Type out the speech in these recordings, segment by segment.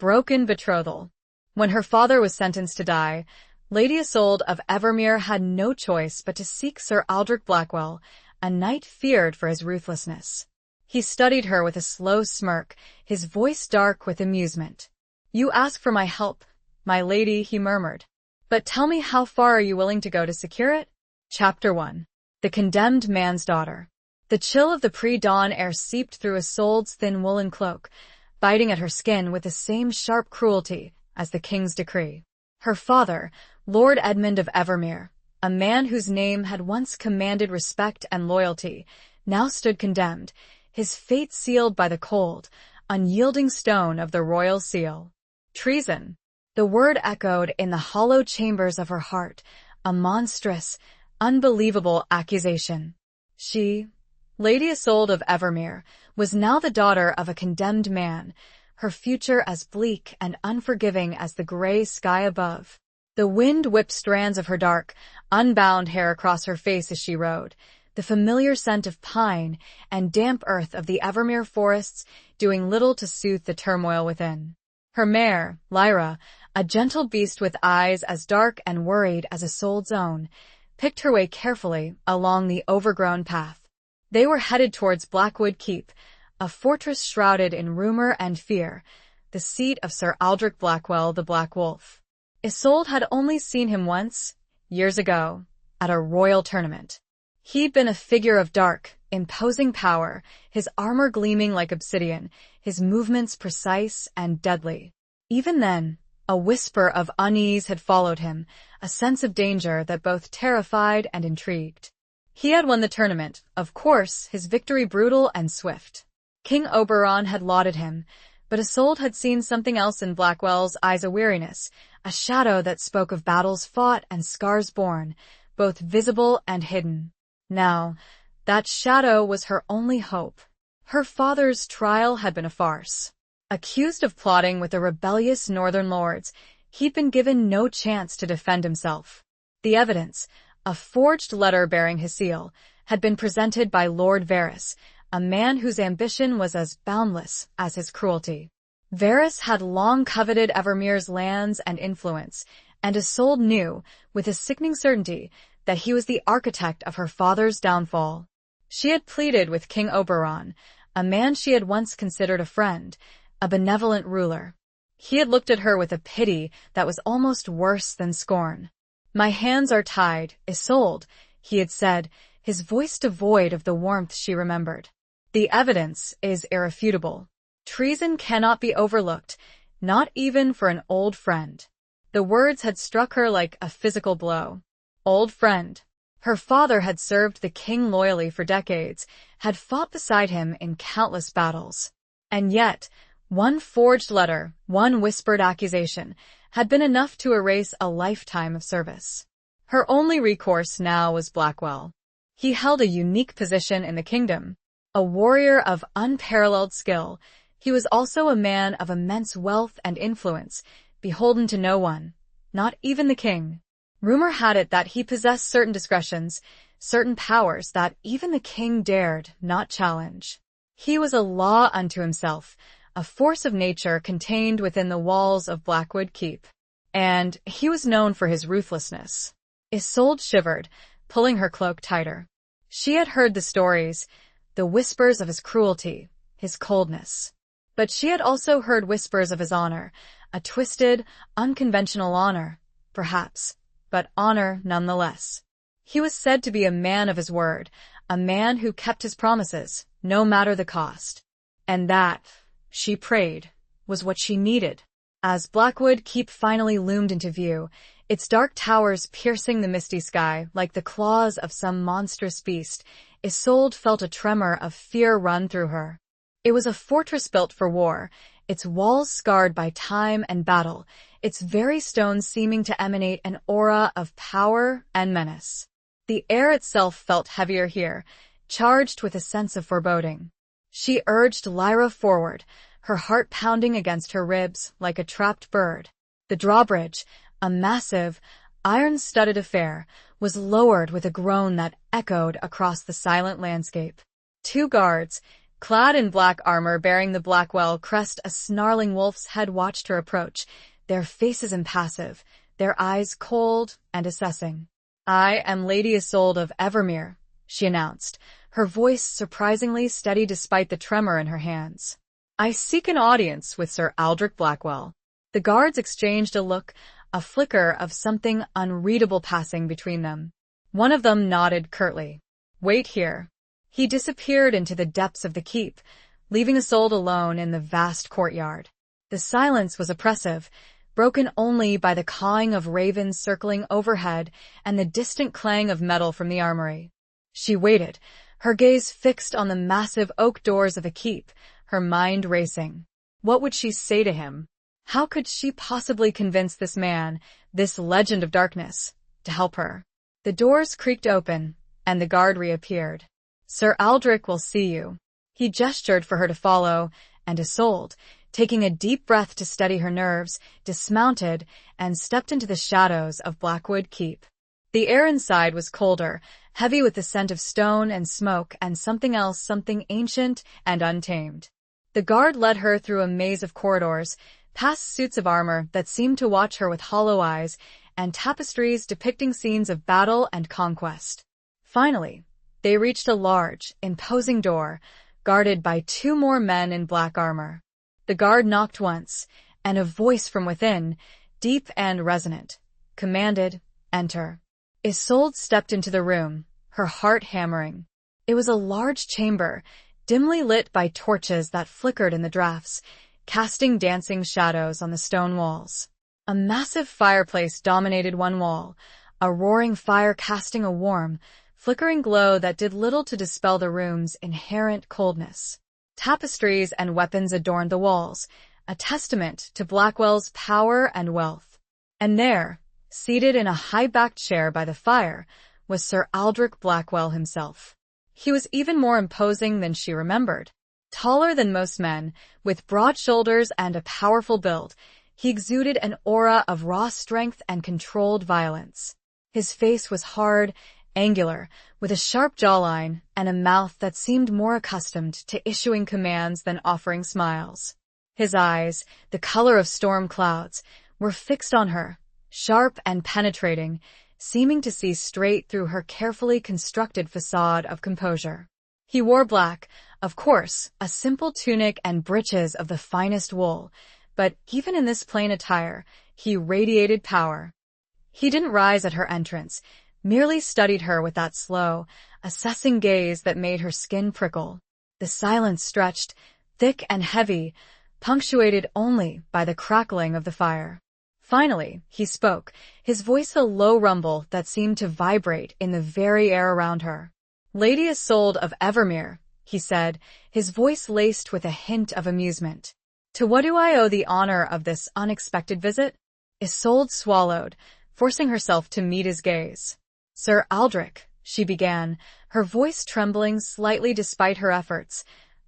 Broken Betrothal. When her father was sentenced to die, Lady Isolde of Evermere had no choice but to seek Sir Aldrich Blackwell, a knight feared for his ruthlessness. He studied her with a slow smirk, his voice dark with amusement. "You ask for my help, my lady," he murmured. "But tell me, how far are you willing to go to secure it?" Chapter 1. The Condemned Man's Daughter. The chill of the pre-dawn air seeped through Isolde's thin woolen cloak, biting at her skin with the same sharp cruelty as the king's decree. Her father, Lord Edmund of Evermere, a man whose name had once commanded respect and loyalty, now stood condemned, his fate sealed by the cold, unyielding stone of the royal seal. Treason. The word echoed in the hollow chambers of her heart, a monstrous, unbelievable accusation. She, Lady Isolde of Evermere, was now the daughter of a condemned man, her future as bleak and unforgiving as the gray sky above. The wind whipped strands of her dark, unbound hair across her face as she rode, the familiar scent of pine and damp earth of the Evermere forests doing little to soothe the turmoil within. Her mare, Lyra, a gentle beast with eyes as dark and worried as Isolde's own, picked her way carefully along the overgrown path. They were headed towards Blackwood Keep, a fortress shrouded in rumor and fear, the seat of Sir Aldrich Blackwell the Black Wolf. Isolde had only seen him once, years ago, at a royal tournament. He'd been a figure of dark, imposing power, his armor gleaming like obsidian, his movements precise and deadly. Even then, a whisper of unease had followed him, a sense of danger that both terrified and intrigued. He had won the tournament, of course, his victory brutal and swift. King Oberon had lauded him, but Isolde had seen something else in Blackwell's eyes, a weariness, a shadow that spoke of battles fought and scars borne, both visible and hidden. Now, that shadow was her only hope. Her father's trial had been a farce. Accused of plotting with the rebellious northern lords, he'd been given no chance to defend himself. The evidence, a forged letter bearing his seal, had been presented by Lord Varys, a man whose ambition was as boundless as his cruelty. Varys had long coveted Evermere's lands and influence, and Isolde knew, with a sickening certainty, that he was the architect of her father's downfall. She had pleaded with King Oberon, a man she had once considered a friend, a benevolent ruler. He had looked at her with a pity that was almost worse than scorn. "My hands are tied, Isolde," he had said, his voice devoid of the warmth she remembered. "The evidence is irrefutable. Treason cannot be overlooked, not even for an old friend." The words had struck her like a physical blow. Old friend. Her father had served the king loyally for decades, had fought beside him in countless battles. And yet, one forged letter, one whispered accusation, had been enough to erase a lifetime of service. Her only recourse now was Blackwell. He held a unique position in the kingdom. A warrior of unparalleled skill, he was also a man of immense wealth and influence, beholden to no one, not even the king. Rumor had it that he possessed certain discretions, certain powers that even the king dared not challenge. He was a law unto himself, a force of nature contained within the walls of Blackwood Keep. And he was known for his ruthlessness. Isolde shivered, pulling her cloak tighter. She had heard the stories, the whispers of his cruelty, his coldness. But she had also heard whispers of his honor, a twisted, unconventional honor, perhaps, but honor nonetheless. He was said to be a man of his word, a man who kept his promises, no matter the cost. And that, she prayed, was what she needed. As Blackwood Keep finally loomed into view, its dark towers piercing the misty sky like the claws of some monstrous beast, Isolde felt a tremor of fear run through her. It was a fortress built for war, its walls scarred by time and battle, its very stones seeming to emanate an aura of power and menace. The air itself felt heavier here, charged with a sense of foreboding. She urged Lyra forward, her heart pounding against her ribs like a trapped bird. The drawbridge, a massive, iron-studded affair, was lowered with a groan that echoed across the silent landscape. Two guards, Clad in black armor bearing the Blackwell crest, a snarling wolf's head watched her approach, their faces impassive, their eyes cold and assessing. "I am Lady Isolde of Evermere," she announced, her voice surprisingly steady despite the tremor in her hands. "I seek an audience with Sir Aldrich Blackwell." The guards exchanged a look, a flicker of something unreadable passing between them. One of them nodded curtly. "Wait here." He disappeared into the depths of the keep, leaving Isolde alone in the vast courtyard. The silence was oppressive, broken only by the cawing of ravens circling overhead and the distant clang of metal from the armory. She waited, her gaze fixed on the massive oak doors of the keep, her mind racing. What would she say to him? How could she possibly convince this man, this legend of darkness, to help her? The doors creaked open, and the guard reappeared. "Sir Aldrich will see you." He gestured for her to follow, and Isolde, taking a deep breath to steady her nerves, dismounted and stepped into the shadows of Blackwood Keep. The air inside was colder, heavy with the scent of stone and smoke and something else, something ancient and untamed. The guard led her through a maze of corridors, past suits of armor that seemed to watch her with hollow eyes, and tapestries depicting scenes of battle and conquest. Finally, they reached a large, imposing door, guarded by 2 more men in black armor. The guard knocked once, and a voice from within, deep and resonant, commanded, "Enter." Isolde stepped into the room, her heart hammering. It was a large chamber, dimly lit by torches that flickered in the drafts, casting dancing shadows on the stone walls. A massive fireplace dominated one wall, a roaring fire casting a warm, flickering glow that did little to dispel the room's inherent coldness. Tapestries and weapons adorned the walls, a testament to Blackwell's power and wealth. And there, seated in a high-backed chair by the fire, was Sir Aldrich Blackwell himself. He was even more imposing than she remembered. Taller than most men, with broad shoulders and a powerful build, he exuded an aura of raw strength and controlled violence. His face was hard, angular, with a sharp jawline and a mouth that seemed more accustomed to issuing commands than offering smiles. His eyes, the color of storm clouds, were fixed on her, sharp and penetrating, seeming to see straight through her carefully constructed facade of composure. He wore black, of course, a simple tunic and breeches of the finest wool, but even in this plain attire, he radiated power. He didn't rise at her entrance, merely studied her with that slow, assessing gaze that made her skin prickle. The silence stretched, thick and heavy, punctuated only by the crackling of the fire. Finally, he spoke, his voice a low rumble that seemed to vibrate in the very air around her. "Lady Isolde of Evermere," he said, his voice laced with a hint of amusement. "To what do I owe the honor of this unexpected visit?" Isolde swallowed, forcing herself to meet his gaze. "Sir Aldrich," she began, her voice trembling slightly despite her efforts,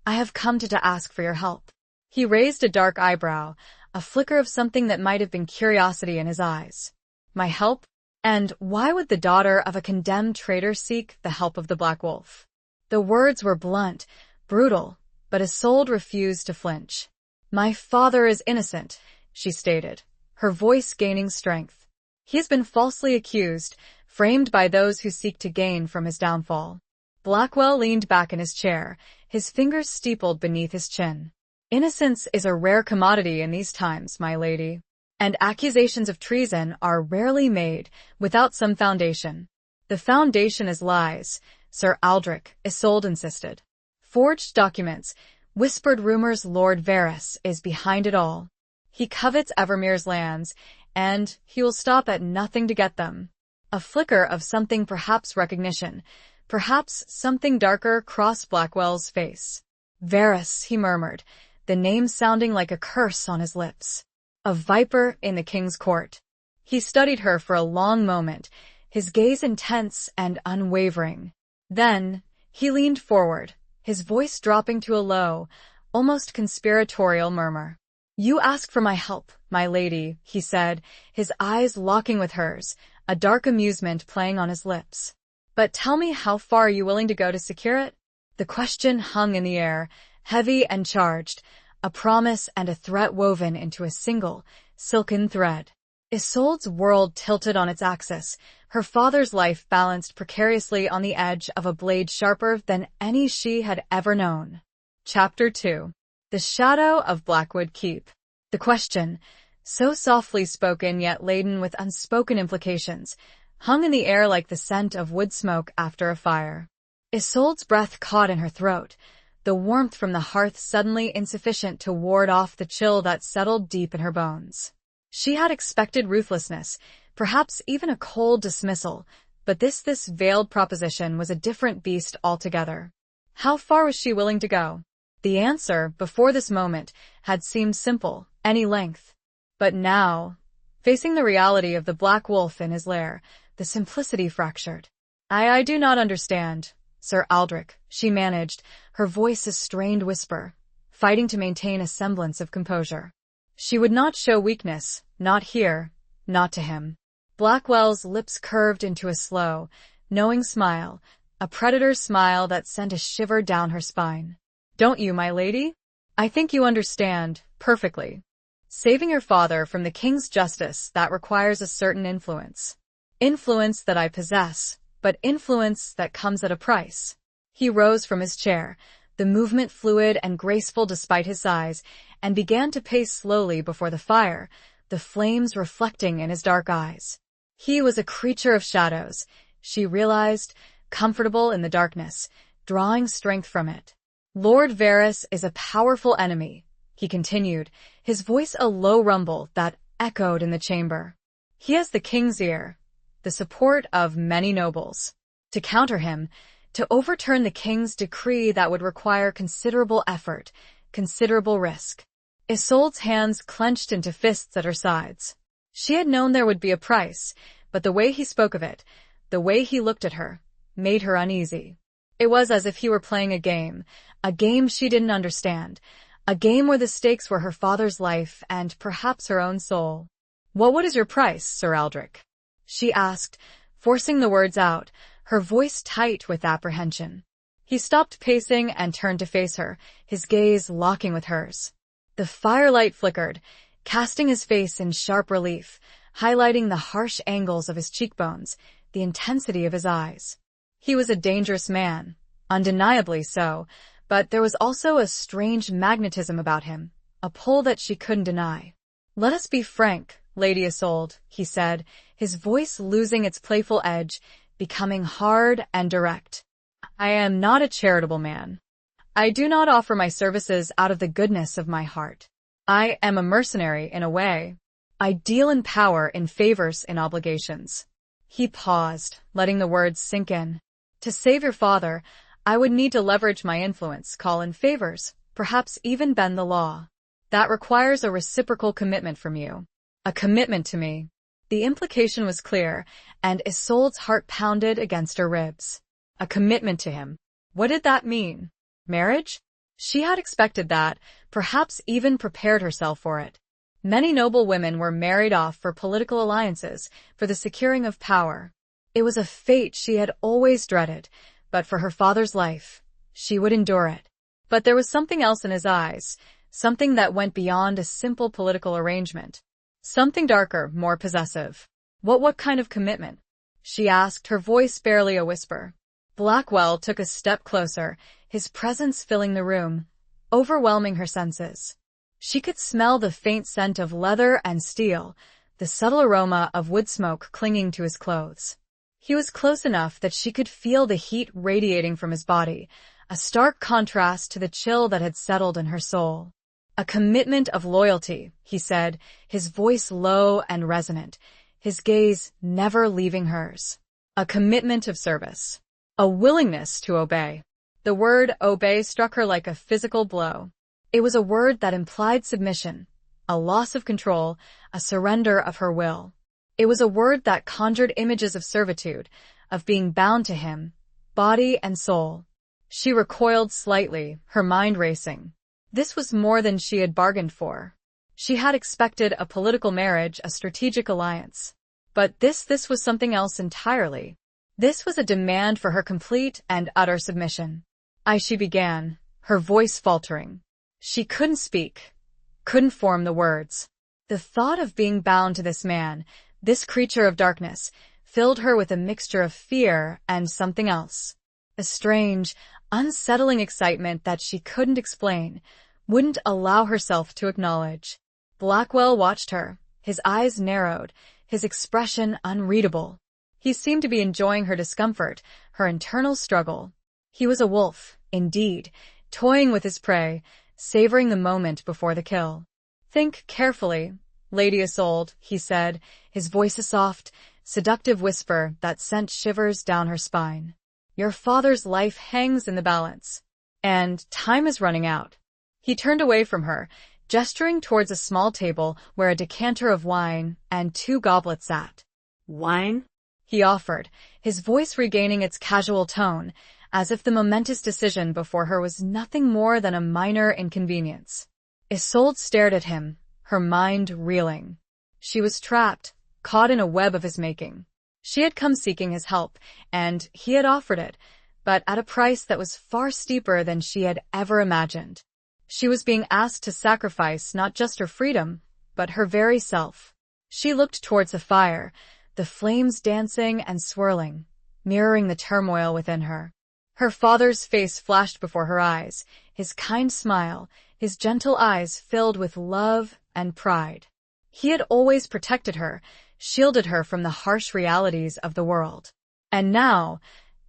"I have come to ask for your help." He raised a dark eyebrow, a flicker of something that might have been curiosity in his eyes. "My help? And why would the daughter of a condemned traitor seek the help of the Black Wolf?" The words were blunt, brutal, but Isolde refused to flinch. "My father is innocent," she stated, her voice gaining strength. "He has been falsely accused, framed by those who seek to gain from his downfall." Blackwell leaned back in his chair, his fingers steepled beneath his chin. "Innocence is a rare commodity in these times, my lady, and accusations of treason are rarely made without some foundation." "The foundation is lies," Sir Aldrich, Isolde insisted. "Forged documents, whispered rumors. Lord Varys is behind it all. He covets Evermere's lands, and he will stop at nothing to get them." A flicker of something, perhaps recognition, perhaps something darker, crossed Blackwell's face. "Varys," he murmured, the name sounding like a curse on his lips. "A viper in the king's court." He studied her for a long moment, his gaze intense and unwavering. Then, he leaned forward, his voice dropping to a low, almost conspiratorial murmur. "You ask for my help, my lady," he said, his eyes locking with hers, a dark amusement playing on his lips. "But tell me, how far are you willing to go to secure it?" The question hung in the air, heavy and charged, a promise and a threat woven into a single, silken thread. Isolde's world tilted on its axis, her father's life balanced precariously on the edge of a blade sharper than any she had ever known. Chapter 2. The Shadow of Blackwood Keep. The question, so softly spoken yet laden with unspoken implications, hung in the air like the scent of wood smoke after a fire. Isolde's breath caught in her throat, the warmth from the hearth suddenly insufficient to ward off the chill that settled deep in her bones. She had expected ruthlessness, perhaps even a cold dismissal, but this veiled proposition was a different beast altogether. How far was she willing to go? The answer, before this moment, had seemed simple, any length. But now, facing the reality of the black wolf in his lair, the simplicity fractured. I do not understand, Sir Aldrich, she managed, her voice a strained whisper, fighting to maintain a semblance of composure. She would not show weakness, not here, not to him. Blackwell's lips curved into a slow, knowing smile, a predator's smile that sent a shiver down her spine. Don't you, my lady? I think you understand, perfectly. Saving your father from the king's justice, that requires a certain influence. Influence that I possess, but influence that comes at a price. He rose from his chair, the movement fluid and graceful despite his size, and began to pace slowly before the fire, the flames reflecting in his dark eyes. He was a creature of shadows, she realized, comfortable in the darkness, drawing strength from it. Lord Varys is a powerful enemy, he continued, his voice a low rumble that echoed in the chamber. He has the king's ear, the support of many nobles. To counter him, to overturn the king's decree that would require considerable effort, considerable risk. Isolde's hands clenched into fists at her sides. She had known there would be a price, but the way he spoke of it, the way he looked at her, made her uneasy. It was as if he were playing a game she didn't understand, a game where the stakes were her father's life and perhaps her own soul. What is your price, Sir Aldrich? She asked, forcing the words out, her voice tight with apprehension. He stopped pacing and turned to face her, his gaze locking with hers. The firelight flickered, casting his face in sharp relief, highlighting the harsh angles of his cheekbones, the intensity of his eyes. He was a dangerous man, undeniably so, but there was also a strange magnetism about him, a pull that she couldn't deny. Let us be frank, Lady Isolde, he said, his voice losing its playful edge, becoming hard and direct. I am not a charitable man. I do not offer my services out of the goodness of my heart. I am a mercenary in a way. I deal in power, in favors, in obligations. He paused, letting the words sink in. To save your father, I would need to leverage my influence, call in favors, perhaps even bend the law. That requires a reciprocal commitment from you. A commitment to me. The implication was clear, and Isolde's heart pounded against her ribs. A commitment to him. What did that mean? Marriage? She had expected that, perhaps even prepared herself for it. Many noble women were married off for political alliances, for the securing of power. It was a fate she had always dreaded, but for her father's life, she would endure it. But there was something else in his eyes, something that went beyond a simple political arrangement. Something darker, more possessive. What kind of commitment? She asked, her voice barely a whisper. Blackwell took a step closer, his presence filling the room, overwhelming her senses. She could smell the faint scent of leather and steel, the subtle aroma of wood smoke clinging to his clothes. He was close enough that she could feel the heat radiating from his body, a stark contrast to the chill that had settled in her soul. A commitment of loyalty, he said, his voice low and resonant, his gaze never leaving hers. A commitment of service. A willingness to obey. The word obey struck her like a physical blow. It was a word that implied submission, a loss of control, a surrender of her will. It was a word that conjured images of servitude, of being bound to him, body and soul. She recoiled slightly, her mind racing. This was more than she had bargained for. She had expected a political marriage, a strategic alliance. But this was something else entirely. This was a demand for her complete and utter submission. She began, her voice faltering. She couldn't speak, couldn't form the words. The thought of being bound to this man, this creature of darkness, filled her with a mixture of fear and something else. A strange, unsettling excitement that she couldn't explain, wouldn't allow herself to acknowledge. Blackwell watched her, his eyes narrowed, his expression unreadable. He seemed to be enjoying her discomfort, her internal struggle. He was a wolf, indeed, toying with his prey, savoring the moment before the kill. "Think carefully, Lady Isolde," he said, his voice a soft, seductive whisper that sent shivers down her spine. "Your father's life hangs in the balance, and time is running out." He turned away from her, gesturing towards a small table where a decanter of wine and 2 goblets sat. "Wine?" he offered, his voice regaining its casual tone, as if the momentous decision before her was nothing more than a minor inconvenience. Isolde stared at him, her mind reeling. She was trapped, caught in a web of his making. She had come seeking his help, and he had offered it, but at a price that was far steeper than she had ever imagined. She was being asked to sacrifice not just her freedom, but her very self. She looked towards the fire, the flames dancing and swirling, mirroring the turmoil within her. Her father's face flashed before her eyes, his kind smile, his gentle eyes filled with love and pride. He had always protected her, shielded her from the harsh realities of the world. And now,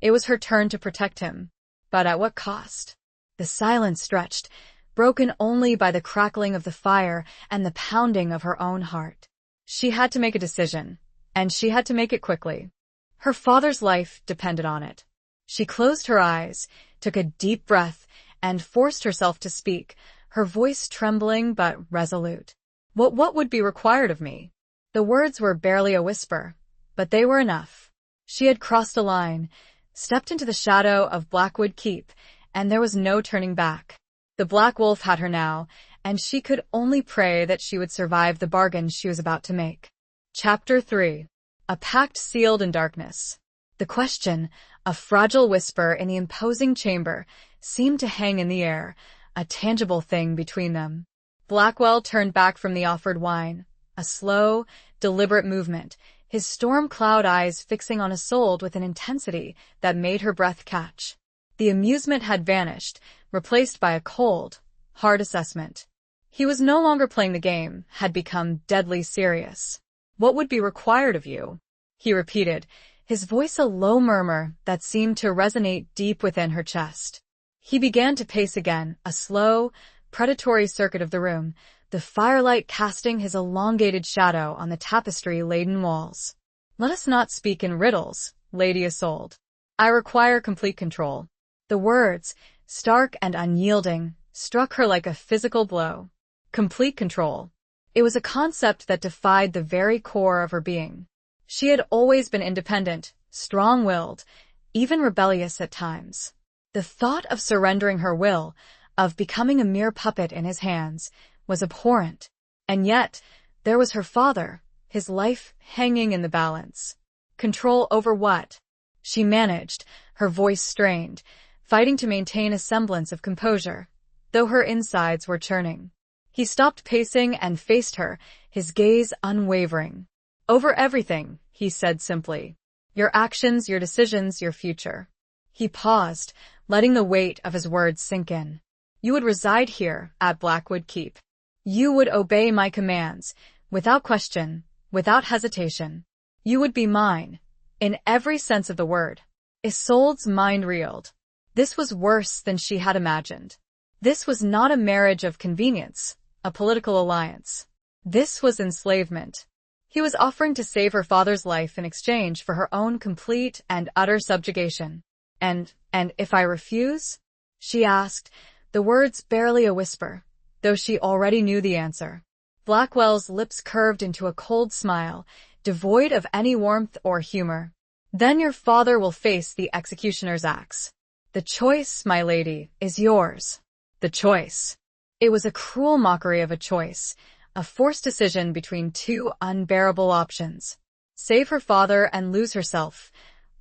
it was her turn to protect him. But at what cost? The silence stretched, broken only by the crackling of the fire and the pounding of her own heart. She had to make a decision, and she had to make it quickly. Her father's life depended on it. She closed her eyes, took a deep breath, and forced herself to speak, her voice trembling but resolute. What would be required of me?" The words were barely a whisper, but they were enough. She had crossed a line, stepped into the shadow of Blackwood Keep, and there was no turning back. The Black Wolf had her now, and she could only pray that she would survive the bargain she was about to make. Chapter 3. A pact sealed in darkness. The question, a fragile whisper in the imposing chamber, seemed to hang in the air, a tangible thing between them. Blackwell turned back from the offered wine, a slow, deliberate movement, his storm cloud eyes fixing on Isolde with an intensity that made her breath catch. The amusement had vanished, replaced by a cold, hard assessment. He was no longer playing the game, had become deadly serious. "What would be required of you?" he repeated, his voice a low murmur that seemed to resonate deep within her chest. He began to pace again, a slow, predatory circuit of the room, the firelight casting his elongated shadow on the tapestry-laden walls. "Let us not speak in riddles, Lady Isolde. I require complete control." The words, stark and unyielding, struck her like a physical blow. Complete control. It was a concept that defied the very core of her being. She had always been independent, strong-willed, even rebellious at times. The thought of surrendering her will, of becoming a mere puppet in his hands, was abhorrent. And yet, there was her father, his life hanging in the balance. Control over what? She managed, her voice strained, fighting to maintain a semblance of composure, though her insides were churning. He stopped pacing and faced her, his gaze unwavering. "Over everything," he said simply. "Your actions, your decisions, your future." He paused, letting the weight of his words sink in. "You would reside here, at Blackwood Keep. You would obey my commands, without question, without hesitation. You would be mine, in every sense of the word." Isolde's mind reeled. This was worse than she had imagined. This was not a marriage of convenience, a political alliance. This was enslavement. He was offering to save her father's life in exchange for her own complete and utter subjugation. And if I refuse?" she asked, the words barely a whisper, though she already knew the answer. Blackwell's lips curved into a cold smile, devoid of any warmth or humor. "Then your father will face the executioner's axe. The choice, my lady, is yours. The choice." It was a cruel mockery of a choice, a forced decision between 2 unbearable options. Save her father and lose herself,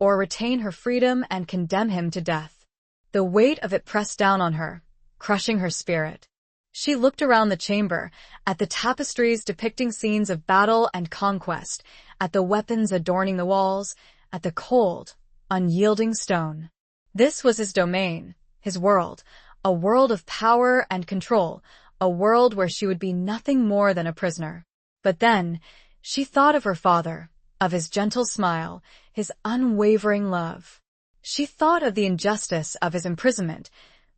or retain her freedom and condemn him to death. The weight of it pressed down on her, crushing her spirit. She looked around the chamber, at the tapestries depicting scenes of battle and conquest, at the weapons adorning the walls, at the cold, unyielding stone. This was his domain, his world, a world of power and control, a world where she would be nothing more than a prisoner. But then, she thought of her father, of his gentle smile, his unwavering love. She thought of the injustice of his imprisonment,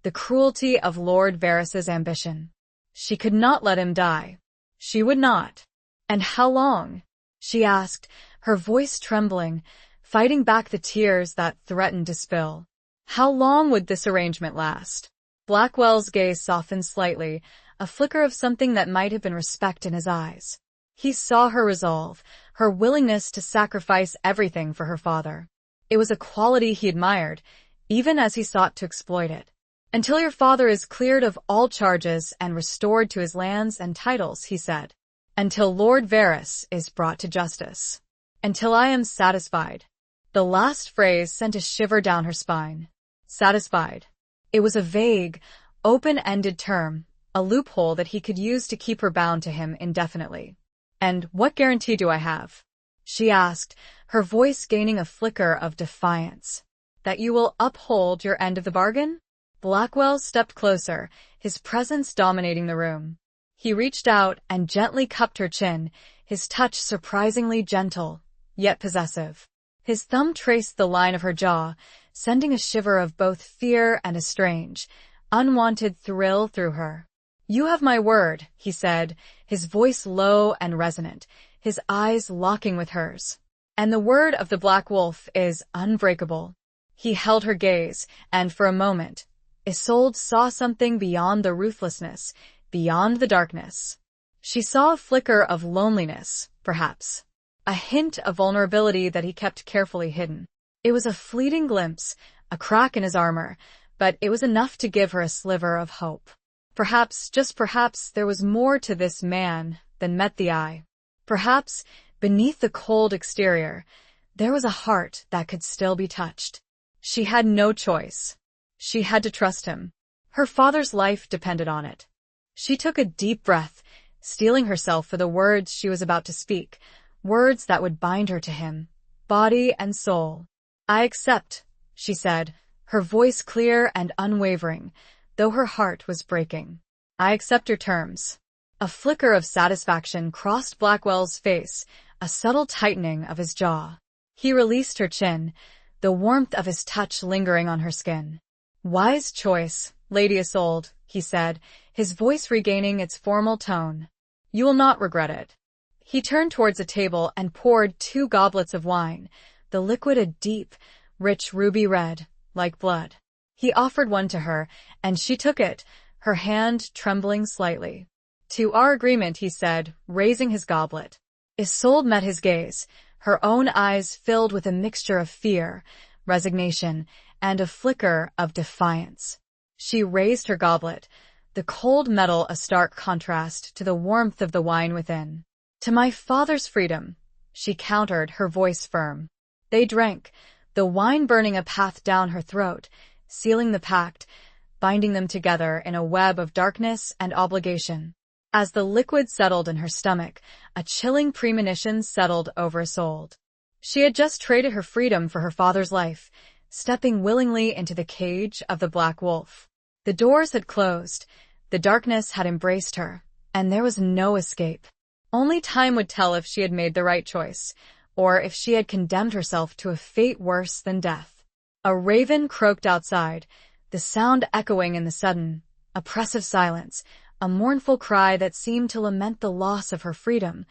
the cruelty of Lord Varys's ambition. She could not let him die. She would not. And how long? She asked, her voice trembling, fighting back the tears that threatened to spill. How long would this arrangement last? Blackwell's gaze softened slightly, a flicker of something that might have been respect in his eyes. He saw her resolve, her willingness to sacrifice everything for her father. It was a quality he admired, even as he sought to exploit it. Until your father is cleared of all charges and restored to his lands and titles, he said. Until Lord Varys is brought to justice. Until I am satisfied. The last phrase sent a shiver down her spine. Satisfied. It was a vague, open-ended term, a loophole that he could use to keep her bound to him indefinitely. And what guarantee do I have? She asked, her voice gaining a flicker of defiance. That you will uphold your end of the bargain? Blackwell stepped closer, his presence dominating the room. He reached out and gently cupped her chin, his touch surprisingly gentle, yet possessive. His thumb traced the line of her jaw, sending a shiver of both fear and a strange, unwanted thrill through her. You have my word, he said, his voice low and resonant, his eyes locking with hers. And the word of the Black Wolf is unbreakable. He held her gaze, and for a moment, Isolde saw something beyond the ruthlessness, beyond the darkness. She saw a flicker of loneliness, perhaps. A hint of vulnerability that he kept carefully hidden. It was a fleeting glimpse, a crack in his armor, but it was enough to give her a sliver of hope. Perhaps, just perhaps, there was more to this man than met the eye. Perhaps, beneath the cold exterior, there was a heart that could still be touched. She had no choice. She had to trust him. Her father's life depended on it. She took a deep breath, steeling herself for the words she was about to speak, words that would bind her to him, body and soul. I accept, she said, her voice clear and unwavering, though her heart was breaking. I accept your terms. A flicker of satisfaction crossed Blackwell's face, a subtle tightening of his jaw. He released her chin, the warmth of his touch lingering on her skin. Wise choice, Lady Isolde, he said, his voice regaining its formal tone. You will not regret it. He turned towards a table and poured 2 goblets of wine, the liquid a deep, rich ruby red, like blood. He offered one to her, and she took it, her hand trembling slightly. To our agreement, he said, raising his goblet. Isolde met his gaze, her own eyes filled with a mixture of fear, resignation, and a flicker of defiance. She raised her goblet, the cold metal a stark contrast to the warmth of the wine within. To my father's freedom, she countered, her voice firm. They drank, the wine burning a path down her throat, sealing the pact, binding them together in a web of darkness and obligation. As the liquid settled in her stomach, a chilling premonition settled over Isolde. She had just traded her freedom for her father's life, stepping willingly into the cage of the Black Wolf. The doors had closed, the darkness had embraced her, and there was no escape. Only time would tell if she had made the right choice, or if she had condemned herself to a fate worse than death. A raven croaked outside, the sound echoing in the sudden, oppressive silence, a mournful cry that seemed to lament the loss of her freedom,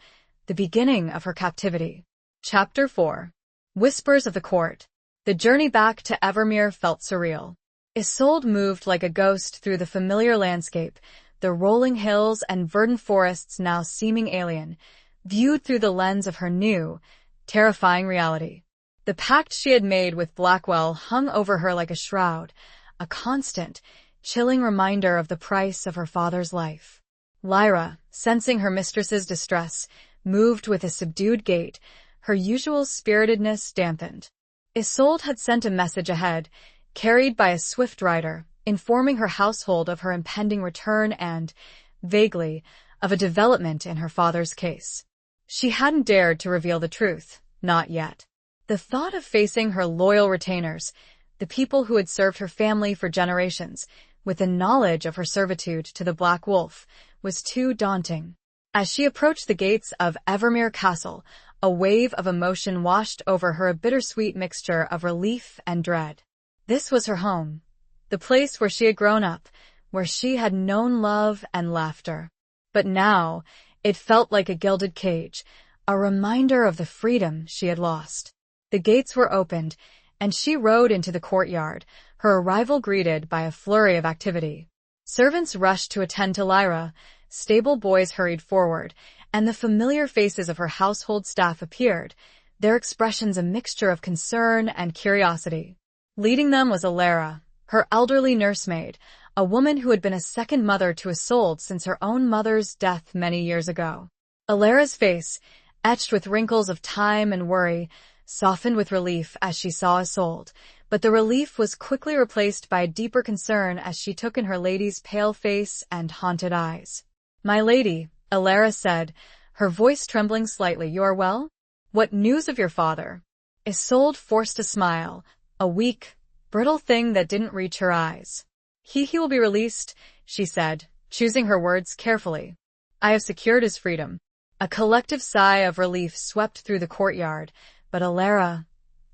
the beginning of her captivity. Chapter 4. Whispers of the Court. The journey back to Evermere felt surreal. Isolde moved like a ghost through the familiar landscape, the rolling hills and verdant forests now seeming alien, viewed through the lens of her new, terrifying reality. The pact she had made with Blackwell hung over her like a shroud, a constant, chilling reminder of the price of her father's life. Lyra, sensing her mistress's distress, moved with a subdued gait, her usual spiritedness dampened. Isolde had sent a message ahead, carried by a swift rider, informing her household of her impending return and, vaguely, of a development in her father's case. She hadn't dared to reveal the truth, not yet. The thought of facing her loyal retainers, the people who had served her family for generations, with the knowledge of her servitude to the Black Wolf, was too daunting. As she approached the gates of Evermere Castle, a wave of emotion washed over her, a bittersweet mixture of relief and dread. This was her home, the place where she had grown up, where she had known love and laughter. But now, it felt like a gilded cage, a reminder of the freedom she had lost. The gates were opened, and she rode into the courtyard, her arrival greeted by a flurry of activity. Servants rushed to attend to Lyra, stable boys hurried forward, and the familiar faces of her household staff appeared, their expressions a mixture of concern and curiosity. Leading them was Alara, her elderly nursemaid, a woman who had been a second mother to Isolde since her own mother's death many years ago. Alara's face, etched with wrinkles of time and worry, softened with relief as she saw Isolde, but the relief was quickly replaced by a deeper concern as she took in her lady's pale face and haunted eyes. "My lady," Alara said, her voice trembling slightly, "you are well? What news of your father?" Isolde forced a smile, a weak, brittle thing that didn't reach her eyes. He will be released," she said, choosing her words carefully. "I have secured his freedom." A collective sigh of relief swept through the courtyard, but Alara,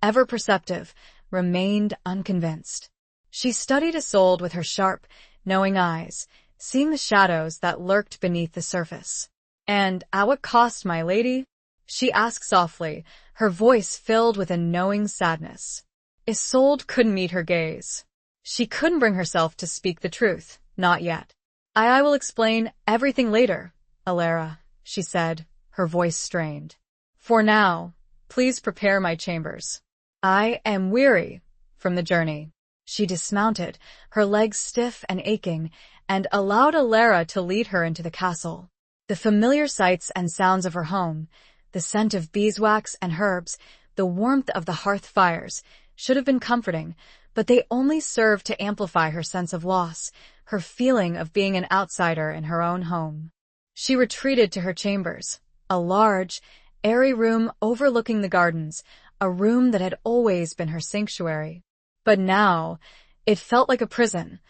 ever perceptive, remained unconvinced. She studied Isolde with her sharp, knowing eyes, seeing the shadows that lurked beneath the surface. "And at what cost, my lady?" she asked softly, her voice filled with a knowing sadness. Isolde couldn't meet her gaze. She couldn't bring herself to speak the truth, not yet. I will explain everything later, Alara," she said, her voice strained. "For now, please prepare my chambers. I am weary from the journey." She dismounted, her legs stiff and aching, and allowed Alara to lead her into the castle. The familiar sights and sounds of her home, the scent of beeswax and herbs, the warmth of the hearth fires, should have been comforting, but they only served to amplify her sense of loss, her feeling of being an outsider in her own home. She retreated to her chambers, a large, airy room overlooking the gardens, a room that had always been her sanctuary. But now, it felt like a prison,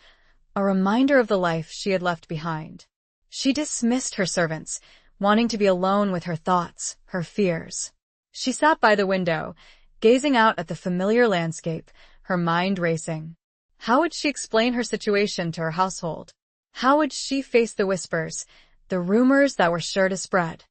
a reminder of the life she had left behind. She dismissed her servants, wanting to be alone with her thoughts, her fears. She sat by the window, gazing out at the familiar landscape, her mind racing. How would she explain her situation to her household? How would she face the whispers, the rumors that were sure to spread?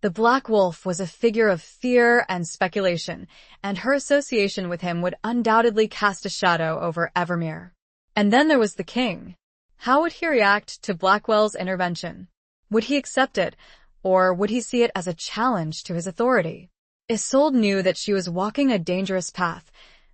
The Black Wolf was a figure of fear and speculation, and her association with him would undoubtedly cast a shadow over Evermere. And then there was the king. How would he react to Blackwell's intervention? Would he accept it, or would he see it as a challenge to his authority? Isolde knew that she was walking a dangerous path,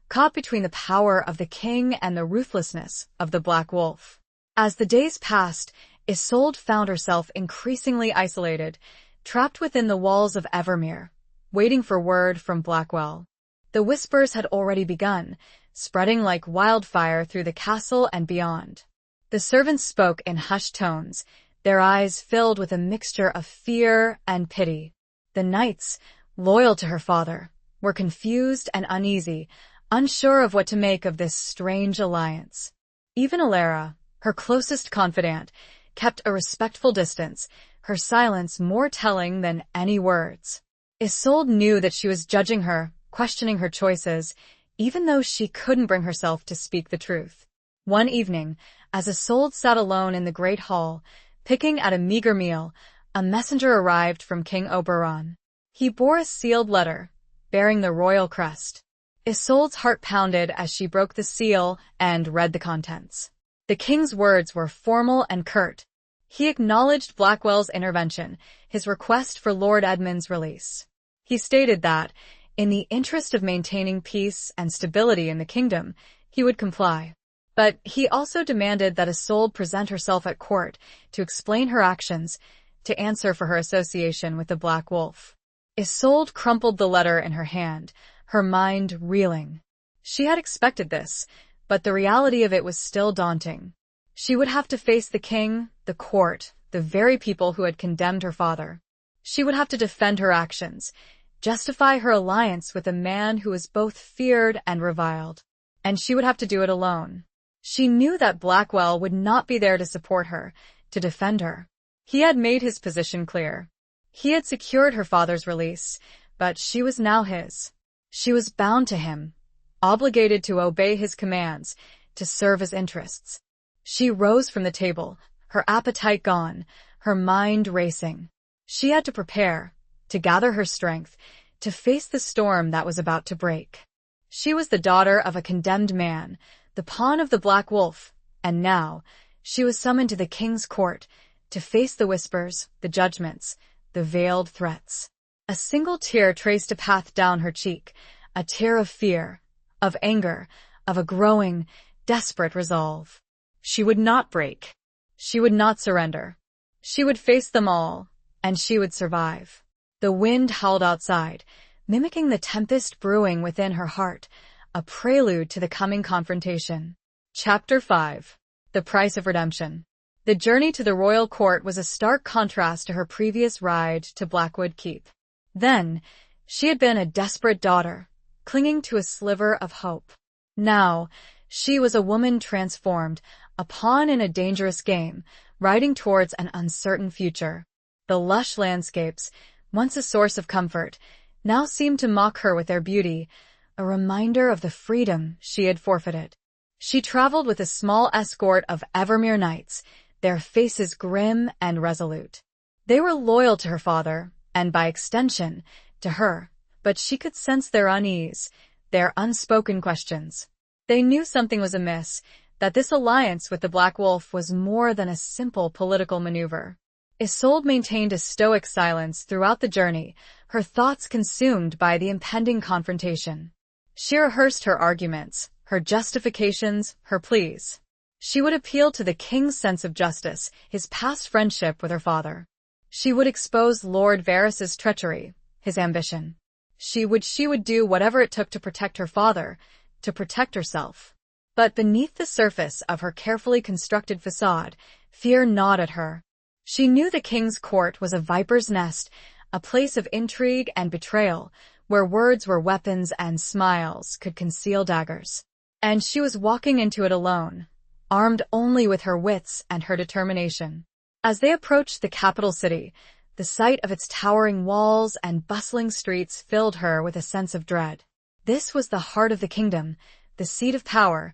caught between the power of the king and the ruthlessness of the Black Wolf. As the days passed, Isolde found herself increasingly isolated, trapped within the walls of Evermere, waiting for word from Blackwell. The whispers had already begun, spreading like wildfire through the castle and beyond. The servants spoke in hushed tones, their eyes filled with a mixture of fear and pity. The knights, loyal to her father, were confused and uneasy, unsure of what to make of this strange alliance. Even Alara, her closest confidant, kept a respectful distance, her silence more telling than any words. Isolde knew that she was judging her, questioning her choices, even though she couldn't bring herself to speak the truth. One evening, as Isolde sat alone in the great hall, picking at a meager meal, a messenger arrived from King Oberon. He bore a sealed letter, bearing the royal crest. Isolde's heart pounded as she broke the seal and read the contents. The king's words were formal and curt. He acknowledged Blackwell's intervention, his request for Lord Edmund's release. He stated that, in the interest of maintaining peace and stability in the kingdom, he would comply. But he also demanded that Isolde present herself at court to explain her actions, to answer for her association with the Black Wolf. Isolde crumpled the letter in her hand, her mind reeling. She had expected this, But the reality of it was still daunting. She would have to face the king, the court, the very people who had condemned her father. She would have to defend her actions, justify her alliance with a man who was both feared and reviled. And she would have to do it alone. She knew that Blackwell would not be there to support her, to defend her. He had made his position clear. He had secured her father's release, but she was now his. She was bound to him, obligated to obey his commands, to serve his interests. She rose from the table, her appetite gone, her mind racing. She had to prepare, to gather her strength, to face the storm that was about to break. She was the daughter of a condemned man, the pawn of the Black Wolf, and now she was summoned to the king's court to face the whispers, the judgments, the veiled threats. A single tear traced a path down her cheek, a tear of fear, of anger, of a growing, desperate resolve. She would not break. She would not surrender. She would face them all, and she would survive. The wind howled outside, mimicking the tempest brewing within her heart, a prelude to the coming confrontation. Chapter 5. The Price of Redemption. The journey to the royal court was a stark contrast to her previous ride to Blackwood Keep. Then, she had been a desperate daughter, clinging to a sliver of hope. Now, she was a woman transformed, a pawn in a dangerous game, riding towards an uncertain future. The lush landscapes, once a source of comfort, now seemed to mock her with their beauty, a reminder of the freedom she had forfeited. She traveled with a small escort of Evermere knights, their faces grim and resolute. They were loyal to her father, and by extension, to her, but she could sense their unease, their unspoken questions. They knew something was amiss, that this alliance with the Black Wolf was more than a simple political maneuver. Isolde maintained a stoic silence throughout the journey, her thoughts consumed by the impending confrontation. She rehearsed her arguments, her justifications, her pleas. She would appeal to the king's sense of justice, his past friendship with her father. She would expose Lord Varys's treachery, his ambition. She would do whatever it took to protect her father, to protect herself. But beneath the surface of her carefully constructed facade, fear gnawed at her. She knew the king's court was a viper's nest, a place of intrigue and betrayal, where words were weapons and smiles could conceal daggers. And she was walking into it alone, armed only with her wits and her determination. As they approached the capital city, the sight of its towering walls and bustling streets filled her with a sense of dread. This was the heart of the kingdom, the seat of power,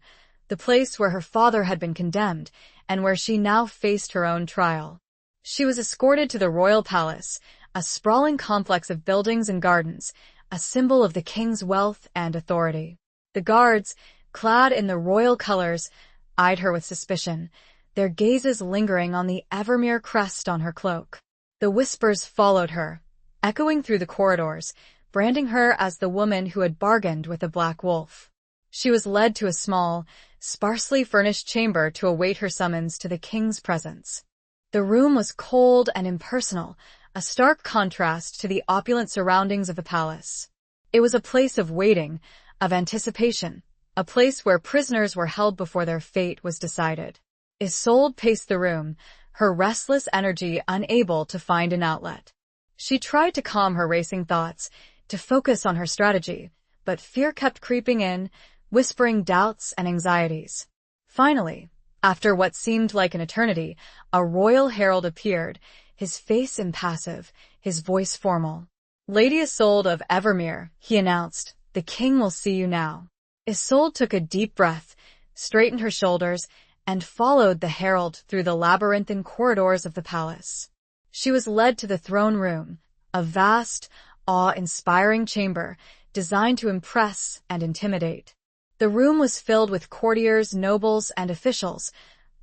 the place where her father had been condemned, and where she now faced her own trial. She was escorted to the royal palace, a sprawling complex of buildings and gardens, a symbol of the king's wealth and authority. The guards, clad in the royal colors, eyed her with suspicion, their gazes lingering on the Evermere crest on her cloak. The whispers followed her, echoing through the corridors, branding her as the woman who had bargained with the Black Wolf. She was led to a small, sparsely furnished chamber to await her summons to the king's presence. The room was cold and impersonal, a stark contrast to the opulent surroundings of the palace. It was a place of waiting, of anticipation, a place where prisoners were held before their fate was decided. Isolde paced the room, her restless energy unable to find an outlet. She tried to calm her racing thoughts, to focus on her strategy, but fear kept creeping in, whispering doubts and anxieties. Finally, after what seemed like an eternity, a royal herald appeared, his face impassive, his voice formal. "Lady Isolde of Evermere," he announced, "the king will see you now." Isolde took a deep breath, straightened her shoulders, and followed the herald through the labyrinthine corridors of the palace. She was led to the throne room, a vast, awe-inspiring chamber designed to impress and intimidate. The room was filled with courtiers, nobles, and officials,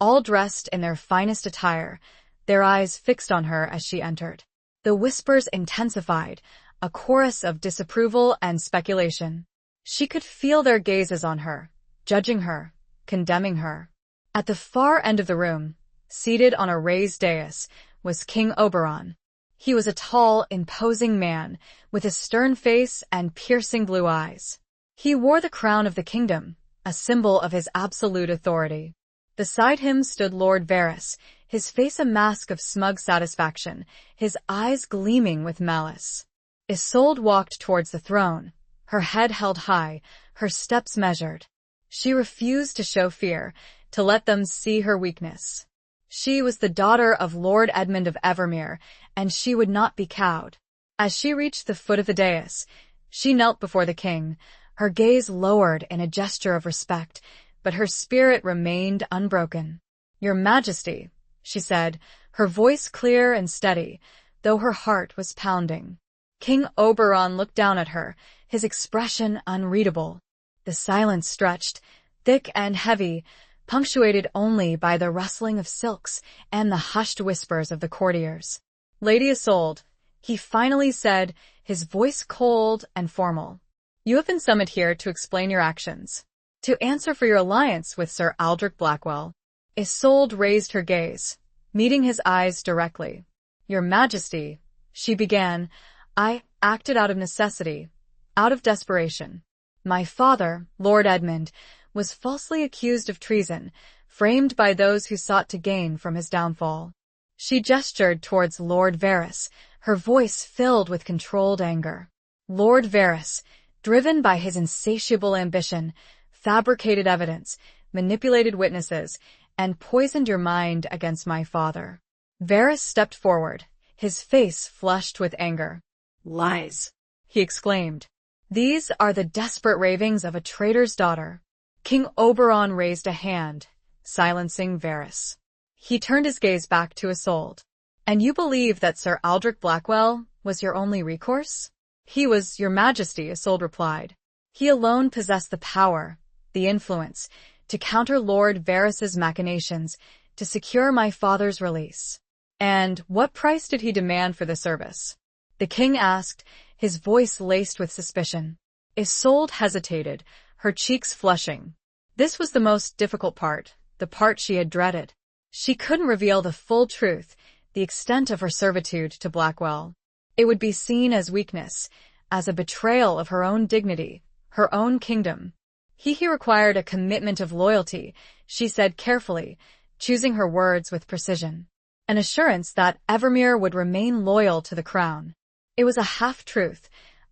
all dressed in their finest attire, their eyes fixed on her as she entered. The whispers intensified, a chorus of disapproval and speculation. She could feel their gazes on her, judging her, condemning her. At the far end of the room, seated on a raised dais, was King Oberon. He was a tall, imposing man, with a stern face and piercing blue eyes. He wore the crown of the kingdom, a symbol of his absolute authority. Beside him stood Lord Varys, his face a mask of smug satisfaction, his eyes gleaming with malice. Isolde walked towards the throne, her head held high, her steps measured. She refused to show fear, to let them see her weakness. She was the daughter of Lord Edmund of Evermere, and she would not be cowed. As she reached the foot of the dais, she knelt before the king, her gaze lowered in a gesture of respect, but her spirit remained unbroken. "Your Majesty," she said, her voice clear and steady, though her heart was pounding. King Oberon looked down at her, his expression unreadable. The silence stretched, thick and heavy, punctuated only by the rustling of silks and the hushed whispers of the courtiers. "Lady Isolde," he finally said, his voice cold and formal. "You have been summoned here to explain your actions, to answer for your alliance with Sir Aldrich Blackwell." Isolde raised her gaze, meeting his eyes directly. "Your Majesty," she began, "I acted out of necessity, out of desperation. My father, Lord Edmund, was falsely accused of treason, framed by those who sought to gain from his downfall." She gestured towards Lord Varys, her voice filled with controlled anger. Lord Varys, driven by his insatiable ambition, fabricated evidence, manipulated witnesses, and poisoned your mind against my father. Varys stepped forward, his face flushed with anger. "Lies," he exclaimed. "These are the desperate ravings of a traitor's daughter." King Oberon raised a hand, silencing Varys. He turned his gaze back to Isolde. "And you believe that Sir Aldrich Blackwell was your only recourse?" "He was, Your Majesty," Isolde replied. "He alone possessed the power, the influence, to counter Lord Varys's machinations, to secure my father's release." "And what price did he demand for the service?" the king asked, his voice laced with suspicion. Isolde hesitated, her cheeks flushing. This was the most difficult part, the part she had dreaded. She couldn't reveal the full truth, the extent of her servitude to Blackwell. It would be seen as weakness, as a betrayal of her own dignity, her own kingdom. He required a commitment of loyalty, she said carefully, choosing her words with precision. An assurance that Evermere would remain loyal to the crown. It was a half-truth,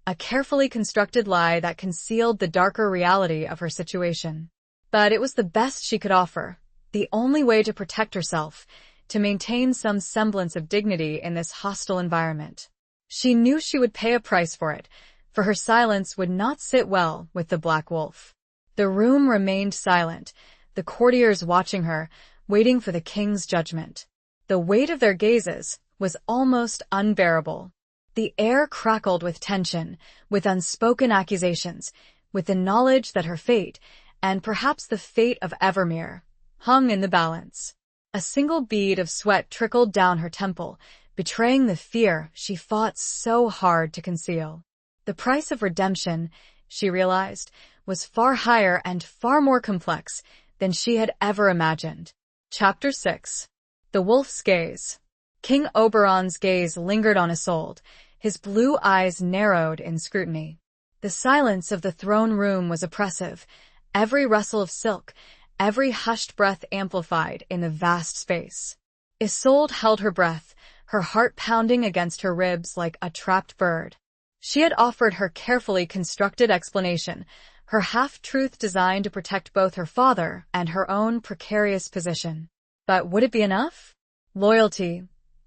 a carefully constructed lie that concealed the darker reality of her situation. But it was the best she could offer, the only way to protect herself, to maintain some semblance of dignity in this hostile environment. She knew she would pay a price for it, for her silence would not sit well with the Black Wolf. The room remained silent, the courtiers watching her, waiting for the king's judgment. The weight of their gazes was almost unbearable. The air crackled with tension, with unspoken accusations, with the knowledge that her fate, and perhaps the fate of Evermere, hung in the balance. A single bead of sweat trickled down her temple, betraying the fear she fought so hard to conceal. The price of redemption, she realized, was far higher and far more complex than she had ever imagined. Chapter 6. The Wolf's Gaze. King Oberon's gaze lingered on Isolde, his blue eyes narrowed in scrutiny. The silence of the throne room was oppressive, every rustle of silk, every hushed breath amplified in the vast space. Isolde held her breath, her heart pounding against her ribs like a trapped bird. She had offered her carefully constructed explanation, her half-truth designed to protect both her father and her own precarious position. But would it be enough? "Loyalty,"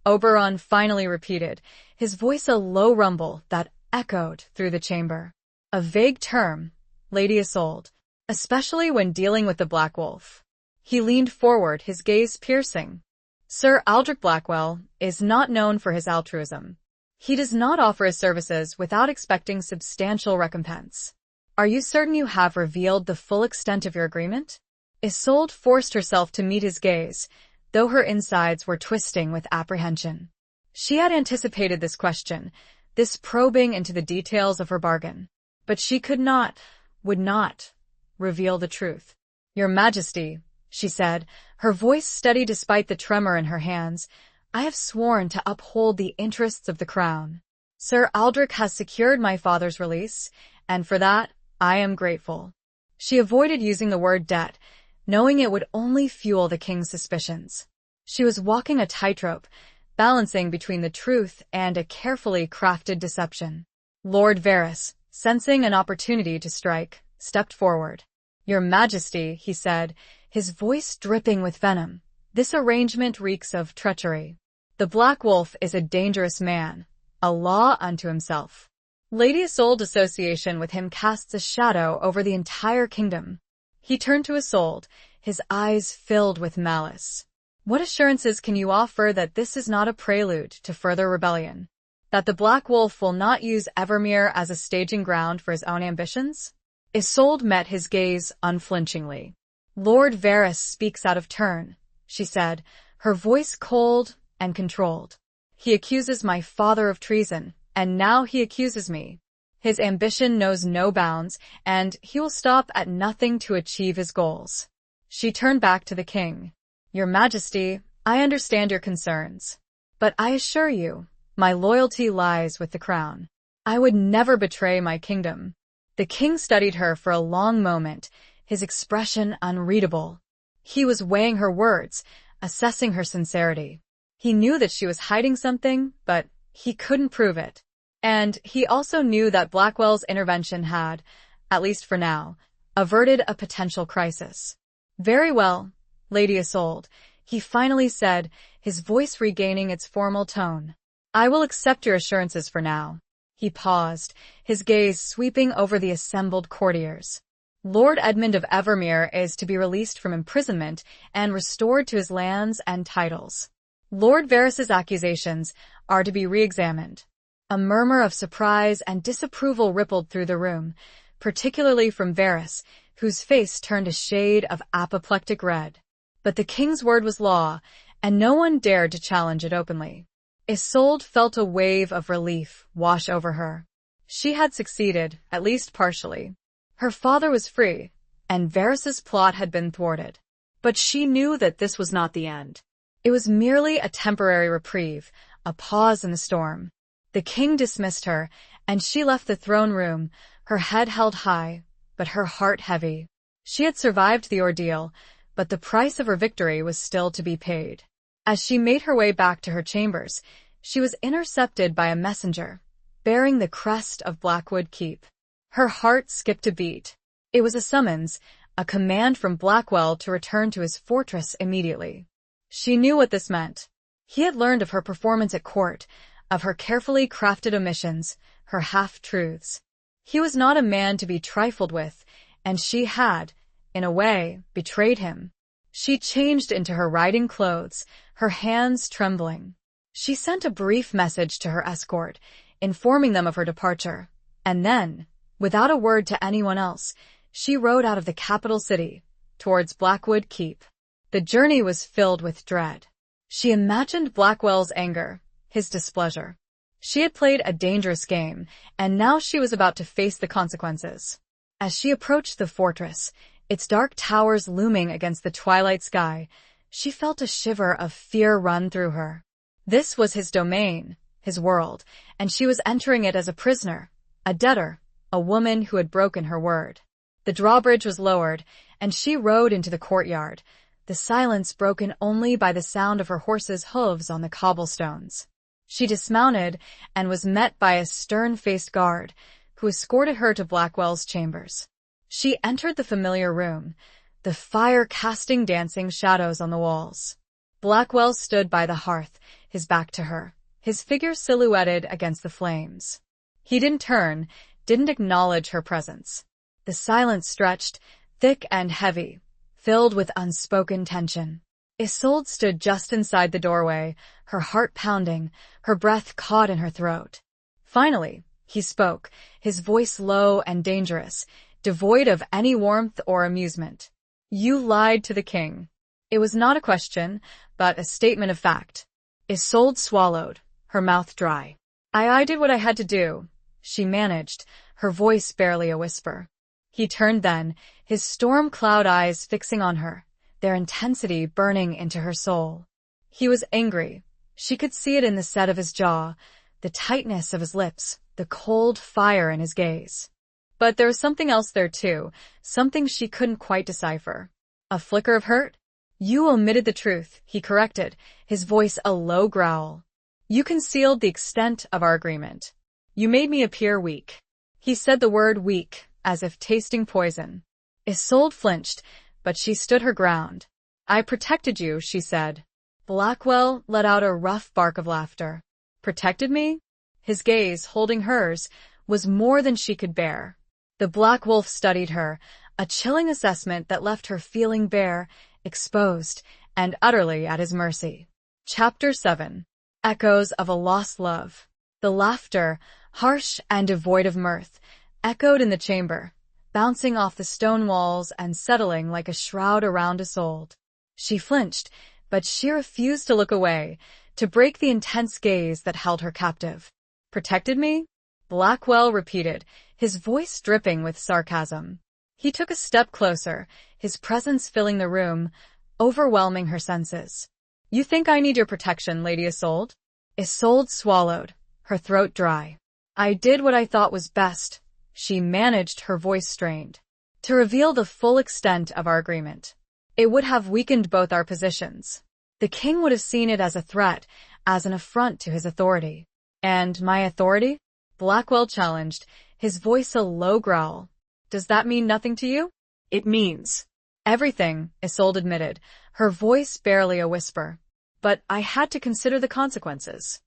Oberon finally repeated, his voice a low rumble that echoed through the chamber. "A vague term, Lady Isolde, especially when dealing with the Black Wolf." He leaned forward, his gaze piercing. "Sir Aldrich Blackwell is not known for his altruism. He does not offer his services without expecting substantial recompense. Are you certain you have revealed the full extent of your agreement?" Isolde forced herself to meet his gaze, though her insides were twisting with apprehension. She had anticipated this question, this probing into the details of her bargain. But she could not, would not, reveal the truth. "Your Majesty," she said, her voice steady despite the tremor in her hands, "I have sworn to uphold the interests of the crown. Sir Aldrich has secured my father's release, and for that, I am grateful." She avoided using the word debt, knowing it would only fuel the king's suspicions. She was walking a tightrope, balancing between the truth and a carefully crafted deception. Lord Varys, sensing an opportunity to strike, stepped forward. "Your Majesty," he said, his voice dripping with venom, "this arrangement reeks of treachery. The Black Wolf is a dangerous man, a law unto himself. Lady Isolde's association with him casts a shadow over the entire kingdom." He turned to Isolde, his eyes filled with malice. "What assurances can you offer that this is not a prelude to further rebellion? That the Black Wolf will not use Evermere as a staging ground for his own ambitions?" Isolde met his gaze unflinchingly. "Lord Varys speaks out of turn," she said, her voice cold and controlled. "He accuses my father of treason, and now he accuses me. His ambition knows no bounds, and he will stop at nothing to achieve his goals." She turned back to the king. "Your Majesty, I understand your concerns. But I assure you, my loyalty lies with the crown. I would never betray my kingdom." The king studied her for a long moment, his expression unreadable. He was weighing her words, assessing her sincerity. He knew that she was hiding something, but he couldn't prove it. And he also knew that Blackwell's intervention had, at least for now, averted a potential crisis. "Very well, Lady Isolde," he finally said, his voice regaining its formal tone. "I will accept your assurances for now." He paused, his gaze sweeping over the assembled courtiers. "Lord Edmund of Evermere is to be released from imprisonment and restored to his lands and titles. Lord Varys's accusations are to be re-examined." A murmur of surprise and disapproval rippled through the room, particularly from Varys, whose face turned a shade of apoplectic red. But the king's word was law, and no one dared to challenge it openly. Isolde felt a wave of relief wash over her. She had succeeded, at least partially. Her father was free, and Varys's plot had been thwarted. But she knew that this was not the end. It was merely a temporary reprieve, a pause in the storm. The king dismissed her, and she left the throne room, her head held high, but her heart heavy. She had survived the ordeal, but the price of her victory was still to be paid. As she made her way back to her chambers, she was intercepted by a messenger, bearing the crest of Blackwood Keep. Her heart skipped a beat. It was a summons, a command from Blackwell to return to his fortress immediately. She knew what this meant. He had learned of her performance at court, of her carefully crafted omissions, her half-truths. He was not a man to be trifled with, and she had, in a way, betrayed him. She changed into her riding clothes, her hands trembling. She sent a brief message to her escort, informing them of her departure, and then, without a word to anyone else, she rode out of the capital city, towards Blackwood Keep. The journey was filled with dread. She imagined Blackwell's anger, his displeasure. She had played a dangerous game, and now she was about to face the consequences. As she approached the fortress, its dark towers looming against the twilight sky, she felt a shiver of fear run through her. This was his domain, his world, and she was entering it as a prisoner, a debtor, a woman who had broken her word. The drawbridge was lowered, and she rode into the courtyard, the silence broken only by the sound of her horse's hooves on the cobblestones. She dismounted and was met by a stern-faced guard, who escorted her to Blackwell's chambers. She entered the familiar room, the fire casting dancing shadows on the walls. Blackwell stood by the hearth, his back to her, his figure silhouetted against the flames. He didn't turn, didn't acknowledge her presence. The silence stretched, thick and heavy, filled with unspoken tension. Isolde stood just inside the doorway, her heart pounding, her breath caught in her throat. Finally, he spoke, his voice low and dangerous, devoid of any warmth or amusement. "You lied to the king." It was not a question, but a statement of fact. Isolde swallowed, her mouth dry. I did what I had to do," she managed, her voice barely a whisper. He turned then, his storm cloud eyes fixing on her, their intensity burning into her soul. He was angry. She could see it in the set of his jaw, the tightness of his lips, the cold fire in his gaze. But there was something else there too, something she couldn't quite decipher. A flicker of hurt? You omitted the truth, he corrected, his voice a low growl. You concealed the extent of our agreement. You made me appear weak. He said the word weak, as if tasting poison. Isolde flinched, but she stood her ground. I protected you, she said. Blackwell let out a rough bark of laughter. Protected me? His gaze, holding hers, was more than she could bear. The Black Wolf studied her, a chilling assessment that left her feeling bare, exposed, and utterly at his mercy. Chapter 7. Echoes of a Lost Love. The laughter, harsh and devoid of mirth, echoed in the chamber, bouncing off the stone walls and settling like a shroud around Isolde. She flinched, but she refused to look away, to break the intense gaze that held her captive. Protected me? Blackwell repeated, his voice dripping with sarcasm. He took a step closer, his presence filling the room, overwhelming her senses. You think I need your protection, Lady Isolde? Isolde swallowed, her throat dry. I did what I thought was best, she managed, her voice strained, to reveal the full extent of our agreement. It would have weakened both our positions. The king would have seen it as a threat, as an affront to his authority. And my authority? Blackwell challenged, his voice a low growl. Does that mean nothing to you? It means everything, Isolde admitted, her voice barely a whisper. But I had to consider the consequences.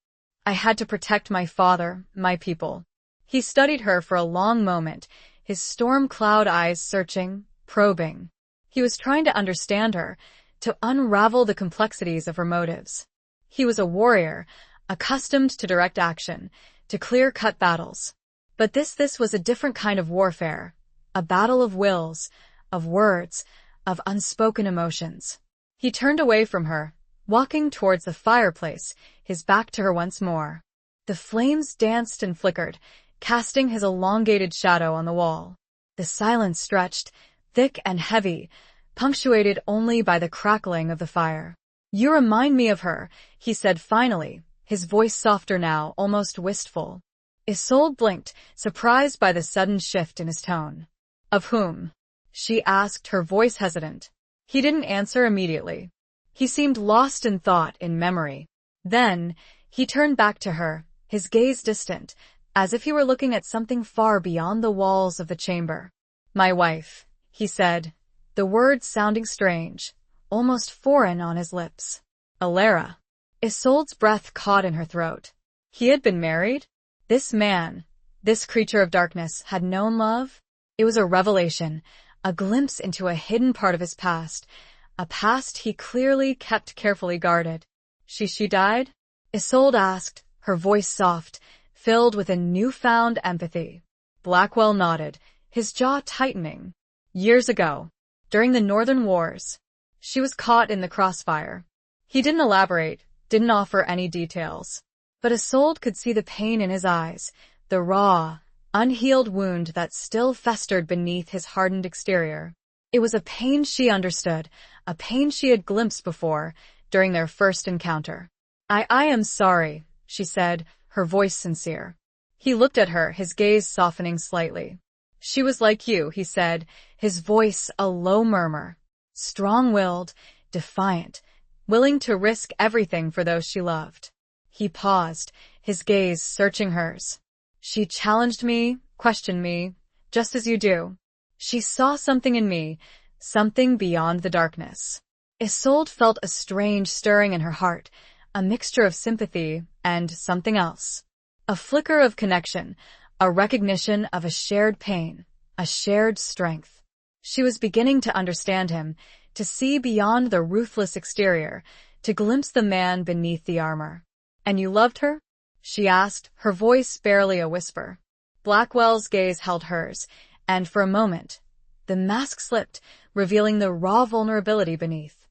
I had to protect my father, my people. He studied her for a long moment, his storm cloud eyes searching, probing. He was trying to understand her, to unravel the complexities of her motives. He was a warrior, accustomed to direct action, to clear-cut battles. But this was a different kind of warfare, a battle of wills, of words, of unspoken emotions. He turned away from her, walking towards the fireplace, his back to her once more. The flames danced and flickered, casting his elongated shadow on the wall. The silence stretched, thick and heavy, punctuated only by the crackling of the fire. You remind me of her, he said finally, his voice softer now, almost wistful. Isolde blinked, surprised by the sudden shift in his tone. Of whom? She asked, her voice hesitant. He didn't answer immediately. He seemed lost in thought, in memory. Then, he turned back to her, his gaze distant, as if he were looking at something far beyond the walls of the chamber. My wife, he said, the words sounding strange, almost foreign on his lips. Alara. Isolde's breath caught in her throat. He had been married? This man, this creature of darkness, had known love? It was a revelation, a glimpse into a hidden part of his past, a past he clearly kept carefully guarded. She died? Isolde asked, her voice soft, filled with a newfound empathy. Blackwell nodded, his jaw tightening. Years ago, during the Northern Wars, she was caught in the crossfire. He didn't elaborate, didn't offer any details. But Isolde could see the pain in his eyes, the raw, unhealed wound that still festered beneath his hardened exterior. It was a pain she understood, a pain she had glimpsed before, during their first encounter. I am sorry, she said, her voice sincere. He looked at her, his gaze softening slightly. She was like you, he said, his voice a low murmur. Strong-willed, defiant, willing to risk everything for those she loved. He paused, his gaze searching hers. She challenged me, questioned me, just as you do. She saw something in me, something beyond the darkness. Isolde felt a strange stirring in her heart, a mixture of sympathy and something else. A flicker of connection, a recognition of a shared pain, a shared strength. She was beginning to understand him, to see beyond the ruthless exterior, to glimpse the man beneath the armor. And you loved her? She asked, her voice barely a whisper. Blackwell's gaze held hers, and for a moment, the mask slipped, revealing the raw vulnerability beneath.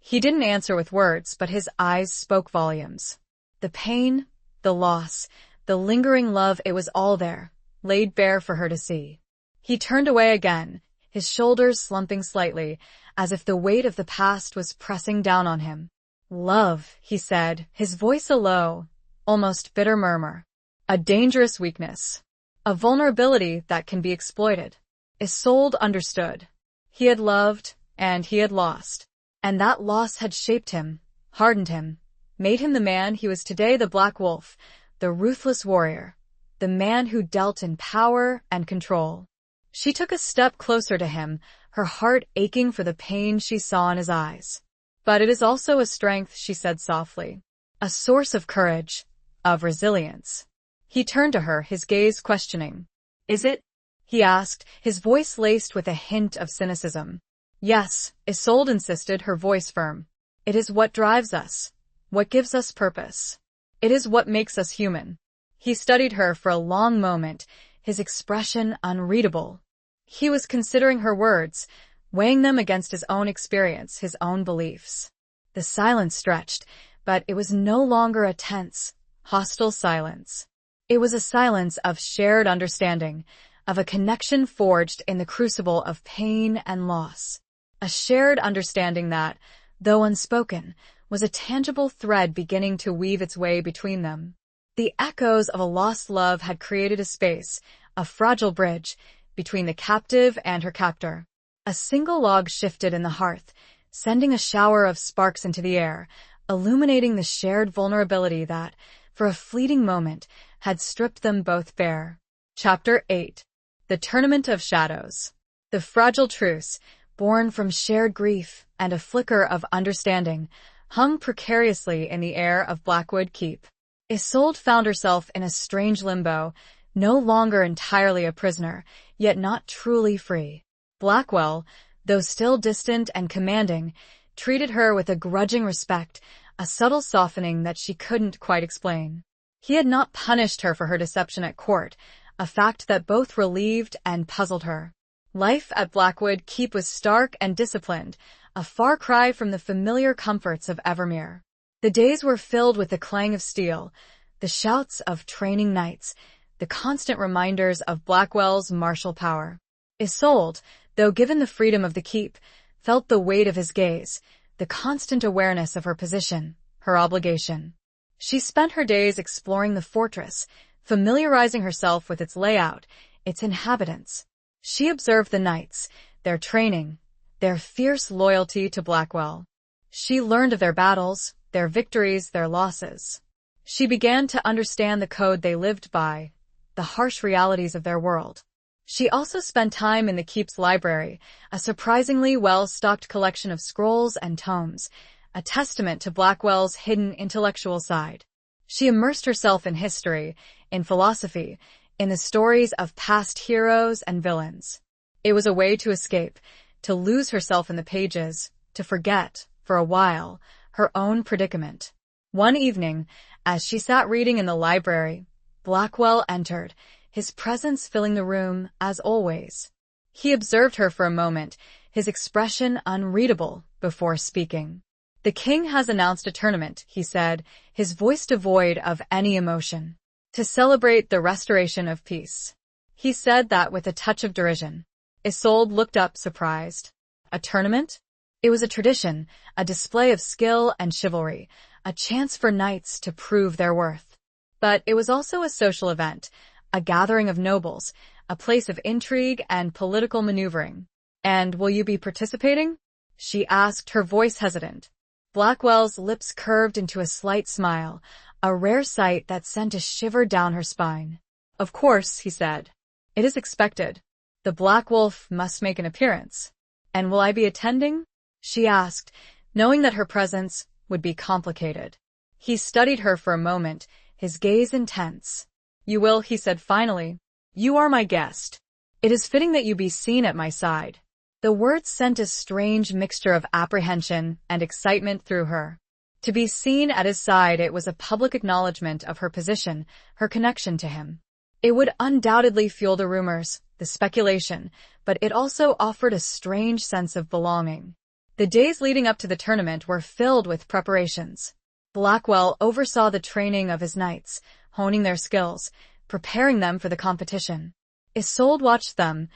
He didn't answer with words, but his eyes spoke volumes. The pain, the loss, the lingering love, it was all there, laid bare for her to see. He turned away again, his shoulders slumping slightly, as if the weight of the past was pressing down on him. Love, he said, his voice a low, almost bitter murmur. A dangerous weakness. a vulnerability that can be exploited. Isolde understood. He had loved, and he had lost. And that loss had shaped him, hardened him, made him the man he was today, the Black Wolf, the ruthless warrior, the man who dealt in power and control. She took a step closer to him, her heart aching for the pain she saw in his eyes. But it is also a strength, she said softly, a source of courage, of resilience. He turned to her, his gaze questioning. Is it? He asked, his voice laced with a hint of cynicism. Yes, Isolde insisted, her voice firm. It is what drives us, what gives us purpose. It is what makes us human. He studied her for a long moment, his expression unreadable. He was considering her words, weighing them against his own experience, his own beliefs. The silence stretched, but it was no longer a tense, hostile silence. It was a silence of shared understanding, of a connection forged in the crucible of pain and loss. A shared understanding that, though unspoken, was a tangible thread beginning to weave its way between them. The echoes of a lost love had created a space, a fragile bridge, between the captive and her captor. A single log shifted in the hearth, sending a shower of sparks into the air, illuminating the shared vulnerability that, for a fleeting moment, had stripped them both bare. Chapter 8. The Tournament of Shadows. The fragile truce, born from shared grief and a flicker of understanding, hung precariously in the air of Blackwood Keep. Isolde found herself in a strange limbo, no longer entirely a prisoner, yet not truly free. Blackwell, though still distant and commanding, treated her with a grudging respect, a subtle softening that she couldn't quite explain. He had not punished her for her deception at court, a fact that both relieved and puzzled her. Life at Blackwood Keep was stark and disciplined, a far cry from the familiar comforts of Evermere. The days were filled with the clang of steel, the shouts of training knights, the constant reminders of Blackwell's martial power. Isolde, though given the freedom of the keep, felt the weight of his gaze, the constant awareness of her position, her obligation. She spent her days exploring the fortress, familiarizing herself with its layout, its inhabitants. She observed the knights, their training, their fierce loyalty to Blackwell. She learned of their battles, their victories, their losses. She began to understand the code they lived by, the harsh realities of their world. She also spent time in the keep's library, a surprisingly well-stocked collection of scrolls and tomes, a testament to Blackwell's hidden intellectual side. She immersed herself in history, in philosophy, in the stories of past heroes and villains. It was a way to escape, to lose herself in the pages, to forget, for a while, her own predicament. One evening, as she sat reading in the library, Blackwell entered, his presence filling the room, as always. He observed her for a moment, his expression unreadable, before speaking. "The king has announced a tournament," he said, his voice devoid of any emotion. "To celebrate the restoration of peace." He said that with a touch of derision. Isolde looked up, surprised. A tournament? It was a tradition, a display of skill and chivalry, a chance for knights to prove their worth. But it was also a social event, a gathering of nobles, a place of intrigue and political maneuvering. "And will you be participating?" she asked, her voice hesitant. Blackwell's lips curved into a slight smile, a rare sight that sent a shiver down her spine. "Of course," he said. "It is expected. The Black Wolf must make an appearance." "And will I be attending?" she asked, knowing that her presence would be complicated. He studied her for a moment, his gaze intense. "You will," he said finally. "You are my guest. It is fitting that you be seen at my side." The words sent a strange mixture of apprehension and excitement through her. To be seen at his side, it was a public acknowledgement of her position, her connection to him. It would undoubtedly fuel the rumors, the speculation, but it also offered a strange sense of belonging. The days leading up to the tournament were filled with preparations. Blackwell oversaw the training of his knights, honing their skills, preparing them for the competition. Isolde watched them,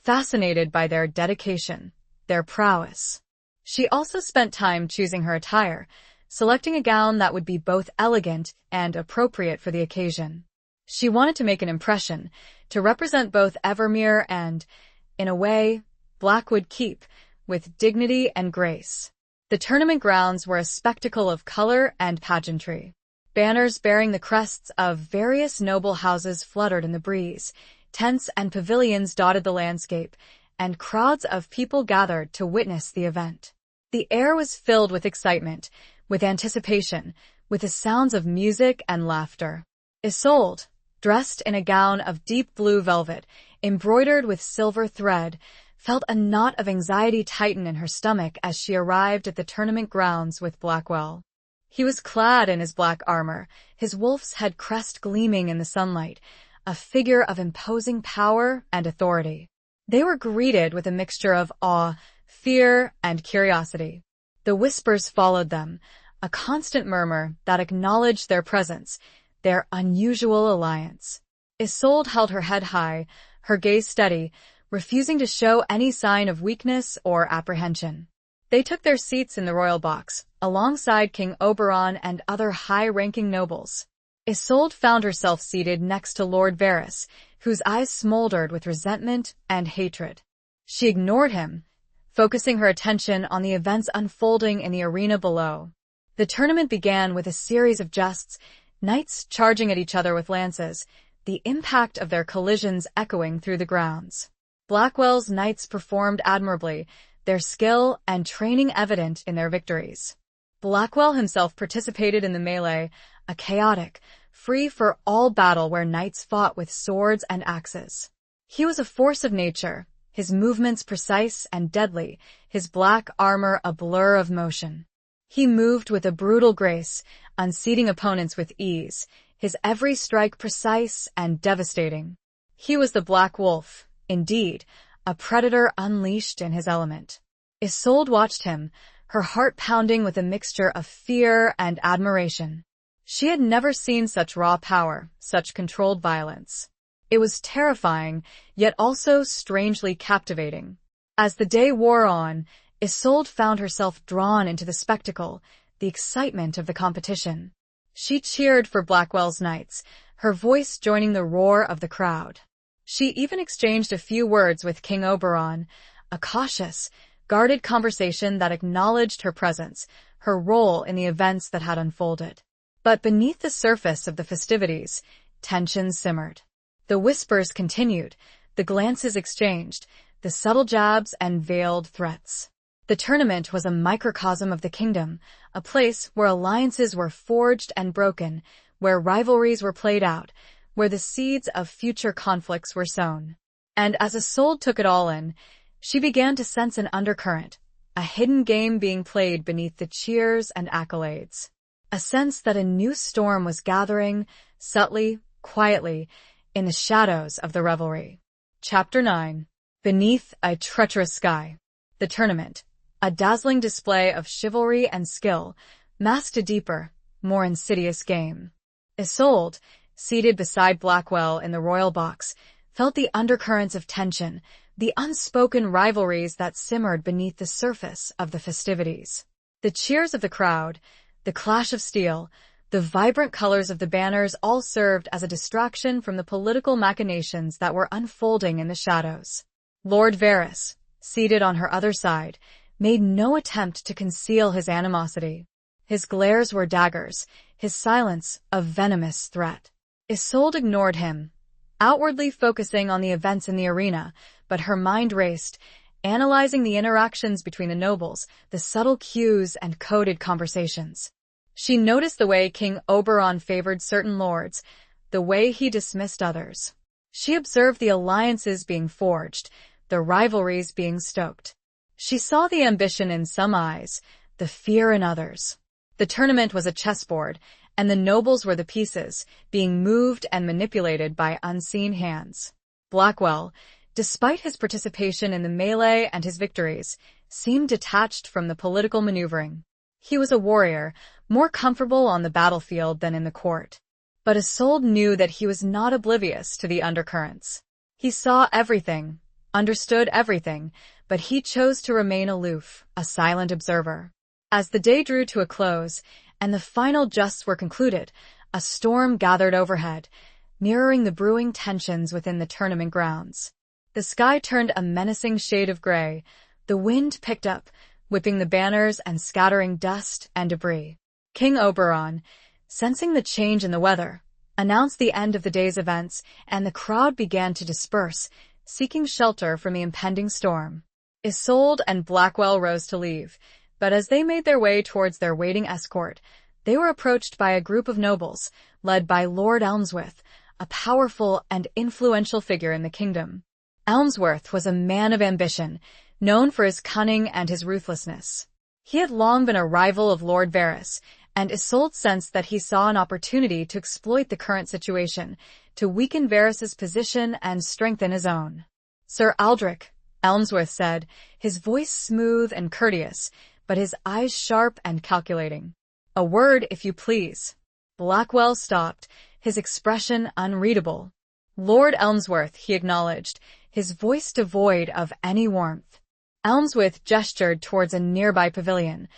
fascinated by their dedication, their prowess. She also spent time choosing her attire, selecting a gown that would be both elegant and appropriate for the occasion. She wanted to make an impression, to represent both Evermere and, in a way, Blackwood Keep, with dignity and grace. The tournament grounds were a spectacle of color and pageantry. Banners bearing the crests of various noble houses fluttered in the breeze, tents and pavilions dotted the landscape, and crowds of people gathered to witness the event. The air was filled with excitement, with anticipation, with the sounds of music and laughter. Isolde, dressed in a gown of deep blue velvet, embroidered with silver thread, felt a knot of anxiety tighten in her stomach as she arrived at the tournament grounds with Blackwell. He was clad in his black armor, his wolf's head crest gleaming in the sunlight, a figure of imposing power and authority. They were greeted with a mixture of awe, fear, and curiosity. The whispers followed them, a constant murmur that acknowledged their presence, their unusual alliance. Isolde held her head high, her gaze steady, refusing to show any sign of weakness or apprehension. They took their seats in the royal box, alongside King Oberon and other high-ranking nobles. Isolde found herself seated next to Lord Varys, whose eyes smoldered with resentment and hatred. She ignored him, focusing her attention on the events unfolding in the arena below. The tournament began with a series of jests, knights charging at each other with lances, the impact of their collisions echoing through the grounds. Blackwell's knights performed admirably, their skill and training evident in their victories. Blackwell himself participated in the melee, a chaotic, free-for-all battle where knights fought with swords and axes. He was a force of nature, his movements precise and deadly, his black armor a blur of motion. He moved with a brutal grace, unseating opponents with ease, his every strike precise and devastating. He was the Black Wolf, indeed, a predator unleashed in his element. Isolde watched him, her heart pounding with a mixture of fear and admiration. She had never seen such raw power, such controlled violence. It was terrifying, yet also strangely captivating. As the day wore on, Isolde found herself drawn into the spectacle, the excitement of the competition. She cheered for Blackwell's knights, her voice joining the roar of the crowd. She even exchanged a few words with King Oberon, a cautious, guarded conversation that acknowledged her presence, her role in the events that had unfolded. But beneath the surface of the festivities, tension simmered. The whispers continued, the glances exchanged, the subtle jabs and veiled threats. The tournament was a microcosm of the kingdom, a place where alliances were forged and broken, where rivalries were played out, where the seeds of future conflicts were sown. And as Isolde took it all in, she began to sense an undercurrent, a hidden game being played beneath the cheers and accolades. A sense that a new storm was gathering, subtly, quietly, in the shadows of the revelry. Chapter 9. Beneath a Treacherous Sky. The tournament, a dazzling display of chivalry and skill, masked a deeper, more insidious game. Isolde, seated beside Blackwell in the royal box, felt the undercurrents of tension, the unspoken rivalries that simmered beneath the surface of the festivities. The cheers of the crowd, the clash of steel, the vibrant colors of the banners all served as a distraction from the political machinations that were unfolding in the shadows. Lord Varys, seated on her other side, made no attempt to conceal his animosity. His glares were daggers, his silence a venomous threat. Isolde ignored him, outwardly focusing on the events in the arena, but her mind raced, analyzing the interactions between the nobles, the subtle cues and coded conversations. She noticed the way King Oberon favored certain lords, the way he dismissed others. She observed the alliances being forged, the rivalries being stoked. She saw the ambition in some eyes, the fear in others. The tournament was a chessboard, and the nobles were the pieces, being moved and manipulated by unseen hands. Blackwell, despite his participation in the melee and his victories, seemed detached from the political maneuvering. He was a warrior, more comfortable on the battlefield than in the court. But Isolde knew that he was not oblivious to the undercurrents. He saw everything, understood everything, but he chose to remain aloof, a silent observer. As the day drew to a close, and the final jests were concluded, a storm gathered overhead. mirroring the brewing tensions within the tournament grounds. The sky turned a menacing shade of gray. The wind picked up, whipping the banners and scattering dust and debris. King Oberon, sensing the change in the weather, announced the end of the day's events, and the crowd began to disperse, seeking shelter from the impending storm. Isolde and Blackwell rose to leave, but as they made their way towards their waiting escort, they were approached by a group of nobles, led by Lord Elmsworth, a powerful and influential figure in the kingdom. Elmsworth was a man of ambition, known for his cunning and his ruthlessness. He had long been a rival of Lord Varys, and Isolde sensed that he saw an opportunity to exploit the current situation, to weaken Varys's position and strengthen his own. "Sir Aldrich," Elmsworth said, his voice smooth and courteous, but his eyes sharp and calculating. "A word, if you please." Blackwell stopped, his expression unreadable. "Lord Elmsworth," he acknowledged, his voice devoid of any warmth. Elmsworth gestured towards a nearby pavilion,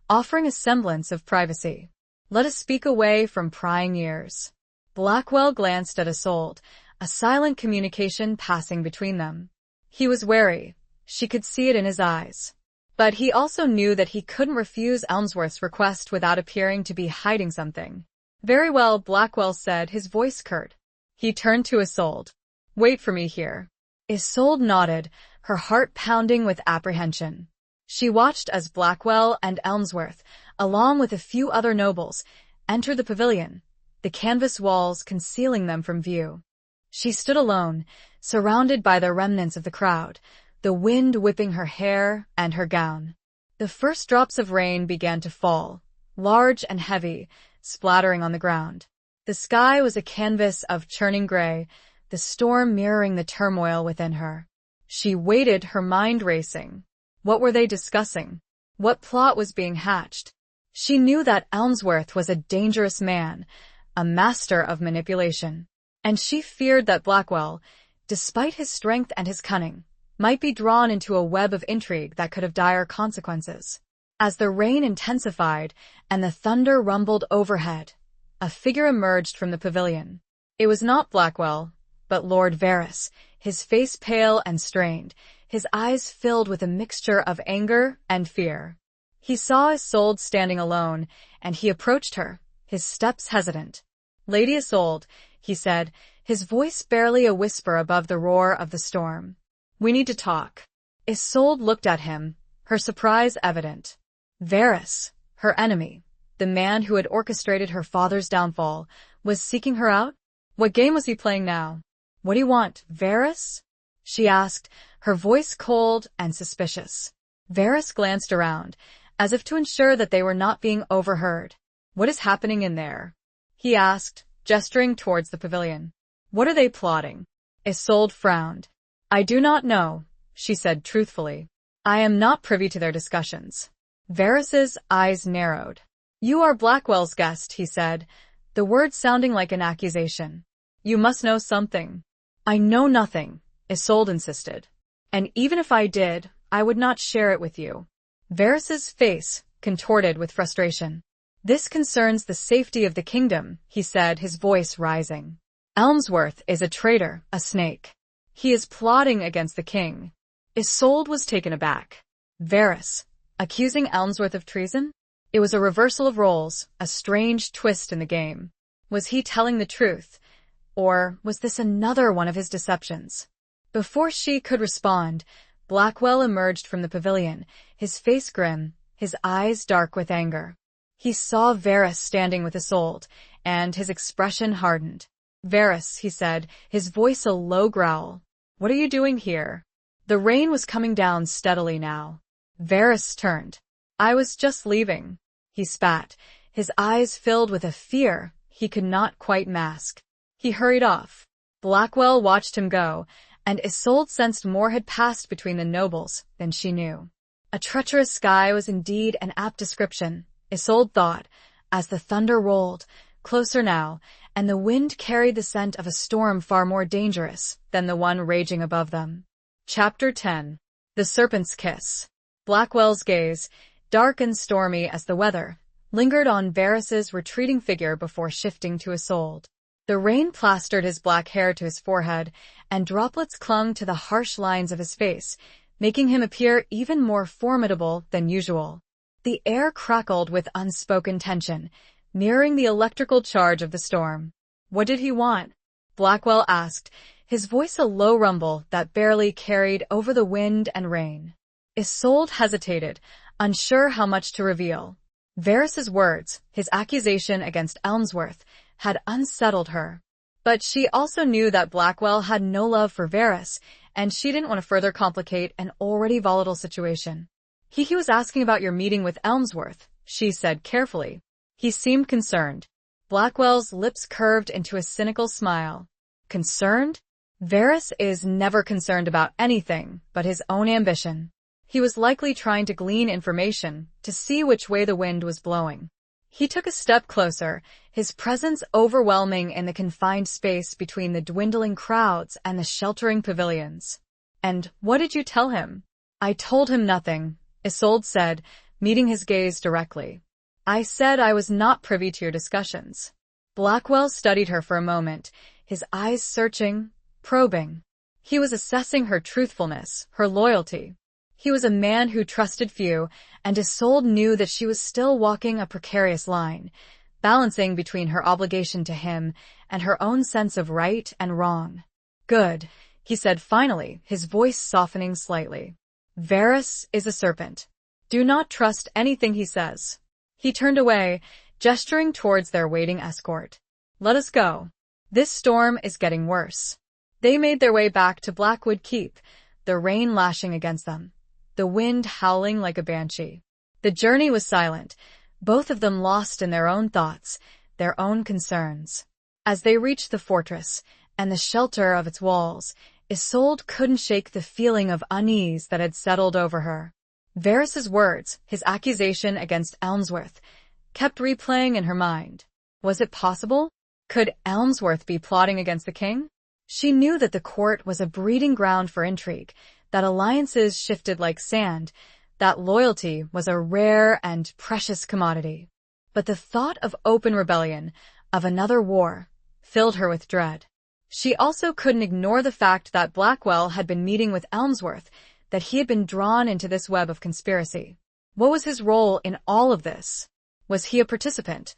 offering a semblance of privacy. "Let us speak away from prying ears." Blackwell glanced at Isolde, a silent communication passing between them. He was wary. She could see it in his eyes. But he also knew that he couldn't refuse Elmsworth's request without appearing to be hiding something. "Very well," Blackwell said, his voice curt. He turned to Isolde. "Wait for me here." Isolde nodded, her heart pounding with apprehension. She watched as Blackwell and Elmsworth, along with a few other nobles, entered the pavilion, the canvas walls concealing them from view. She stood alone, surrounded by the remnants of the crowd, the wind whipping her hair and her gown. The first drops of rain began to fall, large and heavy, splattering on the ground. The sky was a canvas of churning gray, the storm mirroring the turmoil within her. She waited, her mind racing. What were they discussing? What plot was being hatched? She knew that Elmsworth was a dangerous man, a master of manipulation. And she feared that Blackwell, despite his strength and his cunning, might be drawn into a web of intrigue that could have dire consequences. As the rain intensified and the thunder rumbled overhead, a figure emerged from the pavilion. It was not Blackwell, but Lord Varys, his face pale and strained, his eyes filled with a mixture of anger and fear. He saw Isolde standing alone, and he approached her, his steps hesitant. "Lady Isolde," he said, his voice barely a whisper above the roar of the storm. "We need to talk." Isolde looked at him, her surprise evident. Varys, her enemy, the man who had orchestrated her father's downfall, was seeking her out? What game was he playing now? "What do you want, Varys?" she asked, her voice cold and suspicious. Varys glanced around, as if to ensure that they were not being overheard. "What is happening in there?" he asked, gesturing towards the pavilion. "What are they plotting?" Isolde frowned. "I do not know," she said truthfully. "I am not privy to their discussions." Varys's eyes narrowed. "You are Blackwell's guest," he said, the words sounding like an accusation. "You must know something." "I know nothing," Isolde insisted. "And even if I did, I would not share it with you." Varys's face contorted with frustration. "This concerns the safety of the kingdom," he said, his voice rising. "Elmsworth is a traitor, a snake. He is plotting against the king." Isolde was taken aback. Varys, accusing Elmsworth of treason? It was a reversal of roles, a strange twist in the game. Was he telling the truth? Or was this another one of his deceptions? Before she could respond, Blackwell emerged from the pavilion, his face grim, his eyes dark with anger. He saw Varys standing with Isolde, and his expression hardened. "Varys," he said, his voice a low growl. "What are you doing here?" The rain was coming down steadily now. Varys turned. "I was just leaving," he spat, his eyes filled with a fear he could not quite mask. He hurried off. Blackwell watched him go, and Isolde sensed more had passed between the nobles than she knew. A treacherous sky was indeed an apt description, Isolde thought, as the thunder rolled, closer now, and the wind carried the scent of a storm far more dangerous than the one raging above them. Chapter 10. The Serpent's Kiss. Blackwell's gaze, dark and stormy as the weather, lingered on Varys's retreating figure before shifting to Isolde. The rain plastered his black hair to his forehead, and droplets clung to the harsh lines of his face, making him appear even more formidable than usual. The air crackled with unspoken tension, mirroring the electrical charge of the storm. "What did he want?" Blackwell asked, his voice a low rumble that barely carried over the wind and rain. Isolde hesitated, unsure how much to reveal. Varys's words, his accusation against Elmsworth, had unsettled her. But she also knew that Blackwell had no love for Varys, and she didn't want to further complicate an already volatile situation. He was asking about your meeting with Elmsworth," she said carefully. He seemed concerned. Blackwell's lips curved into a cynical smile. Concerned? Varys is never concerned about anything but his own ambition. He was likely trying to glean information to see which way the wind was blowing. He took a step closer, his presence overwhelming in the confined space between the dwindling crowds and the sheltering pavilions. "And what did you tell him?" "I told him nothing," Isolde said, meeting his gaze directly. "I said I was not privy to your discussions." Blackwell studied her for a moment, his eyes searching, probing. He was assessing her truthfulness, her loyalty. He was a man who trusted few, and Isolde knew that she was still walking a precarious line, balancing between her obligation to him and her own sense of right and wrong. "Good," he said finally, his voice softening slightly. "Varys is a serpent. Do not trust anything he says." He turned away, gesturing towards their waiting escort. "Let us go. This storm is getting worse." They made their way back to Blackwood Keep, the rain lashing against them, the wind howling like a banshee. The journey was silent, both of them lost in their own thoughts, their own concerns. As they reached the fortress and the shelter of its walls, Isolde couldn't shake the feeling of unease that had settled over her. Varys's words, his accusation against Elmsworth, kept replaying in her mind. Was it possible? Could Elmsworth be plotting against the king? She knew that the court was a breeding ground for intrigue, that alliances shifted like sand, that loyalty was a rare and precious commodity. But the thought of open rebellion, of another war, filled her with dread. She also couldn't ignore the fact that Blackwell had been meeting with Elmsworth, that he had been drawn into this web of conspiracy. What was his role in all of this? Was he a participant,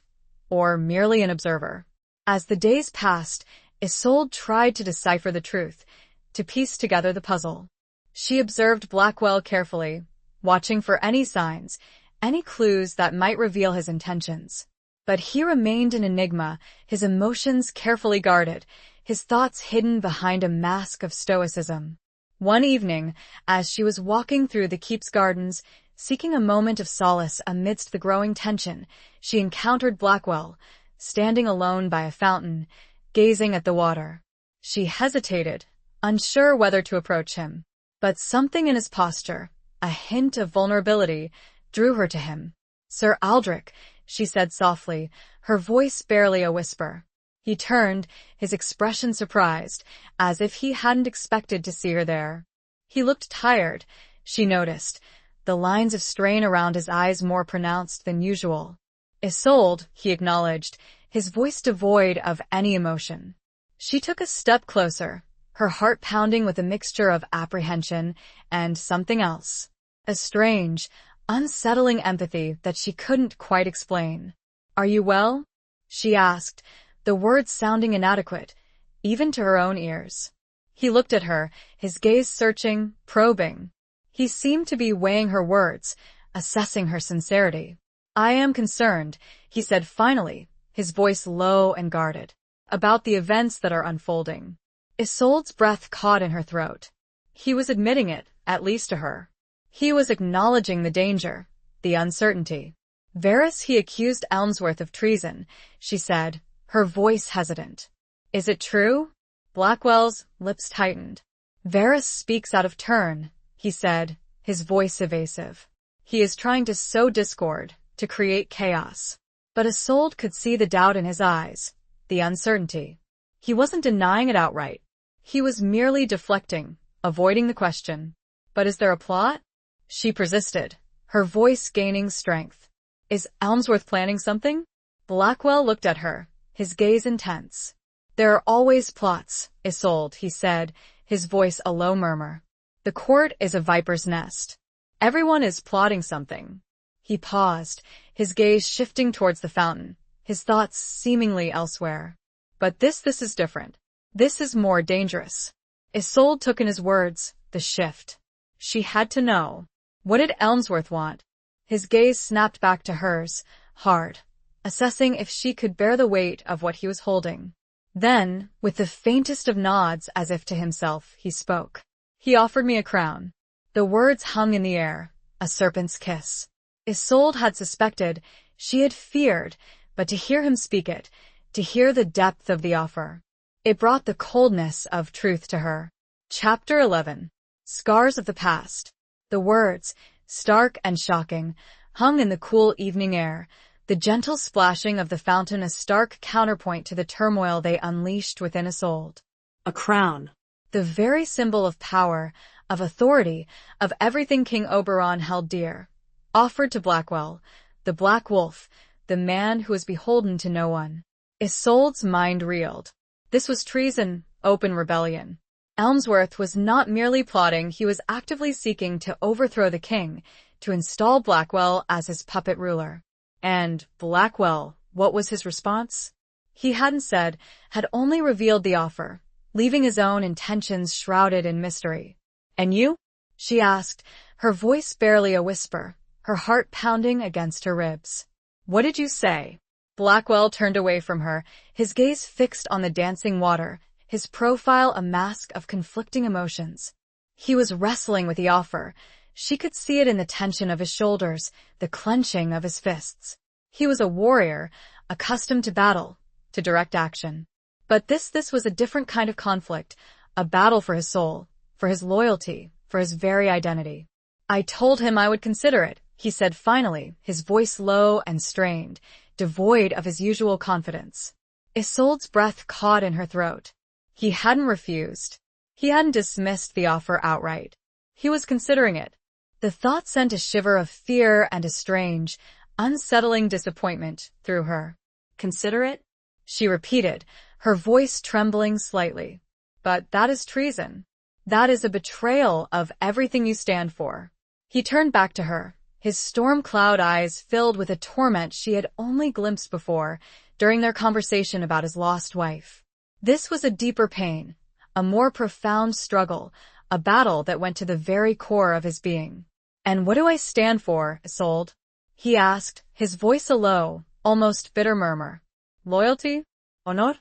or merely an observer? As the days passed, Isolde tried to decipher the truth, to piece together the puzzle. She observed Blackwell carefully, watching for any signs, any clues that might reveal his intentions. But he remained an enigma, his emotions carefully guarded, his thoughts hidden behind a mask of stoicism. One evening, as she was walking through the keep's gardens, seeking a moment of solace amidst the growing tension, she encountered Blackwell, standing alone by a fountain, gazing at the water. She hesitated, unsure whether to approach him. But something in his posture, a hint of vulnerability, drew her to him. "Sir Aldrich," she said softly, her voice barely a whisper. He turned, his expression surprised, as if he hadn't expected to see her there. He looked tired, she noticed, the lines of strain around his eyes more pronounced than usual. "Isolde," he acknowledged, his voice devoid of any emotion. She took a step closer, her heart pounding with a mixture of apprehension and something else. A strange, unsettling empathy that she couldn't quite explain. "Are you well?" she asked, the words sounding inadequate, even to her own ears. He looked at her, his gaze searching, probing. He seemed to be weighing her words, assessing her sincerity. "I am concerned," he said finally, his voice low and guarded, "about the events that are unfolding." Isolde's breath caught in her throat. He was admitting it, at least to her. He was acknowledging the danger, the uncertainty. "Varys, he accused Elmsworth of treason," she said, her voice hesitant. "Is it true?" Blackwell's lips tightened. "Varys speaks out of turn," he said, his voice evasive. "He is trying to sow discord, to create chaos." But Isolde could see the doubt in his eyes, the uncertainty. He wasn't denying it outright. He was merely deflecting, avoiding the question. "But is there a plot?" she persisted, her voice gaining strength. "Is Elmsworth planning something?" Blackwell looked at her, his gaze intense. There are always plots, Isolde, he said, his voice a low murmur. The court is a viper's nest. Everyone is plotting something. He paused, his gaze shifting towards the fountain, his thoughts seemingly elsewhere. But this is different. This is more dangerous. Isolde took in his words, the shift. She had to know. What did Elmsworth want? His gaze snapped back to hers, hard, assessing if she could bear the weight of what he was holding. Then, with the faintest of nods as if to himself, he spoke. He offered me a crown. The words hung in the air, a serpent's kiss. Isolde had suspected, she had feared, but to hear him speak it, to hear the depth of the offer, it brought the coldness of truth to her. Chapter 11. Scars of the Past. The words, stark and shocking, hung in the cool evening air, the gentle splashing of the fountain a stark counterpoint to the turmoil they unleashed within Isolde. A crown. The very symbol of power, of authority, of everything King Oberon held dear. Offered to Blackwell, the Black Wolf, the man who was beholden to no one. Isolde's mind reeled. This was treason, open rebellion. Elmsworth was not merely plotting, he was actively seeking to overthrow the king, to install Blackwell as his puppet ruler. And Blackwell, what was his response? He hadn't said, had only revealed the offer, leaving his own intentions shrouded in mystery. And you? She asked, her voice barely a whisper, her heart pounding against her ribs. What did you say? Blackwell turned away from her, his gaze fixed on the dancing water, his profile a mask of conflicting emotions. He was wrestling with the offer. She could see it in the tension of his shoulders, the clenching of his fists. He was a warrior, accustomed to battle, to direct action. But this was a different kind of conflict, a battle for his soul, for his loyalty, for his very identity. I told him I would consider it, he said finally, his voice low and strained, devoid of his usual confidence. Isolde's breath caught in her throat. He hadn't refused. He hadn't dismissed the offer outright. He was considering it. The thought sent a shiver of fear and a strange, unsettling disappointment through her. Consider it? She repeated, her voice trembling slightly. But that is treason. That is a betrayal of everything you stand for. He turned back to her, his storm cloud eyes filled with a torment she had only glimpsed before during their conversation about his lost wife. This was a deeper pain, a more profound struggle, a battle that went to the very core of his being. And what do I stand for, Isolde? He asked, his voice a low, almost bitter murmur. Loyalty? Honor?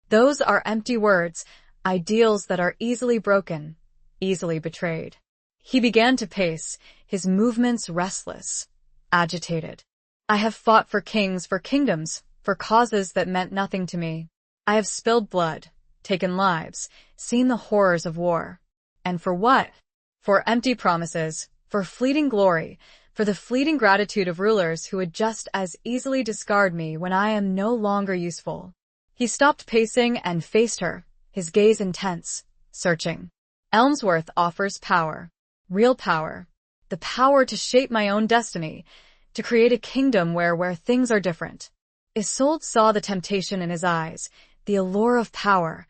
Those are empty words, ideals that are easily broken, easily betrayed. He began to pace, his movements restless, agitated. I have fought for kings, for kingdoms, for causes that meant nothing to me. I have spilled blood, taken lives, seen the horrors of war. And for what? For empty promises, for fleeting glory, for the fleeting gratitude of rulers who would just as easily discard me when I am no longer useful. He stopped pacing and faced her, his gaze intense, searching. Elmsworth offers power, real power, the power to shape my own destiny, to create a kingdom where things are different. Isolde saw the temptation in his eyes, the allure of power,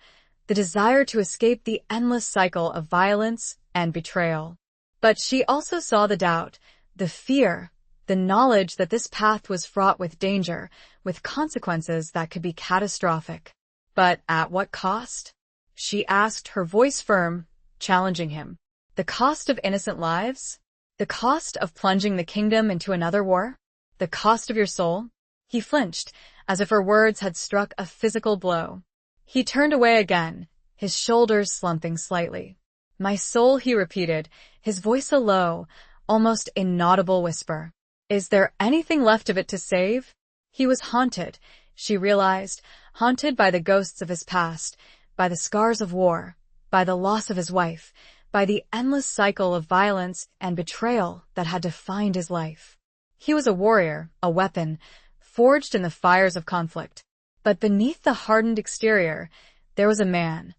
the desire to escape the endless cycle of violence and betrayal. But she also saw the doubt, the fear, the knowledge that this path was fraught with danger, with consequences that could be catastrophic. But at what cost? She asked, her voice firm, challenging him. The cost of innocent lives? The cost of plunging the kingdom into another war? The cost of your soul? He flinched, as if her words had struck a physical blow. He turned away again, his shoulders slumping slightly. My soul, he repeated, his voice a low, almost inaudible whisper. Is there anything left of it to save? He was haunted, she realized, haunted by the ghosts of his past, by the scars of war, by the loss of his wife, by the endless cycle of violence and betrayal that had defined his life. He was a warrior, a weapon, forged in the fires of conflict. But beneath the hardened exterior, there was a man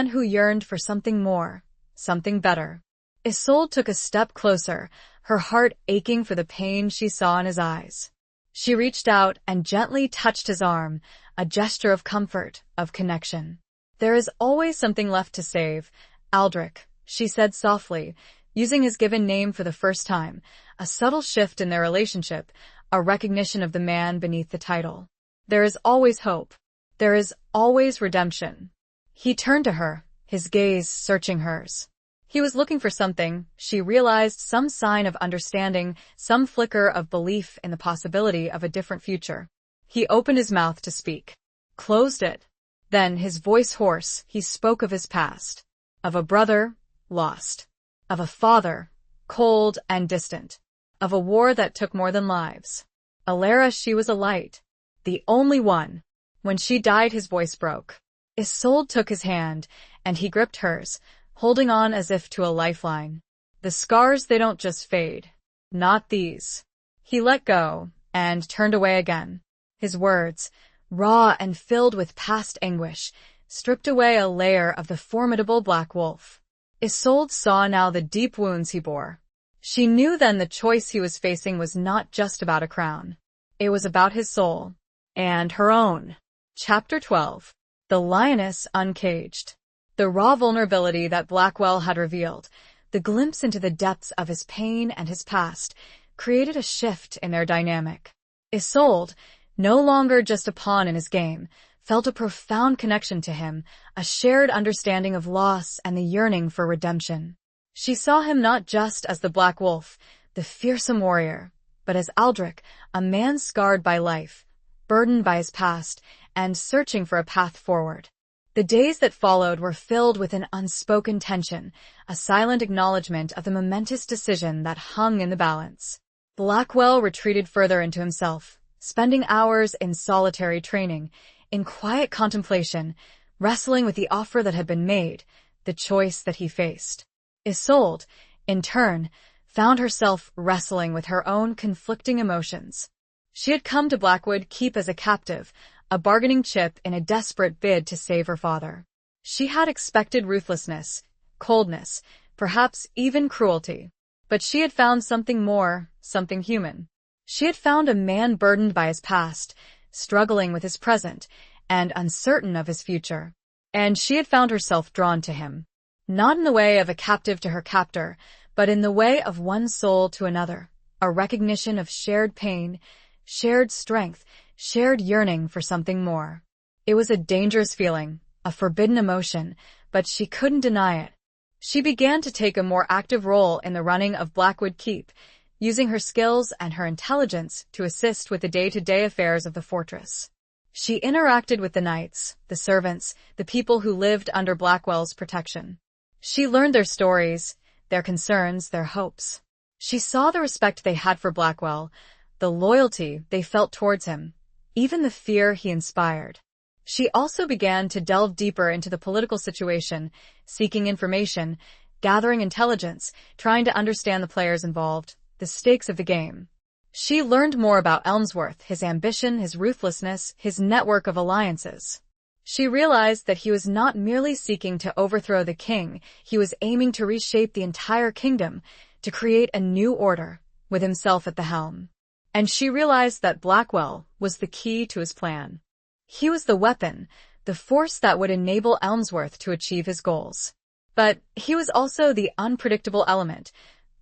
who yearned for something more, something better. Isolde took a step closer, her heart aching for the pain she saw in his eyes. She reached out and gently touched his arm, a gesture of comfort, of connection. "There is always something left to save, Aldrich," she said softly, using his given name for the first time, a subtle shift in their relationship, a recognition of the man beneath the title. "There is always hope. There is always redemption." He turned to her, his gaze searching hers. He was looking for something, she realized, some sign of understanding, some flicker of belief in the possibility of a different future. He opened his mouth to speak, closed it. Then, his voice hoarse, he spoke of his past. Of a brother, lost. Of a father, cold and distant. Of a war that took more than lives. Alara, she was a light. The only one. When she died, his voice broke. Isolde took his hand, and he gripped hers, holding on as if to a lifeline. "The scars, they don't just fade. Not these." He let go, and turned away again. His words, raw and filled with past anguish, stripped away a layer of the formidable black wolf. Isolde saw now the deep wounds he bore. She knew then the choice he was facing was not just about a crown. It was about his soul. And her own. Chapter 12. The Lioness Uncaged. The raw vulnerability that Blackwell had revealed, the glimpse into the depths of his pain and his past, created a shift in their dynamic. Isolde, no longer just a pawn in his game, felt a profound connection to him, a shared understanding of loss and the yearning for redemption. She saw him not just as the Black Wolf, the fearsome warrior, but as Aldrich, a man scarred by life, burdened by his past, and searching for a path forward. The days that followed were filled with an unspoken tension, a silent acknowledgement of the momentous decision that hung in the balance. Blackwell retreated further into himself, spending hours in solitary training, in quiet contemplation, wrestling with the offer that had been made, the choice that he faced. Isolde, in turn, found herself wrestling with her own conflicting emotions. She had come to Blackwood Keep as a captive, a bargaining chip in a desperate bid to save her father. She had expected ruthlessness, coldness, perhaps even cruelty. But she had found something more, something human. She had found a man burdened by his past, struggling with his present, and uncertain of his future. And she had found herself drawn to him. Not in the way of a captive to her captor, but in the way of one soul to another, a recognition of shared pain, shared strength, shared yearning for something more. It was a dangerous feeling, a forbidden emotion, but she couldn't deny it. She began to take a more active role in the running of Blackwood Keep, using her skills and her intelligence to assist with the day-to-day affairs of the fortress. She interacted with the knights, the servants, the people who lived under Blackwell's protection. She learned their stories, their concerns, their hopes. She saw the respect they had for Blackwell, the loyalty they felt towards him, even the fear he inspired. She also began to delve deeper into the political situation, seeking information, gathering intelligence, trying to understand the players involved, the stakes of the game. She learned more about Elmsworth, his ambition, his ruthlessness, his network of alliances. She realized that he was not merely seeking to overthrow the king, he was aiming to reshape the entire kingdom, to create a new order, with himself at the helm. And she realized that Blackwell was the key to his plan. He was the weapon, the force that would enable Elmsworth to achieve his goals. But he was also the unpredictable element,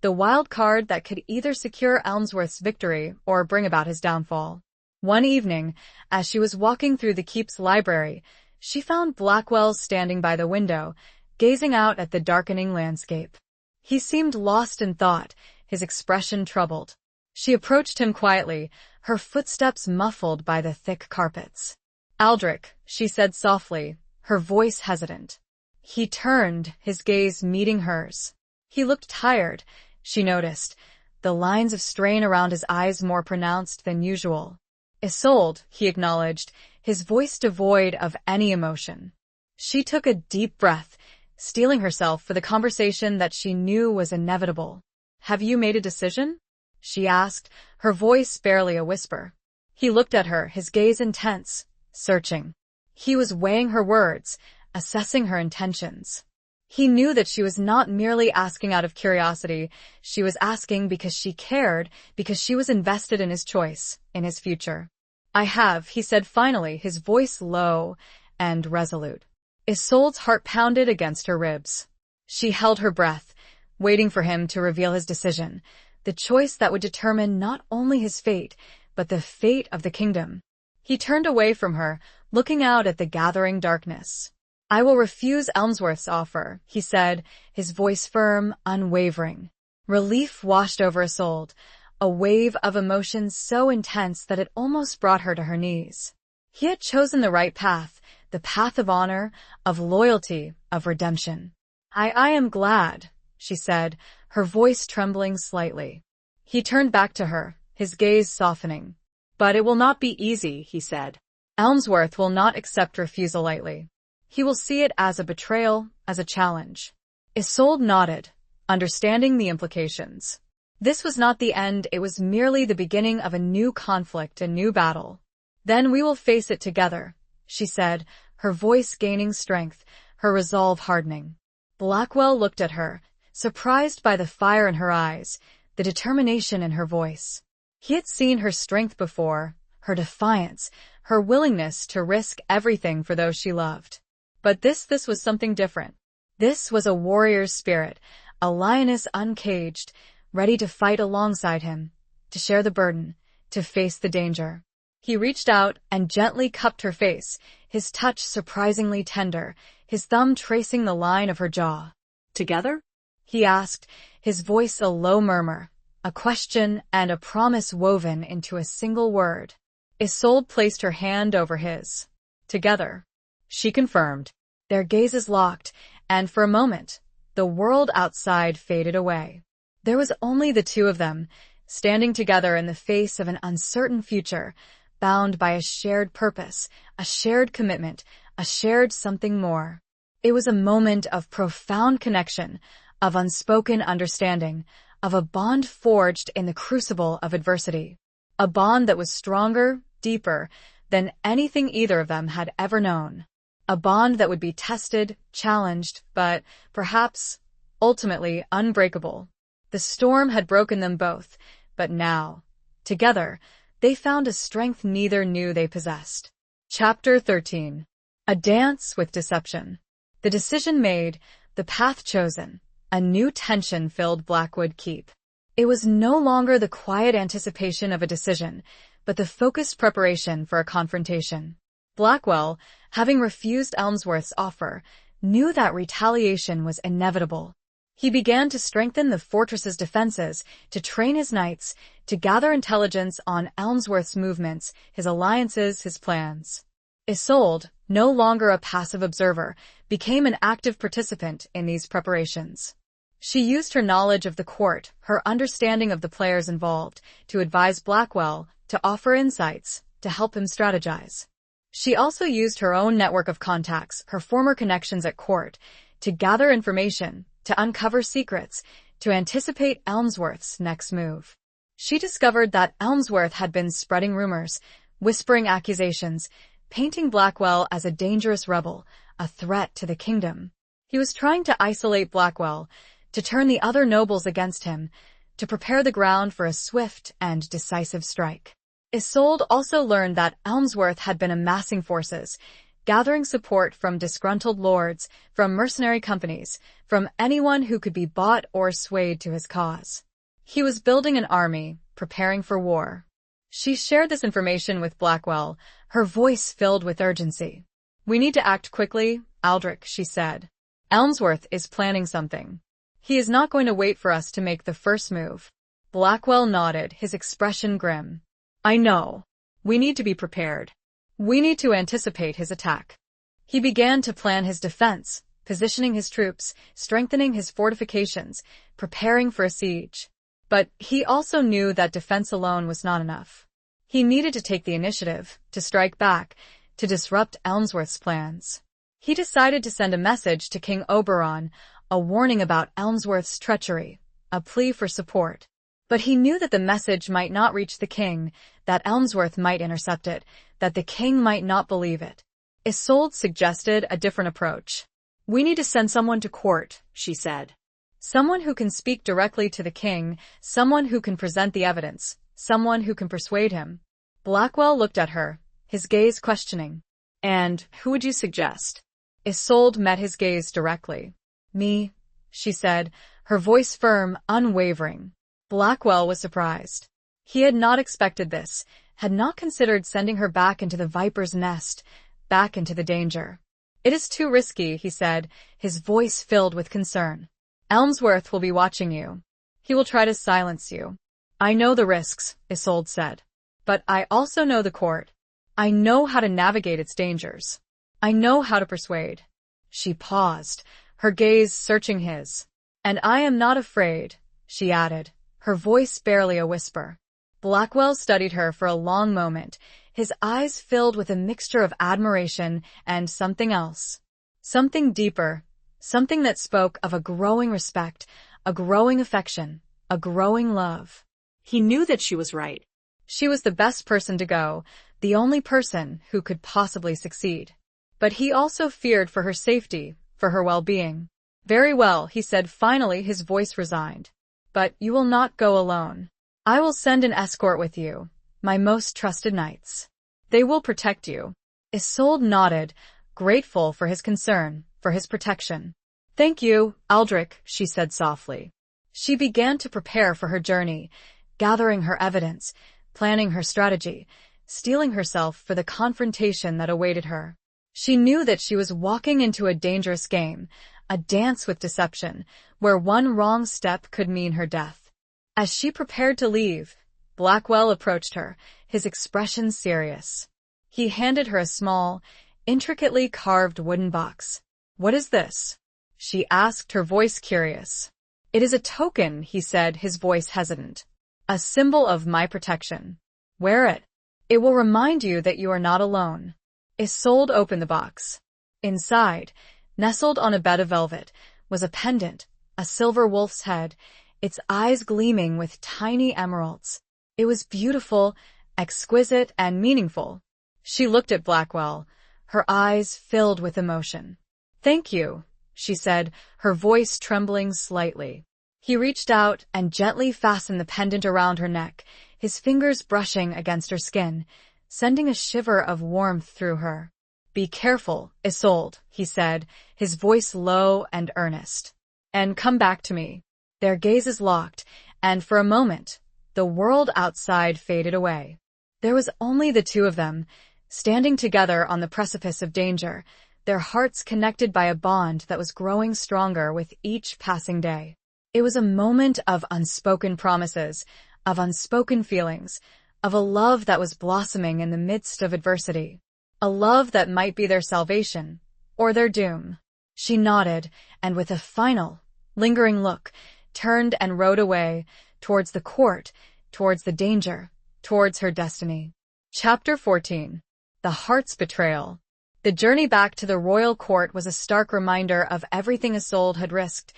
the wild card that could either secure Elmsworth's victory or bring about his downfall. One evening, as she was walking through the keep's library, she found Blackwell standing by the window, gazing out at the darkening landscape. He seemed lost in thought, his expression troubled. She approached him quietly, her footsteps muffled by the thick carpets. "Aldrich," she said softly, her voice hesitant. He turned, his gaze meeting hers. He looked tired, she noticed, the lines of strain around his eyes more pronounced than usual. "Isolde," he acknowledged, his voice devoid of any emotion. She took a deep breath, steeling herself for the conversation that she knew was inevitable. "Have you made a decision?" she asked, her voice barely a whisper. He looked at her, his gaze intense, searching. He was weighing her words, assessing her intentions. He knew that she was not merely asking out of curiosity, she was asking because she cared, because she was invested in his choice, in his future. I have, he said finally, his voice low and resolute. Isolde's heart pounded against her ribs. She held her breath, waiting for him to reveal his decision, the choice that would determine not only his fate, but the fate of the kingdom. He turned away from her, looking out at the gathering darkness. I will refuse Elmsworth's offer, he said, his voice firm, unwavering. Relief washed over Isolde, a wave of emotion so intense that it almost brought her to her knees. He had chosen the right path, the path of honor, of loyalty, of redemption. I am glad, she said, her voice trembling slightly. He turned back to her, his gaze softening. But it will not be easy, he said. Elmsworth will not accept refusal lightly. He will see it as a betrayal, as a challenge. Isolde nodded, understanding the implications. This was not the end, it was merely the beginning of a new conflict, a new battle. Then we will face it together, she said, her voice gaining strength, her resolve hardening. Blackwell looked at her, surprised by the fire in her eyes, the determination in her voice. He had seen her strength before, her defiance, her willingness to risk everything for those she loved. But this was something different. This was a warrior's spirit, a lioness uncaged, ready to fight alongside him, to share the burden, to face the danger. He reached out and gently cupped her face, his touch surprisingly tender, his thumb tracing the line of her jaw. Together? He asked, his voice a low murmur, a question and a promise woven into a single word. Isolde placed her hand over his. Together. She confirmed. Their gazes locked, and for a moment, the world outside faded away. There was only the two of them, standing together in the face of an uncertain future, bound by a shared purpose, a shared commitment, a shared something more. It was a moment of profound connection, of unspoken understanding, of a bond forged in the crucible of adversity. A bond that was stronger, deeper, than anything either of them had ever known. A bond that would be tested, challenged, but, perhaps, ultimately unbreakable. The storm had broken them both, but now, together, they found a strength neither knew they possessed. Chapter 13. A Dance with Deception. The decision made, the path chosen, a new tension filled Blackwood Keep. It was no longer the quiet anticipation of a decision, but the focused preparation for a confrontation. Blackwell, having refused Elmsworth's offer, knew that retaliation was inevitable. He began to strengthen the fortress's defenses, to train his knights, to gather intelligence on Elmsworth's movements, his alliances, his plans. Isolde, no longer a passive observer, became an active participant in these preparations. She used her knowledge of the court, her understanding of the players involved, to advise Blackwell, to offer insights, to help him strategize. She also used her own network of contacts, her former connections at court, to gather information, to uncover secrets, to anticipate Elmsworth's next move. She discovered that Elmsworth had been spreading rumors, whispering accusations, painting Blackwell as a dangerous rebel, a threat to the kingdom. He was trying to isolate Blackwell, to turn the other nobles against him, to prepare the ground for a swift and decisive strike. Isolde also learned that Elmsworth had been amassing forces, gathering support from disgruntled lords, from mercenary companies, from anyone who could be bought or swayed to his cause. He was building an army, preparing for war. She shared this information with Blackwell, her voice filled with urgency. "We need to act quickly, Aldrich," she said. "Elmsworth is planning something. He is not going to wait for us to make the first move." Blackwell nodded, his expression grim. "I know. We need to be prepared. We need to anticipate his attack." He began to plan his defense, positioning his troops, strengthening his fortifications, preparing for a siege. But he also knew that defense alone was not enough. He needed to take the initiative, to strike back, to disrupt Elmsworth's plans. He decided to send a message to King Oberon, a warning about Elmsworth's treachery, a plea for support. But he knew that the message might not reach the king, that Elmsworth might intercept it, that the king might not believe it. Isolde suggested a different approach. "We need to send someone to court," she said. "Someone who can speak directly to the king, someone who can present the evidence, someone who can persuade him." Blackwell looked at her, his gaze questioning. And who would you suggest? Isolde met his gaze directly. Me, she said, her voice firm, unwavering. Blackwell was surprised. He had not expected this, had not considered sending her back into the viper's nest, back into the danger. It is too risky, he said, his voice filled with concern. Elmsworth will be watching you. He will try to silence you. I know the risks, Isolde said. But I also know the court. I know how to navigate its dangers. I know how to persuade. She paused, her gaze searching his. And I am not afraid, she added, her voice barely a whisper. Blackwell studied her for a long moment, his eyes filled with a mixture of admiration and something else. Something deeper, something that spoke of a growing respect, a growing affection, a growing love. He knew that she was right. She was the best person to go, the only person who could possibly succeed. But he also feared for her safety, for her well-being. Very well, he said finally, his voice resigned. But you will not go alone. I will send an escort with you, my most trusted knights. They will protect you. Isolde nodded, grateful for his concern, for his protection. Thank you, Aldrich, she said softly. She began to prepare for her journey, gathering her evidence, planning her strategy, steeling herself for the confrontation that awaited her. She knew that she was walking into a dangerous game, a dance with deception, where one wrong step could mean her death. As she prepared to leave, Blackwell approached her, his expression serious. He handed her a small, intricately carved wooden box. What is this? She asked, her voice curious. It is a token, he said, his voice hesitant. A symbol of my protection. Wear it. It will remind you that you are not alone. Isolde opened the box. Inside, nestled on a bed of velvet, was a pendant, a silver wolf's head, its eyes gleaming with tiny emeralds. It was beautiful, exquisite, and meaningful. She looked at Blackwell, her eyes filled with emotion. Thank you, she said, her voice trembling slightly. He reached out and gently fastened the pendant around her neck, his fingers brushing against her skin, sending a shiver of warmth through her. Be careful, Isolde, he said, his voice low and earnest. And come back to me. Their gazes locked, and for a moment, the world outside faded away. There was only the two of them, standing together on the precipice of danger, their hearts connected by a bond that was growing stronger with each passing day. It was a moment of unspoken promises, of unspoken feelings, of a love that was blossoming in the midst of adversity. A love that might be their salvation, or their doom. She nodded, and with a final, lingering look, turned and rode away, towards the court, towards the danger, towards her destiny. Chapter 14. The Heart's Betrayal. The journey back to the royal court was a stark reminder of everything Isolde had risked,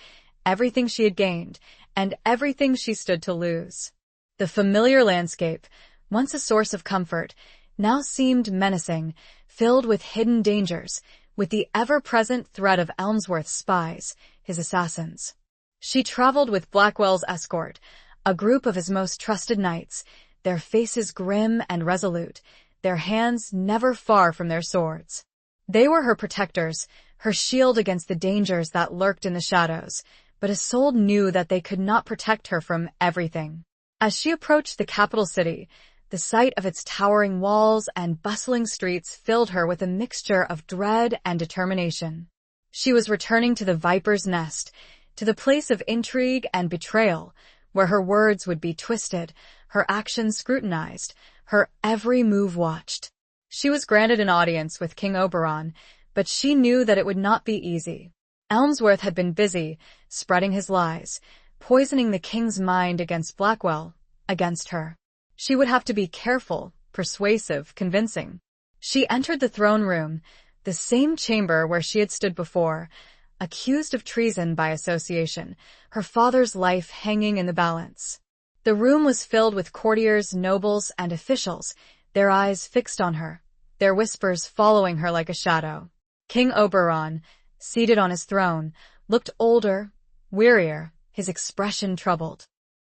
everything she had gained, and everything she stood to lose. The familiar landscape, once a source of comfort, now seemed menacing, filled with hidden dangers, with the ever-present threat of Elmsworth's spies, his assassins. She traveled with Blackwell's escort, a group of his most trusted knights, their faces grim and resolute, their hands never far from their swords. They were her protectors, her shield against the dangers that lurked in the shadows, but Isolde knew that they could not protect her from everything. As she approached the capital city, the sight of its towering walls and bustling streets filled her with a mixture of dread and determination. She was returning to the viper's nest, to the place of intrigue and betrayal, where her words would be twisted, her actions scrutinized, her every move watched. She was granted an audience with King Oberon, but she knew that it would not be easy. Elmsworth had been busy, spreading his lies, poisoning the king's mind against Blackwell, against her. She would have to be careful, persuasive, convincing. She entered the throne room, the same chamber where she had stood before, accused of treason by association, her father's life hanging in the balance. The room was filled with courtiers, nobles, and officials, their eyes fixed on her, their whispers following her like a shadow. King Oberon, seated on his throne, looked older, wearier, his expression troubled.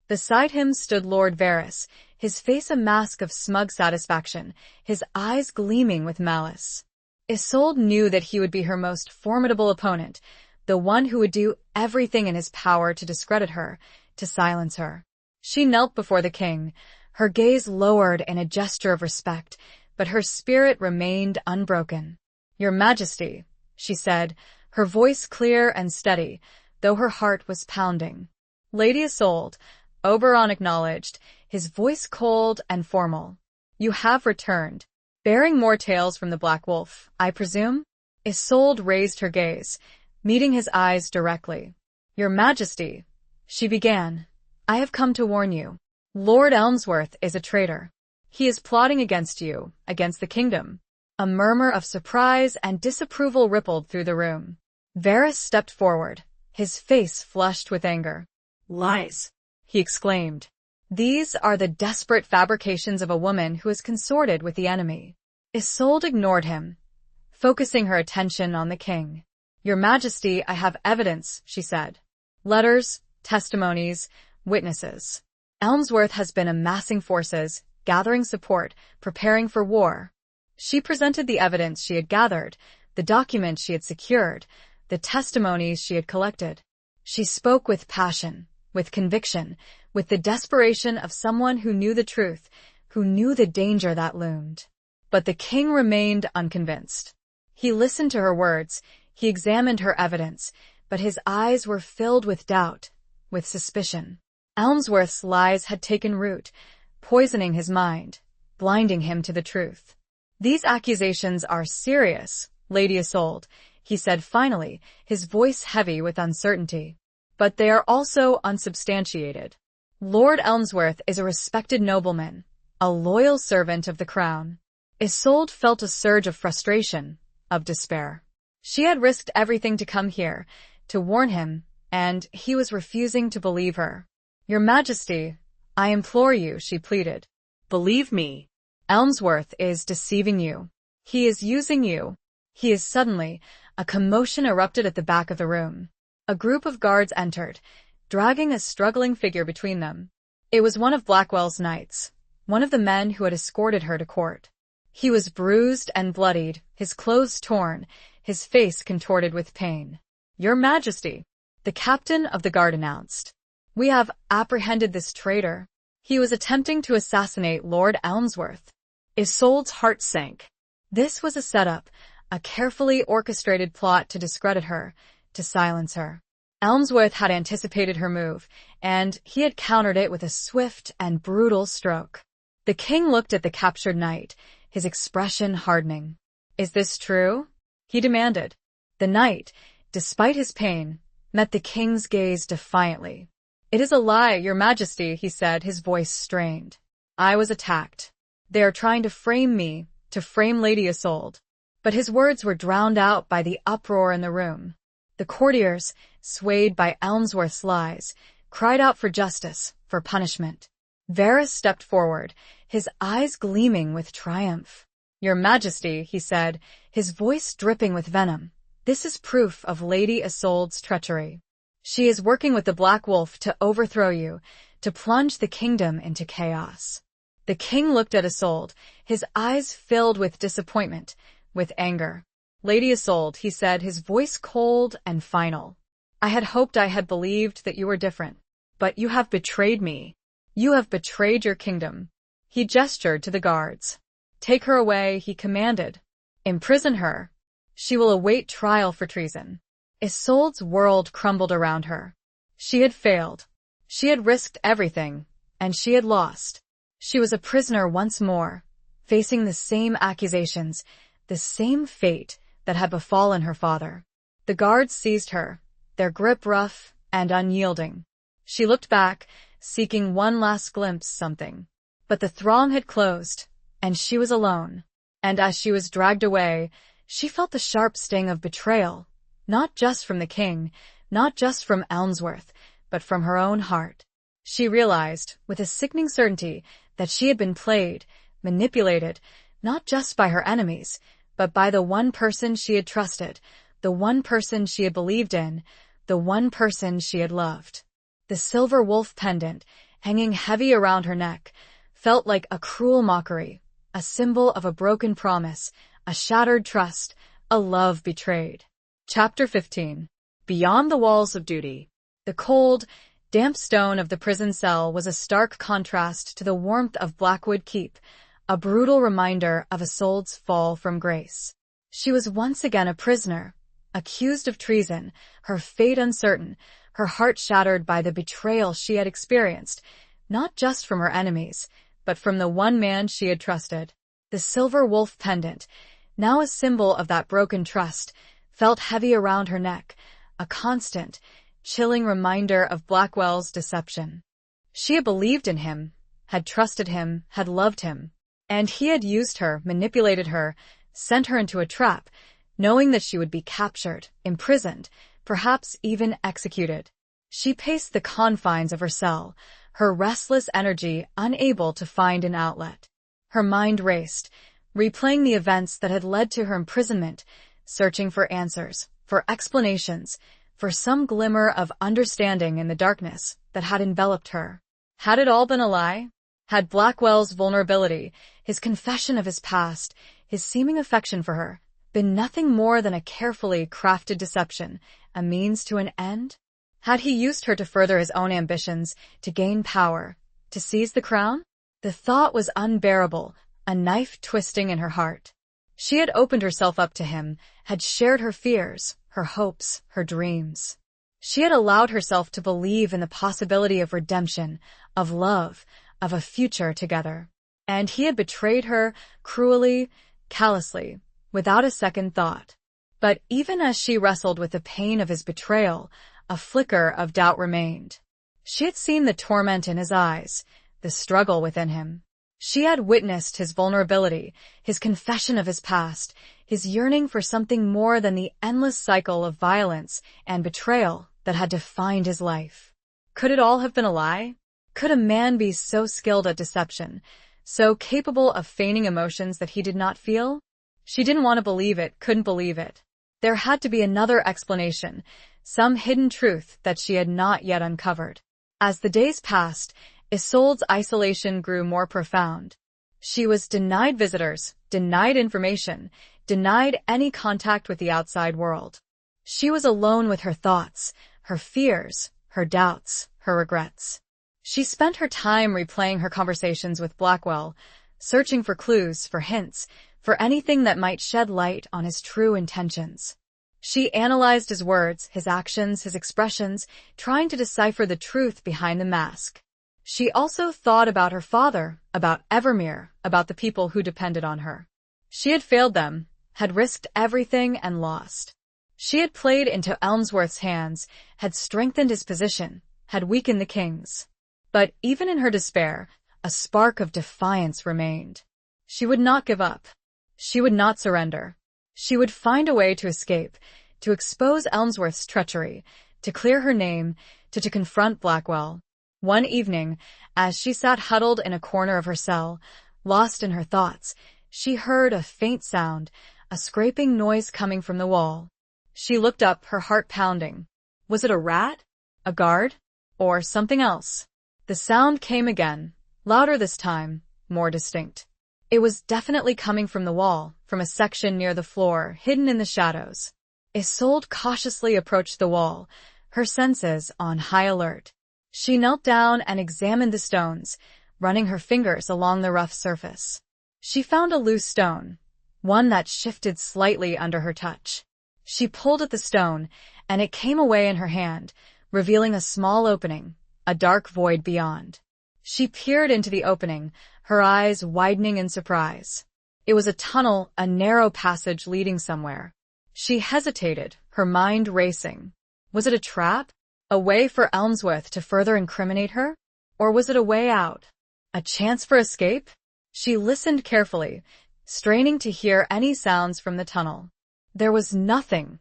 Beside him stood Lord Varys, his face a mask of smug satisfaction, his eyes gleaming with malice. Isolde knew that he would be her most formidable opponent, the one who would do everything in his power to discredit her, to silence her. She knelt before the king, her gaze lowered in a gesture of respect, but her spirit remained unbroken. "Your Majesty," she said, her voice clear and steady, though her heart was pounding. "Lady Isolde," Oberon acknowledged, his voice cold and formal. "You have returned. Bearing more tales from the Black Wolf, I presume?" Isolde raised her gaze, meeting his eyes directly. "Your Majesty," she began, "I have come to warn you. Lord Elmsworth is a traitor. He is plotting against you, against the kingdom." A murmur of surprise and disapproval rippled through the room. Varys stepped forward, his face flushed with anger. "Lies," he exclaimed. "These are the desperate fabrications of a woman who has consorted with the enemy." Isolde ignored him, focusing her attention on the king. "Your Majesty, I have evidence," she said. "Letters, testimonies, witnesses. Elmsworth has been amassing forces, gathering support, preparing for war." She presented the evidence she had gathered, the documents she had secured, the testimonies she had collected. She spoke with passion, with conviction, with the desperation of someone who knew the truth, who knew the danger that loomed. But the king remained unconvinced. He listened to her words, he examined her evidence, but his eyes were filled with doubt, with suspicion. Elmsworth's lies had taken root, poisoning his mind, blinding him to the truth. "These accusations are serious, Lady Isolde," he said finally, his voice heavy with uncertainty. "But they are also unsubstantiated. Lord Elmsworth is a respected nobleman, a loyal servant of the crown." Isolde felt a surge of frustration, of despair. She had risked everything to come here, to warn him, and he was refusing to believe her. "Your Majesty, I implore you," she pleaded. "Believe me. Elmsworth is deceiving you. He is using you." Suddenly, a commotion erupted at the back of the room. A group of guards entered, dragging a struggling figure between them. It was one of Blackwell's knights, one of the men who had escorted her to court. He was bruised and bloodied, his clothes torn, his face contorted with pain. "Your Majesty," the captain of the guard announced, "we have apprehended this traitor. He was attempting to assassinate Lord Elmsworth." Isolde's heart sank. This was a setup, a carefully orchestrated plot to discredit her, to silence her. Elmsworth had anticipated her move, and he had countered it with a swift and brutal stroke. The king looked at the captured knight, his expression hardening. "Is this true?" he demanded. The knight, despite his pain, met the king's gaze defiantly. "It is a lie, Your Majesty," he said, his voice strained. "I was attacked. They are trying to frame me, to frame Lady Isolde." But his words were drowned out by the uproar in the room. The courtiers, swayed by Elmsworth's lies, cried out for justice, for punishment. Varys stepped forward, his eyes gleaming with triumph. "Your Majesty," he said, his voice dripping with venom, "this is proof of Lady Isolde's treachery. She is working with the Black Wolf to overthrow you, to plunge the kingdom into chaos." The king looked at Isolde, his eyes filled with disappointment, with anger. "Lady Isolde," he said, his voice cold and final, "I had hoped I had believed that you were different. But you have betrayed me. You have betrayed your kingdom." He gestured to the guards. "Take her away," he commanded. "Imprison her. She will await trial for treason." Isolde's world crumbled around her. She had failed. She had risked everything, and she had lost. She was a prisoner once more, facing the same accusations, the same fate that had befallen her father. The guards seized her, their grip rough and unyielding. She looked back, seeking one last glimpse of something. But the throng had closed, and she was alone. And as she was dragged away, she felt the sharp sting of betrayal, not just from the king, not just from Elmsworth, but from her own heart. She realized, with a sickening certainty, that she had been played, manipulated, not just by her enemies, but by the one person she had trusted, the one person she had believed in, the one person she had loved. The silver wolf pendant, hanging heavy around her neck, felt like a cruel mockery, a symbol of a broken promise, a shattered trust, a love betrayed. Chapter 15. Beyond the Walls of Duty. The cold, damp stone of the prison cell was a stark contrast to the warmth of Blackwood Keep, a brutal reminder of Isolde's fall from grace. She was once again a prisoner, accused of treason, her fate uncertain, her heart shattered by the betrayal she had experienced, not just from her enemies, but from the one man she had trusted. The silver wolf pendant, now a symbol of that broken trust, felt heavy around her neck, a constant, chilling reminder of Blackwell's deception. She had believed in him, had trusted him, had loved him, and he had used her, manipulated her, sent her into a trap, knowing that she would be captured, imprisoned, perhaps even executed. She paced the confines of her cell, her restless energy unable to find an outlet. Her mind raced, replaying the events that had led to her imprisonment, searching for answers, for explanations, for some glimmer of understanding in the darkness that had enveloped her. Had it all been a lie? Had Blackwell's vulnerability, his confession of his past, his seeming affection for her, been nothing more than a carefully crafted deception, a means to an end? Had he used her to further his own ambitions, to gain power, to seize the crown? The thought was unbearable, a knife twisting in her heart. She had opened herself up to him, had shared her fears, her hopes, her dreams. She had allowed herself to believe in the possibility of redemption, of love, of a future together. And he had betrayed her, cruelly, callously, without a second thought. But even as she wrestled with the pain of his betrayal, a flicker of doubt remained. She had seen the torment in his eyes, the struggle within him. She had witnessed his vulnerability, his confession of his past, his yearning for something more than the endless cycle of violence and betrayal that had defined his life. Could it all have been a lie? Could a man be so skilled at deception, so capable of feigning emotions that he did not feel? She didn't want to believe it, couldn't believe it. There had to be another explanation, some hidden truth that she had not yet uncovered. As the days passed, Isolde's isolation grew more profound. She was denied visitors, denied information, denied any contact with the outside world. She was alone with her thoughts, her fears, her doubts, her regrets. She spent her time replaying her conversations with Blackwell, searching for clues, for hints, for anything that might shed light on his true intentions. She analyzed his words, his actions, his expressions, trying to decipher the truth behind the mask. She also thought about her father, about Evermere, about the people who depended on her. She had failed them, had risked everything and lost. She had played into Elmsworth's hands, had strengthened his position, had weakened the king's. But even in her despair, a spark of defiance remained. She would not give up. She would not surrender. She would find a way to escape, to expose Elmsworth's treachery, to clear her name, to confront Blackwell. One evening, as she sat huddled in a corner of her cell, lost in her thoughts, she heard a faint sound, a scraping noise coming from the wall. She looked up, her heart pounding. Was it a rat? A guard? Or something else? The sound came again, louder this time, more distinct. It was definitely coming from the wall, from a section near the floor, hidden in the shadows. Isolde cautiously approached the wall, her senses on high alert. She knelt down and examined the stones, running her fingers along the rough surface. She found a loose stone, one that shifted slightly under her touch. She pulled at the stone, and it came away in her hand, revealing a small opening, a dark void beyond. She peered into the opening, her eyes widening in surprise. It was a tunnel, a narrow passage leading somewhere. She hesitated, her mind racing. Was it a trap? A way for Elmsworth to further incriminate her? Or was it a way out? A chance for escape? She listened carefully, straining to hear any sounds from the tunnel. There was nothing,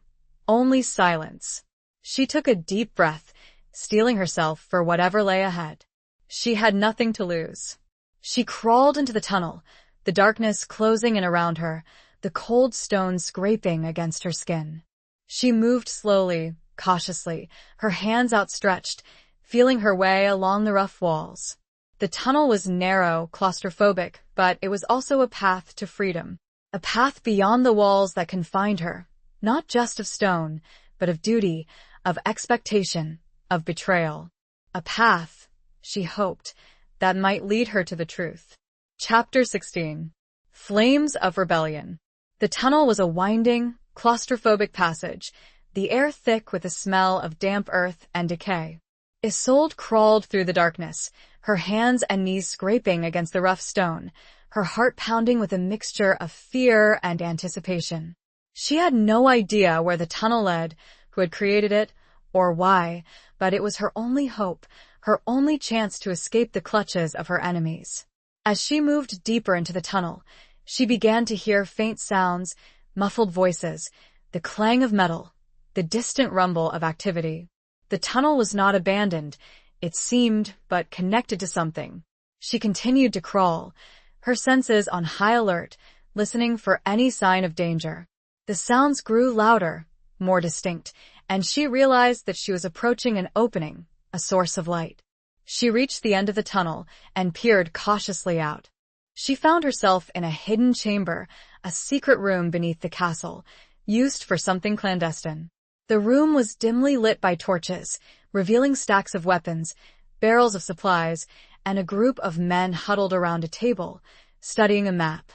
only silence. She took a deep breath, steeling herself for whatever lay ahead. She had nothing to lose. She crawled into the tunnel, the darkness closing in around her, the cold stone scraping against her skin. She moved slowly, cautiously, her hands outstretched, feeling her way along the rough walls. The tunnel was narrow, claustrophobic, but it was also a path to freedom. A path beyond the walls that confined her, not just of stone, but of duty, of expectation, of betrayal. A path, she hoped, that might lead her to the truth. Chapter 16. Flames of Rebellion. The tunnel was a winding, claustrophobic passage, the air thick with the smell of damp earth and decay. Isolde crawled through the darkness, her hands and knees scraping against the rough stone, her heart pounding with a mixture of fear and anticipation. She had no idea where the tunnel led, who had created it, or why, but it was her only hope, her only chance to escape the clutches of her enemies. As she moved deeper into the tunnel, she began to hear faint sounds, muffled voices, the clang of metal, the distant rumble of activity. The tunnel was not abandoned, it seemed, but connected to something. She continued to crawl, her senses on high alert, listening for any sign of danger. The sounds grew louder, more distinct, and she realized that she was approaching an opening, a source of light. She reached the end of the tunnel and peered cautiously out. She found herself in a hidden chamber, a secret room beneath the castle, used for something clandestine. The room was dimly lit by torches, revealing stacks of weapons, barrels of supplies, and a group of men huddled around a table, studying a map.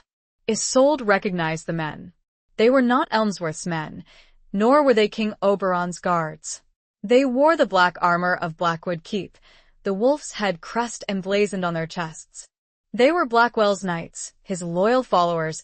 Isolde recognized the men. They were not Elmsworth's men, nor were they King Oberon's guards. They wore the black armor of Blackwood Keep, the wolf's head crest emblazoned on their chests. They were Blackwell's knights, his loyal followers,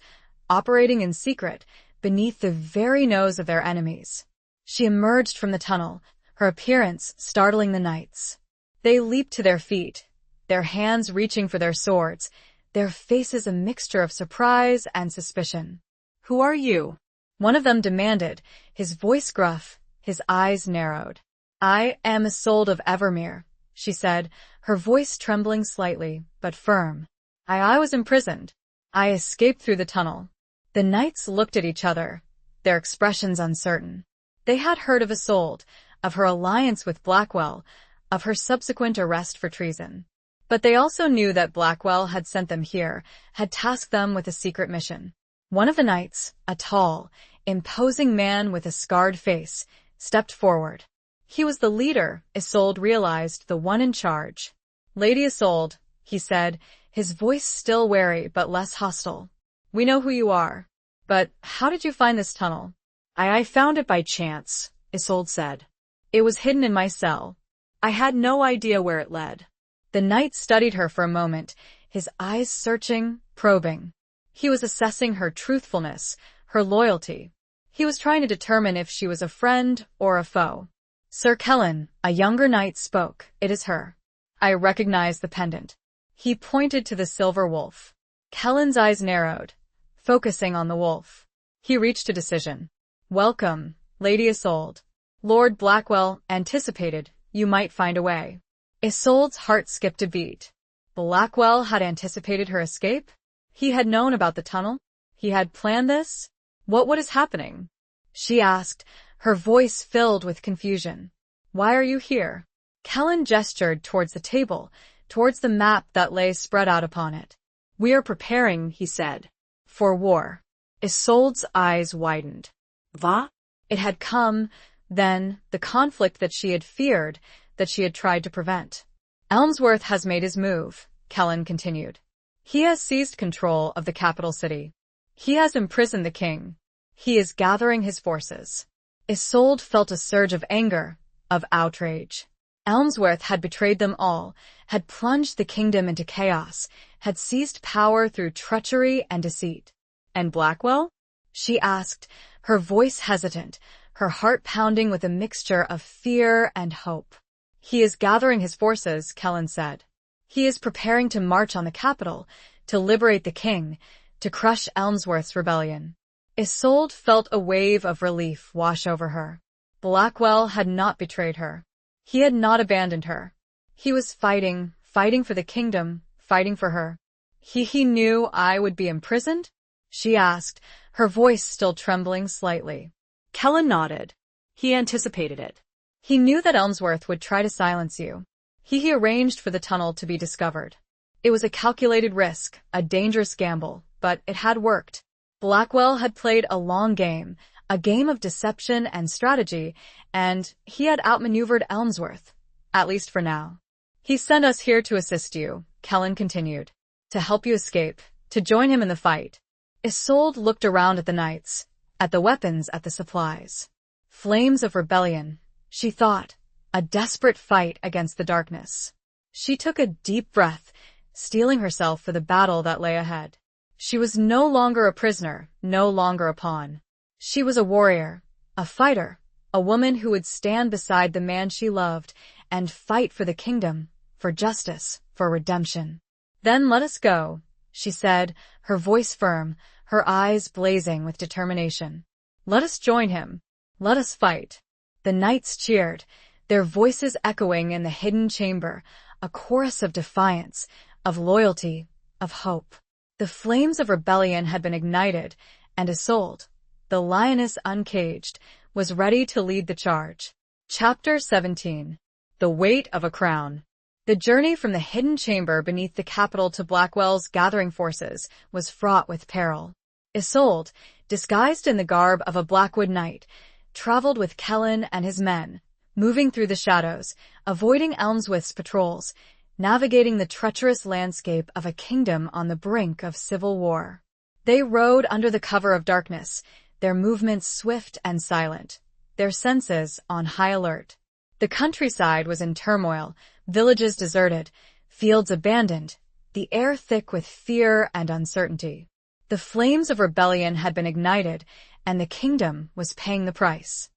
operating in secret, beneath the very nose of their enemies. She emerged from the tunnel, her appearance startling the knights. They leaped to their feet, their hands reaching for their swords, their faces a mixture of surprise and suspicion. Who are you? One of them demanded, his voice gruff, his eyes narrowed. I am Isolde of Evermere, she said, her voice trembling slightly, but firm. I was imprisoned. I escaped through the tunnel. The knights looked at each other, their expressions uncertain. They had heard of Isolde, of her alliance with Blackwell, of her subsequent arrest for treason. But they also knew that Blackwell had sent them here, had tasked them with a secret mission. One of the knights, a tall, imposing man with a scarred face, stepped forward. He was the leader, Isolde realized, the one in charge. Lady Isolde, he said, his voice still wary but less hostile. We know who you are. But how did you find this tunnel? I found it by chance, Isolde said. It was hidden in my cell. I had no idea where it led. The knight studied her for a moment, his eyes searching, probing. He was assessing her truthfulness, her loyalty. He was trying to determine if she was a friend or a foe. Sir Kellen, a younger knight, spoke. It is her. I recognize the pendant. He pointed to the silver wolf. Kellen's eyes narrowed, focusing on the wolf. He reached a decision. Welcome, Lady Isolde. Lord Blackwell anticipated you might find a way. Isolde's heart skipped a beat. Blackwell had anticipated her escape? He had known about the tunnel? He had planned this? What is happening? She asked, her voice filled with confusion. Why are you here? Kellen gestured towards the table, towards the map that lay spread out upon it. We are preparing, he said. For war. Isolde's eyes widened. Va? It had come, then, the conflict that she had feared, that she had tried to prevent. Elmsworth has made his move, Kellen continued. He has seized control of the capital city. He has imprisoned the king. He is gathering his forces. Isolde felt a surge of anger, of outrage. Elmsworth had betrayed them all, had plunged the kingdom into chaos, had seized power through treachery and deceit. And Blackwell? She asked, her voice hesitant, her heart pounding with a mixture of fear and hope. He is gathering his forces, Kellen said. He is preparing to march on the capital, to liberate the king, to crush Elmsworth's rebellion. Isolde felt a wave of relief wash over her. Blackwell had not betrayed her. He had not abandoned her. He was fighting for the kingdom, fighting for her. He knew I would be imprisoned? She asked, her voice still trembling slightly. Kellen nodded. He anticipated it. He knew that Elmsworth would try to silence you. He arranged for the tunnel to be discovered. It was a calculated risk, a dangerous gamble, but it had worked. Blackwell had played a long game, a game of deception and strategy, and he had outmaneuvered Elmsworth, at least for now. "He sent us here to assist you," Kellen continued, "to help you escape, to join him in the fight." Isolde looked around at the knights, at the weapons, at the supplies. Flames of rebellion, she thought, a desperate fight against the darkness. She took a deep breath, steeling herself for the battle that lay ahead. She was no longer a prisoner, no longer a pawn. She was a warrior, a fighter, a woman who would stand beside the man she loved and fight for the kingdom, for justice, for redemption. "Then let us go," she said, her voice firm, her eyes blazing with determination. "Let us join him. Let us fight." The knights cheered, their voices echoing in the hidden chamber, a chorus of defiance, of loyalty, of hope. The flames of rebellion had been ignited, and Isolde, the lioness uncaged, was ready to lead the charge. Chapter 17. The Weight of a Crown. The journey from the hidden chamber beneath the capital to Blackwell's gathering forces was fraught with peril. Isolde, disguised in the garb of a Blackwood knight, traveled with Kellen and his men, moving through the shadows, avoiding Elmsworth's patrols, navigating the treacherous landscape of a kingdom on the brink of civil war. They rode under the cover of darkness, their movements swift and silent, their senses on high alert. The countryside was in turmoil, villages deserted, fields abandoned, the air thick with fear and uncertainty. The flames of rebellion had been ignited, and the kingdom was paying the price.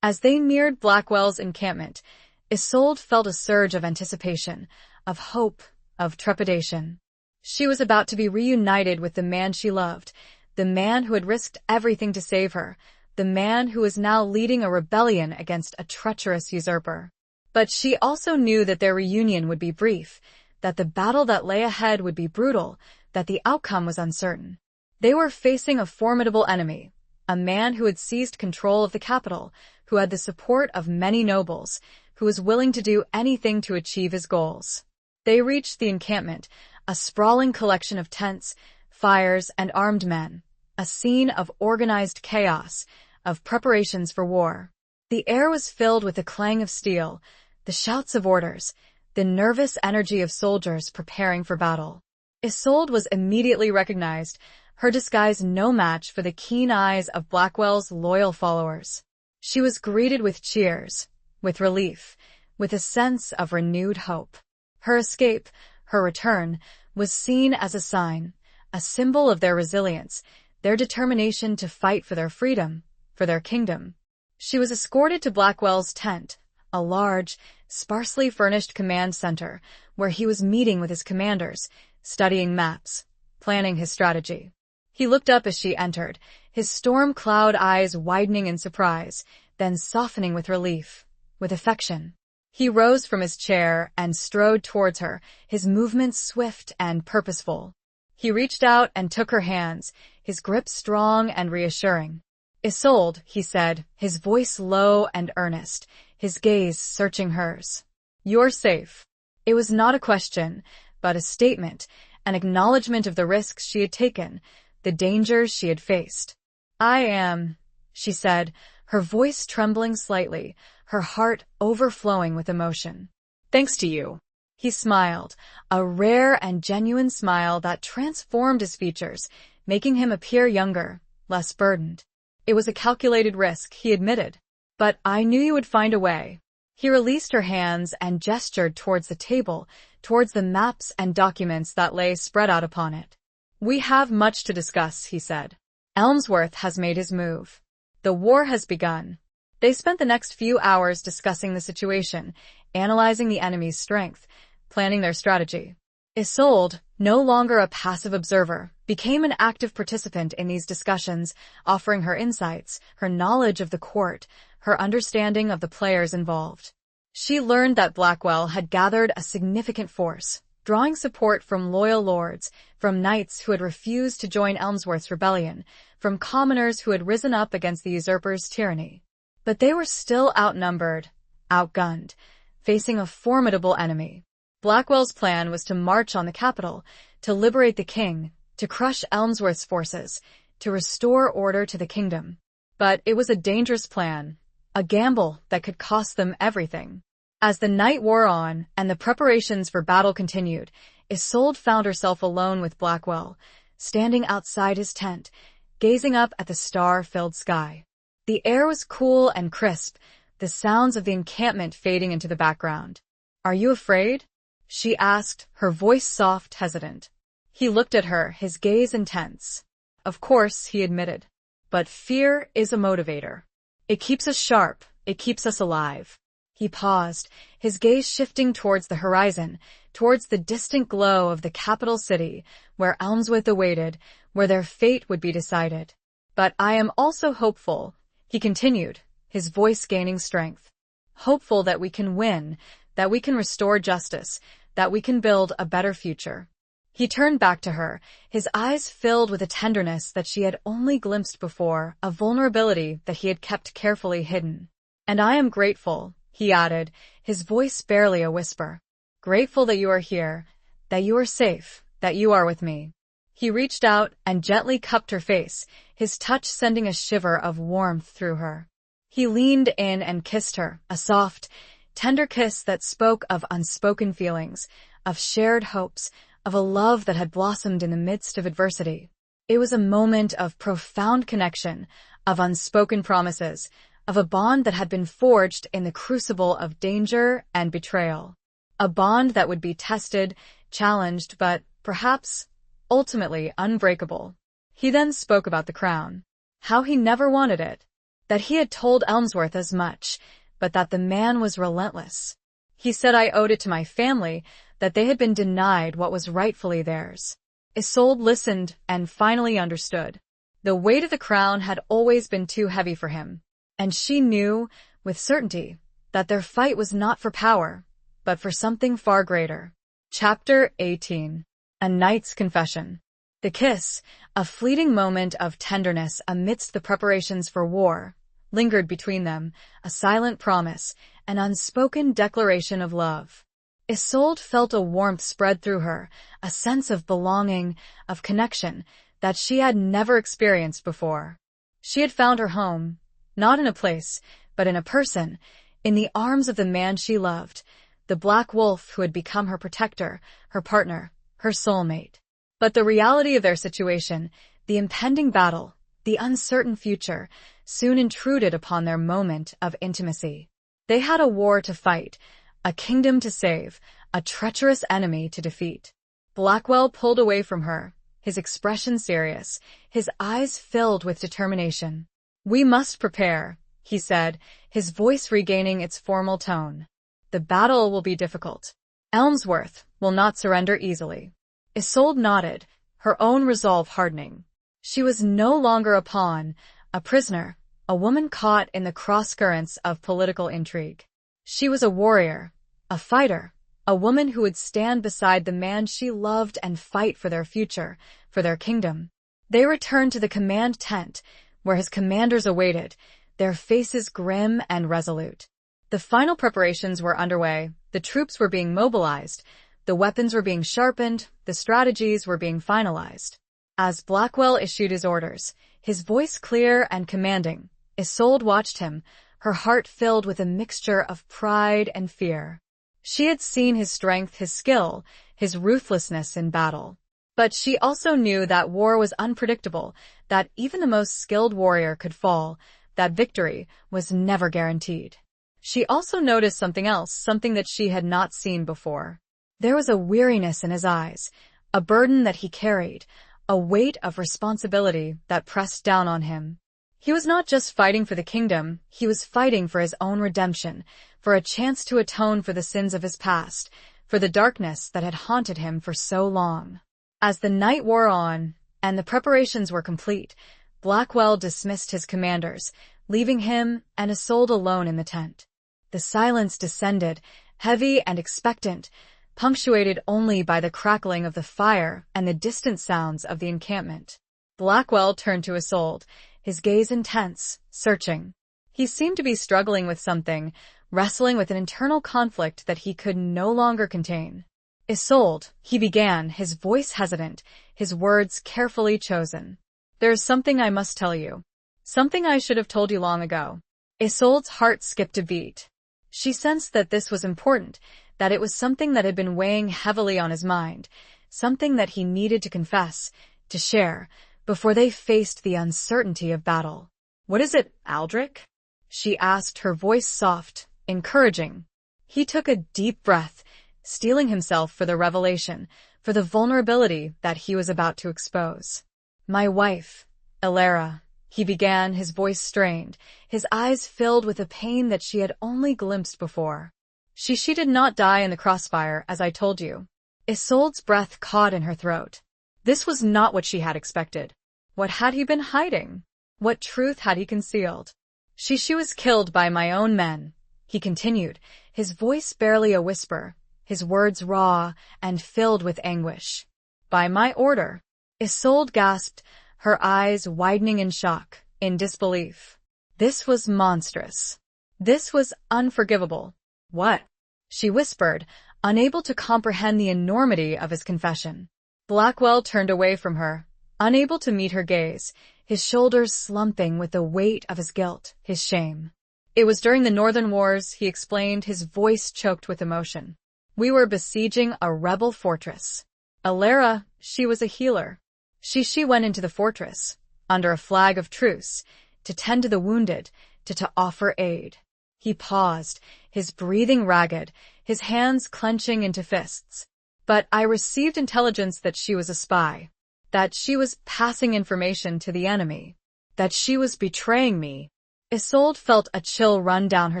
As they neared Blackwell's encampment, Isolde felt a surge of anticipation, of hope, of trepidation. She was about to be reunited with the man she loved, the man who had risked everything to save her, the man who was now leading a rebellion against a treacherous usurper. But she also knew that their reunion would be brief, that the battle that lay ahead would be brutal, that the outcome was uncertain. They were facing a formidable enemy, a man who had seized control of the capital, who had the support of many nobles, who was willing to do anything to achieve his goals. They reached the encampment, a sprawling collection of tents, fires, and armed men, a scene of organized chaos, of preparations for war. The air was filled with the clang of steel, the shouts of orders, the nervous energy of soldiers preparing for battle. Isolde was immediately recognized, her disguise no match for the keen eyes of Blackwell's loyal followers. She was greeted with cheers, with relief, with a sense of renewed hope. Her escape, her return, was seen as a sign, a symbol of their resilience, their determination to fight for their freedom, for their kingdom. She was escorted to Blackwell's tent, a large, sparsely furnished command center, where he was meeting with his commanders, studying maps, planning his strategy. He looked up as she entered, his storm cloud eyes widening in surprise, then softening with relief, with affection. He rose from his chair and strode towards her, his movements swift and purposeful. He reached out and took her hands, his grip strong and reassuring. "Isolde," he said, his voice low and earnest, his gaze searching hers. "You're safe." It was not a question, but a statement, an acknowledgement of the risks she had taken, the dangers she had faced. "I am," she said, her voice trembling slightly, her heart overflowing with emotion. "Thanks to you." He smiled, a rare and genuine smile that transformed his features, making him appear younger, less burdened. "It was a calculated risk," he admitted. "But I knew you would find a way." He released her hands and gestured towards the table, towards the maps and documents that lay spread out upon it. "We have much to discuss," he said. "Elmsworth has made his move. The war has begun." They spent the next few hours discussing the situation, analyzing the enemy's strength, planning their strategy. Isolde, no longer a passive observer, became an active participant in these discussions, offering her insights, her knowledge of the court, her understanding of the players involved. She learned that Blackwell had gathered a significant force, drawing support from loyal lords, from knights who had refused to join Elmsworth's rebellion, from commoners who had risen up against the usurper's tyranny. But they were still outnumbered, outgunned, facing a formidable enemy. Blackwell's plan was to march on the capital, to liberate the king, to crush Elmsworth's forces, to restore order to the kingdom. But it was a dangerous plan, a gamble that could cost them everything. As the night wore on and the preparations for battle continued, Isolde found herself alone with Blackwell, standing outside his tent, gazing up at the star-filled sky. The air was cool and crisp, the sounds of the encampment fading into the background. "Are you afraid?" she asked, her voice soft, hesitant. He looked at her, his gaze intense. "Of course," he admitted. "But fear is a motivator. It keeps us sharp, it keeps us alive." He paused, his gaze shifting towards the horizon, towards the distant glow of the capital city, where Elmsworth awaited, where their fate would be decided. "But I am also hopeful," he continued, his voice gaining strength. "Hopeful that we can win, that we can restore justice, that we can build a better future." He turned back to her, his eyes filled with a tenderness that she had only glimpsed before, a vulnerability that he had kept carefully hidden. "And I am grateful," he added, his voice barely a whisper. "Grateful that you are here, that you are safe, that you are with me." He reached out and gently cupped her face, his touch sending a shiver of warmth through her. He leaned in and kissed her, a soft, tender kiss that spoke of unspoken feelings, of shared hopes, of a love that had blossomed in the midst of adversity. It was a moment of profound connection, of unspoken promises, of a bond that had been forged in the crucible of danger and betrayal. A bond that would be tested, challenged, but perhaps ultimately unbreakable. He then spoke about the crown, how he never wanted it, that he had told Elmsworth as much, but that the man was relentless. He said I owed it to my family, that they had been denied what was rightfully theirs. Isolde listened and finally understood. The weight of the crown had always been too heavy for him, and she knew, with certainty, that their fight was not for power, but for something far greater. Chapter 18. A Knight's Confession. The kiss, a fleeting moment of tenderness amidst the preparations for war, lingered between them, a silent promise, an unspoken declaration of love. Isolde felt a warmth spread through her, a sense of belonging, of connection, that she had never experienced before. She had found her home, not in a place, but in a person, in the arms of the man she loved, the Black Wolf who had become her protector, her partner, her soulmate. But the reality of their situation, the impending battle, the uncertain future, soon intruded upon their moment of intimacy. They had a war to fight, a kingdom to save, a treacherous enemy to defeat. Blackwell pulled away from her, his expression serious, his eyes filled with determination. "We must prepare," he said, his voice regaining its formal tone. "The battle will be difficult. Elmsworth will not surrender easily." Isolde nodded, her own resolve hardening. She was no longer a pawn, a prisoner, a woman caught in the cross-currents of political intrigue. She was a warrior, a fighter, a woman who would stand beside the man she loved and fight for their future, for their kingdom. They returned to the command tent, where his commanders awaited, their faces grim and resolute. The final preparations were underway, the troops were being mobilized, the weapons were being sharpened, the strategies were being finalized. As Blackwell issued his orders, his voice clear and commanding, Isolde watched him, her heart filled with a mixture of pride and fear. She had seen his strength, his skill, his ruthlessness in battle. But she also knew that war was unpredictable, that even the most skilled warrior could fall, that victory was never guaranteed. She also noticed something else, something that she had not seen before. There was a weariness in his eyes, a burden that he carried, a weight of responsibility that pressed down on him. He was not just fighting for the kingdom, he was fighting for his own redemption, for a chance to atone for the sins of his past, for the darkness that had haunted him for so long. As the night wore on, and the preparations were complete, Blackwell dismissed his commanders, leaving him and Isolde alone in the tent. The silence descended, heavy and expectant, punctuated only by the crackling of the fire and the distant sounds of the encampment. Blackwell turned to Isolde, his gaze intense, searching. He seemed to be struggling with something, wrestling with an internal conflict that he could no longer contain. Isolde, he began, his voice hesitant, his words carefully chosen. There's something I must tell you. Something I should have told you long ago. Isolde's heart skipped a beat. She sensed that this was important, that it was something that had been weighing heavily on his mind, something that he needed to confess, to share, before they faced the uncertainty of battle. What is it, Aldrich? She asked, her voice soft, encouraging. He took a deep breath, steeling himself for the revelation, for the vulnerability that he was about to expose. My wife, Elara, he began, his voice strained, his eyes filled with a pain that she had only glimpsed before. She did not die in the crossfire, as I told you. Isolde's breath caught in her throat. This was not what she had expected. What had he been hiding? What truth had he concealed? She was killed by my own men, he continued, his voice barely a whisper, his words raw and filled with anguish. By my order. Isolde gasped, her eyes widening in shock, in disbelief. This was monstrous. This was unforgivable. What? She whispered, unable to comprehend the enormity of his confession. Blackwell turned away from her, unable to meet her gaze, his shoulders slumping with the weight of his guilt, his shame. It was during the Northern Wars, he explained, his voice choked with emotion. We were besieging a rebel fortress. Elara, she was a healer. She went into the fortress, under a flag of truce, to tend to the wounded, to offer aid. He paused, his breathing ragged, his hands clenching into fists. But I received intelligence that she was a spy, that she was passing information to the enemy, that she was betraying me. Isolde felt a chill run down her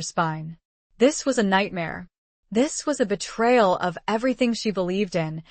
spine. This was a nightmare. This was a betrayal of everything she believed in,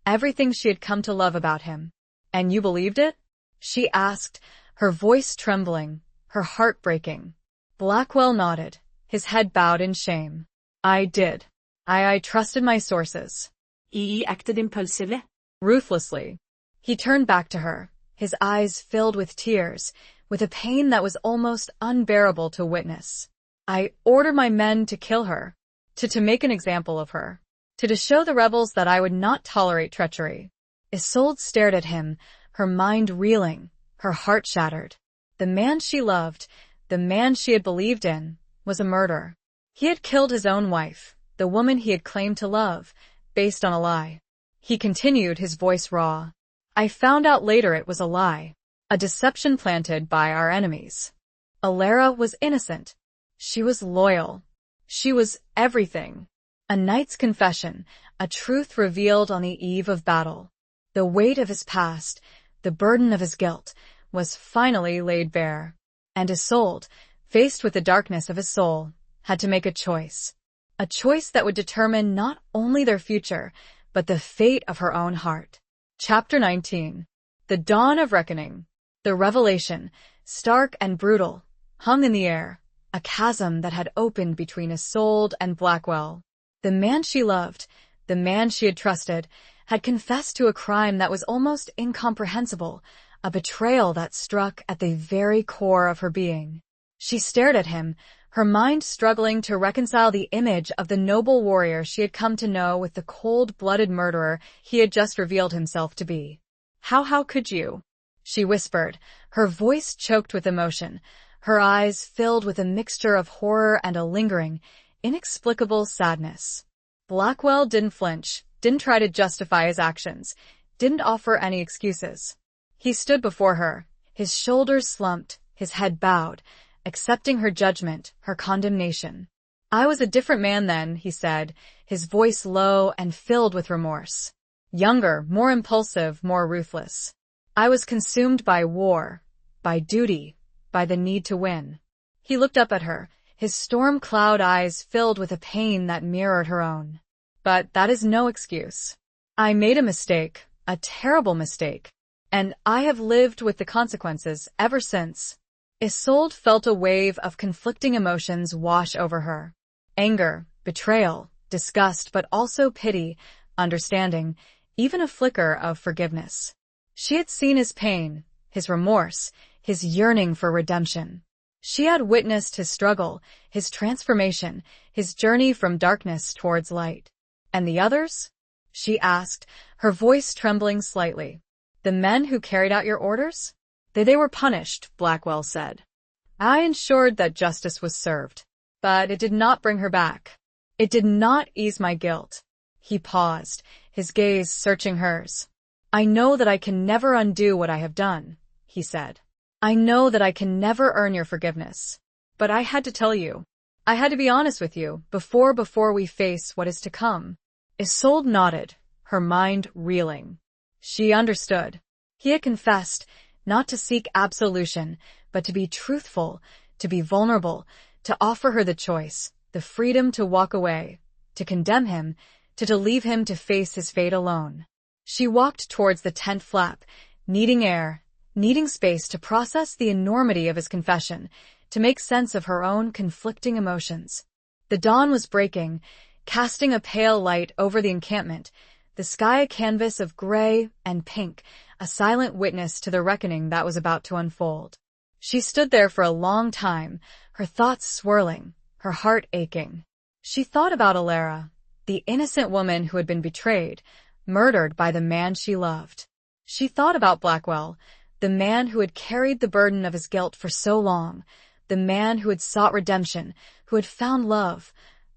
everything she had come to love about him. And you believed it? She asked, her voice trembling, her heart breaking. Blackwell nodded, his head bowed in shame. I did. I trusted my sources. I acted impulsively. Ruthlessly. He turned back to her, his eyes filled with tears, with a pain that was almost unbearable to witness. I ordered my men to kill her, to make an example of her, to show the rebels that I would not tolerate treachery. Isolde stared at him, her mind reeling, her heart shattered. The man she loved, the man she had believed in, was a murderer. He had killed his own wife, the woman he had claimed to love, based on a lie. He continued, his voice raw. I found out later it was a lie, a deception planted by our enemies. Elara was innocent. She was loyal. She was everything. A knight's confession, a truth revealed on the eve of battle. The weight of his past, the burden of his guilt, was finally laid bare. And Isolde, faced with the darkness of his soul, had to make a choice that would determine not only their future, but the fate of her own heart. Chapter 19. The Dawn of Reckoning. The revelation, stark and brutal, hung in the air, a chasm that had opened between Isolde and Blackwell. The man she loved, the man she had trusted, had confessed to a crime that was almost incomprehensible, a betrayal that struck at the very core of her being. She stared at him, her mind struggling to reconcile the image of the noble warrior she had come to know with the cold-blooded murderer he had just revealed himself to be. How could you? She whispered, her voice choked with emotion, her eyes filled with a mixture of horror and a lingering, inexplicable sadness. Blackwell didn't flinch, didn't try to justify his actions, didn't offer any excuses. He stood before her, his shoulders slumped, his head bowed, accepting her judgment, her condemnation. I was a different man then, he said, his voice low and filled with remorse. Younger, more impulsive, more ruthless. I was consumed by war, by duty, by the need to win. He looked up at her, his storm cloud eyes filled with a pain that mirrored her own. But that is no excuse. I made a mistake, a terrible mistake, and I have lived with the consequences ever since. Isolde felt a wave of conflicting emotions wash over her. Anger, betrayal, disgust, but also pity, understanding, even a flicker of forgiveness. She had seen his pain, his remorse, his yearning for redemption. She had witnessed his struggle, his transformation, his journey from darkness towards light. And the others? She asked, her voice trembling slightly. The men who carried out your orders? They were punished, Blackwell said. I ensured that justice was served. But it did not bring her back. It did not ease my guilt. He paused, his gaze searching hers. I know that I can never undo what I have done, he said. I know that I can never earn your forgiveness. But I had to tell you. I had to be honest with you before we face what is to come. Isolde nodded, her mind reeling. She understood. He had confessed, not to seek absolution, but to be truthful, to be vulnerable, to offer her the choice, the freedom to walk away, to condemn him, to leave him to face his fate alone. She walked towards the tent flap, needing air, needing space to process the enormity of his confession, to make sense of her own conflicting emotions. The dawn was breaking, casting a pale light over the encampment, the sky a canvas of gray and pink, a silent witness to the reckoning that was about to unfold. She stood there for a long time, her thoughts swirling, her heart aching. She thought about Alara, the innocent woman who had been betrayed, murdered by the man she loved. She thought about Blackwell, the man who had carried the burden of his guilt for so long, the man who had sought redemption, who had found love,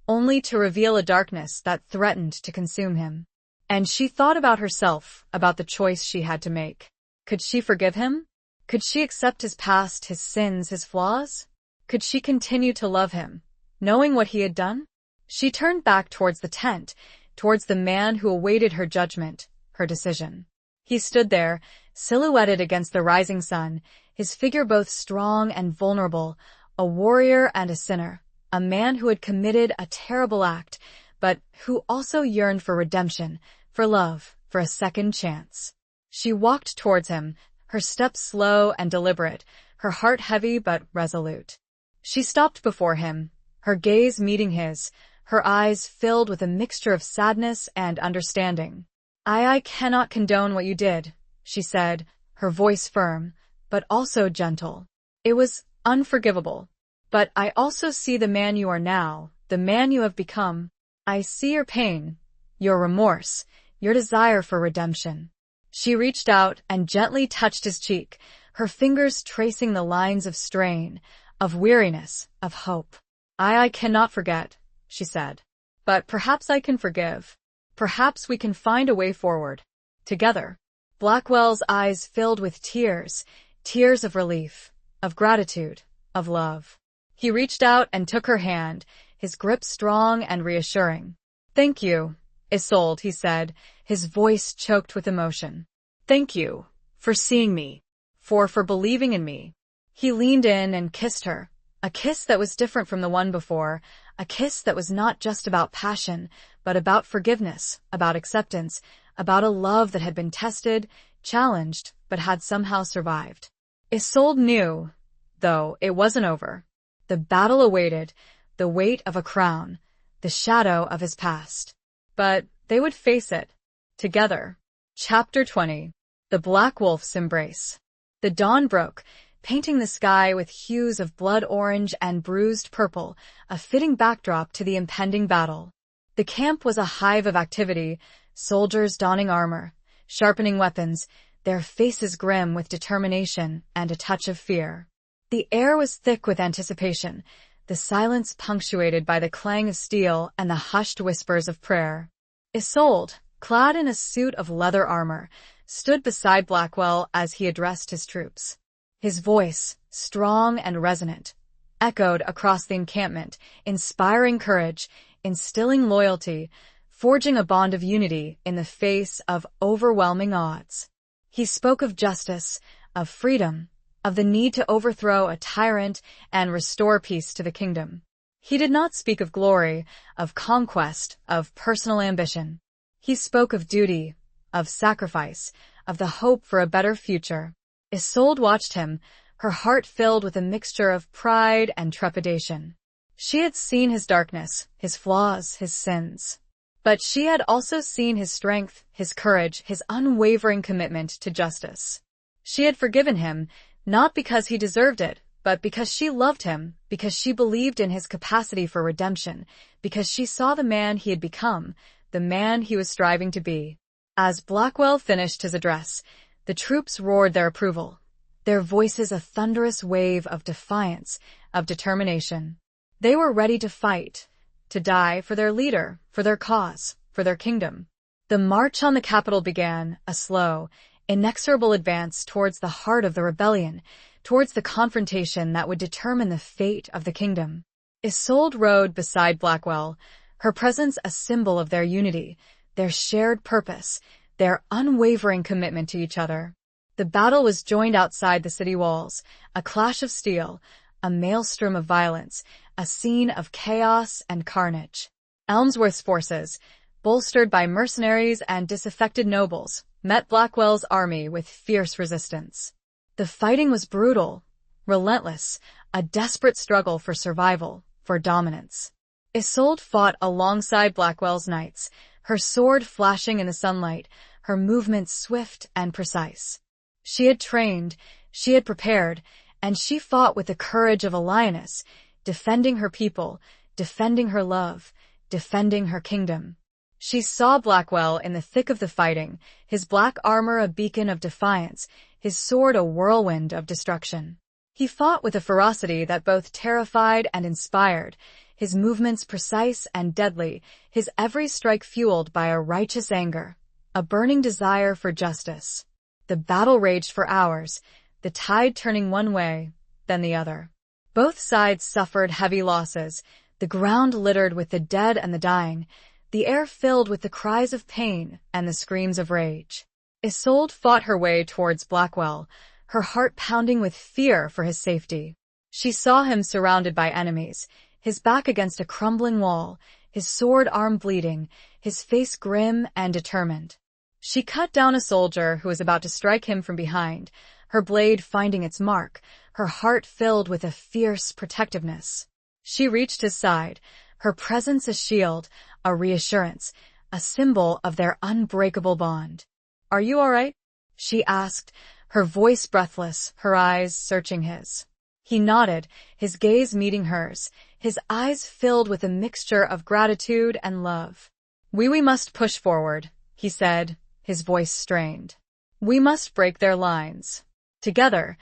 only to reveal a darkness that threatened to consume him. And she thought about herself, about the choice she had to make. Could she forgive him? Could she accept his past, his sins, his flaws? Could she continue to love him, knowing what he had done? She turned back towards the tent, towards the man who awaited her judgment, her decision. He stood there, silhouetted against the rising sun, his figure both strong and vulnerable, a warrior and a sinner, a man who had committed a terrible act, but who also yearned for redemption, for love, for a second chance. She walked towards him, her steps slow and deliberate, her heart heavy but resolute. She stopped before him, her gaze meeting his, her eyes filled with a mixture of sadness and understanding. I cannot condone what you did, she said, her voice firm, but also gentle. It was unforgivable. But I also see the man you are now, the man you have become. I see your pain, your remorse, your desire for redemption. She reached out and gently touched his cheek, her fingers tracing the lines of strain, of weariness, of hope. I cannot forget, she said. But perhaps I can forgive. Perhaps we can find a way forward. Together. Blackwell's eyes filled with tears, tears of relief, of gratitude, of love. He reached out and took her hand, his grip strong and reassuring. Thank you, Isolde, he said, his voice choked with emotion. Thank you for seeing me, for believing in me. He leaned in and kissed her, a kiss that was different from the one before, a kiss that was not just about passion, but about forgiveness, about acceptance, about a love that had been tested, challenged, but had somehow survived. Isolde knew, though, it wasn't over. The battle awaited, the weight of a crown, the shadow of his past. But they would face it, together. Chapter 20. The Black Wolf's Embrace. The dawn broke, painting the sky with hues of blood orange and bruised purple, a fitting backdrop to the impending battle. The camp was a hive of activity, soldiers donning armor, sharpening weapons, their faces grim with determination and a touch of fear. The air was thick with anticipation, the silence punctuated by the clang of steel and the hushed whispers of prayer. Isolde, clad in a suit of leather armor, stood beside Blackwell as he addressed his troops. His voice, strong and resonant, echoed across the encampment, inspiring courage, instilling loyalty, forging a bond of unity in the face of overwhelming odds. He spoke of justice, of freedom, of the need to overthrow a tyrant and restore peace to the kingdom. He did not speak of glory, of conquest, of personal ambition. He spoke of duty, of sacrifice, of the hope for a better future. Isolde watched him, her heart filled with a mixture of pride and trepidation. She had seen his darkness, his flaws, his sins. But she had also seen his strength, his courage, his unwavering commitment to justice. She had forgiven him, not because he deserved it, But because she loved him, because she believed in his capacity for redemption, because she saw the man he had become, the man he was striving to be. As Blackwell finished his address, the troops roared their approval, their voices a thunderous wave of defiance, of determination. They were ready to fight, to die for their leader, for their cause, for their kingdom. The march on the capital began, a slow, inexorable advance towards the heart of the rebellion, towards the confrontation that would determine the fate of the kingdom. Isolde rode beside Blackwell, her presence a symbol of their unity, their shared purpose, their unwavering commitment to each other. The battle was joined outside the city walls, a clash of steel, a maelstrom of violence, a scene of chaos and carnage. Elmsworth's forces, bolstered by mercenaries and disaffected nobles, met Blackwell's army with fierce resistance. The fighting was brutal, relentless, a desperate struggle for survival, for dominance. Isolde fought alongside Blackwell's knights, her sword flashing in the sunlight, her movements swift and precise. She had trained, she had prepared, and she fought with the courage of a lioness, defending her people, defending her love, defending her kingdom. She saw Blackwell in the thick of the fighting, his black armor a beacon of defiance, his sword a whirlwind of destruction. He fought with a ferocity that both terrified and inspired, his movements precise and deadly, his every strike fueled by a righteous anger, a burning desire for justice. The battle raged for hours, the tide turning one way, then the other. Both sides suffered heavy losses, the ground littered with the dead and the dying, the air filled with the cries of pain and the screams of rage. Isolde fought her way towards Blackwell, her heart pounding with fear for his safety. She saw him surrounded by enemies, his back against a crumbling wall, his sword arm bleeding, his face grim and determined. She cut down a soldier who was about to strike him from behind, her blade finding its mark, her heart filled with a fierce protectiveness. She reached his side, her presence a shield, a reassurance, a symbol of their unbreakable bond. "Are you all right?" she asked, her voice breathless, her eyes searching his. He nodded, his gaze meeting hers, his eyes filled with a mixture of gratitude and love. We must push forward," he said, his voice strained. "We must break their lines." Together,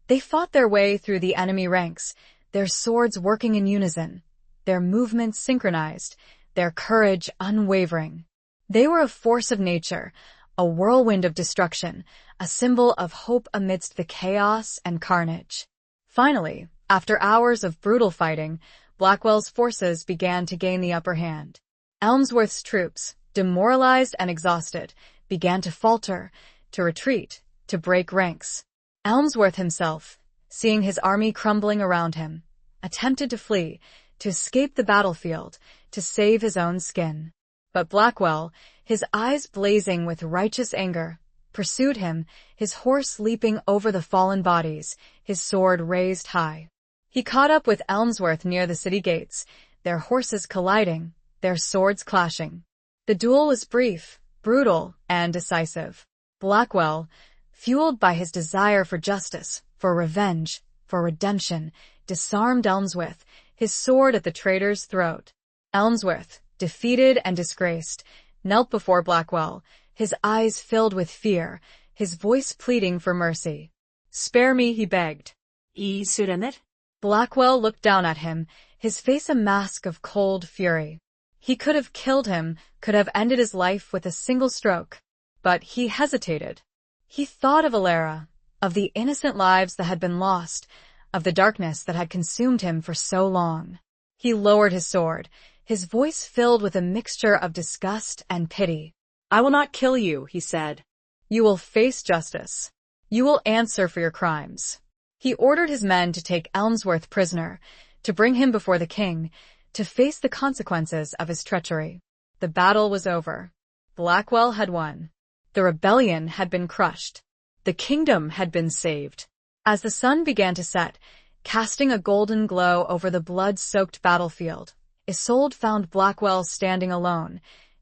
they fought their way through the enemy ranks, their swords working in unison, their movements synchronized, their courage unwavering. They were a force of nature, a whirlwind of destruction, a symbol of hope amidst the chaos and carnage. Finally, after hours of brutal fighting, Blackwell's forces began to gain the upper hand. Elmsworth's troops, demoralized and exhausted, began to falter, to retreat, to break ranks. Elmsworth himself, seeing his army crumbling around him, attempted to flee, to escape the battlefield, to save his own skin. But Blackwell, his eyes blazing with righteous anger, pursued him, his horse leaping over the fallen bodies, his sword raised high. He caught up with Elmsworth near the city gates, their horses colliding, their swords clashing. The duel was brief, brutal, and decisive. Blackwell, fueled by his desire for justice, for revenge, for redemption, disarmed Elmsworth, his sword at the traitor's throat. Elmsworth, defeated and disgraced, knelt before Blackwell, his eyes filled with fear, his voice pleading for mercy. "Spare me," he begged. I surrender. Blackwell looked down at him, his face a mask of cold fury. He could have killed him, could have ended his life with a single stroke. But he hesitated. He thought of Alara, of the innocent lives that had been lost, of the darkness that had consumed him for so long. He lowered his sword, his voice filled with a mixture of disgust and pity. "I will not kill you," he said. "You will face justice. You will answer for your crimes." He ordered his men to take Elmsworth prisoner, to bring him before the king, to face the consequences of his treachery. The battle was over. Blackwell had won. The rebellion had been crushed. The kingdom had been saved. As the sun began to set, casting a golden glow over the blood-soaked battlefield, Isolde found Blackwell standing alone,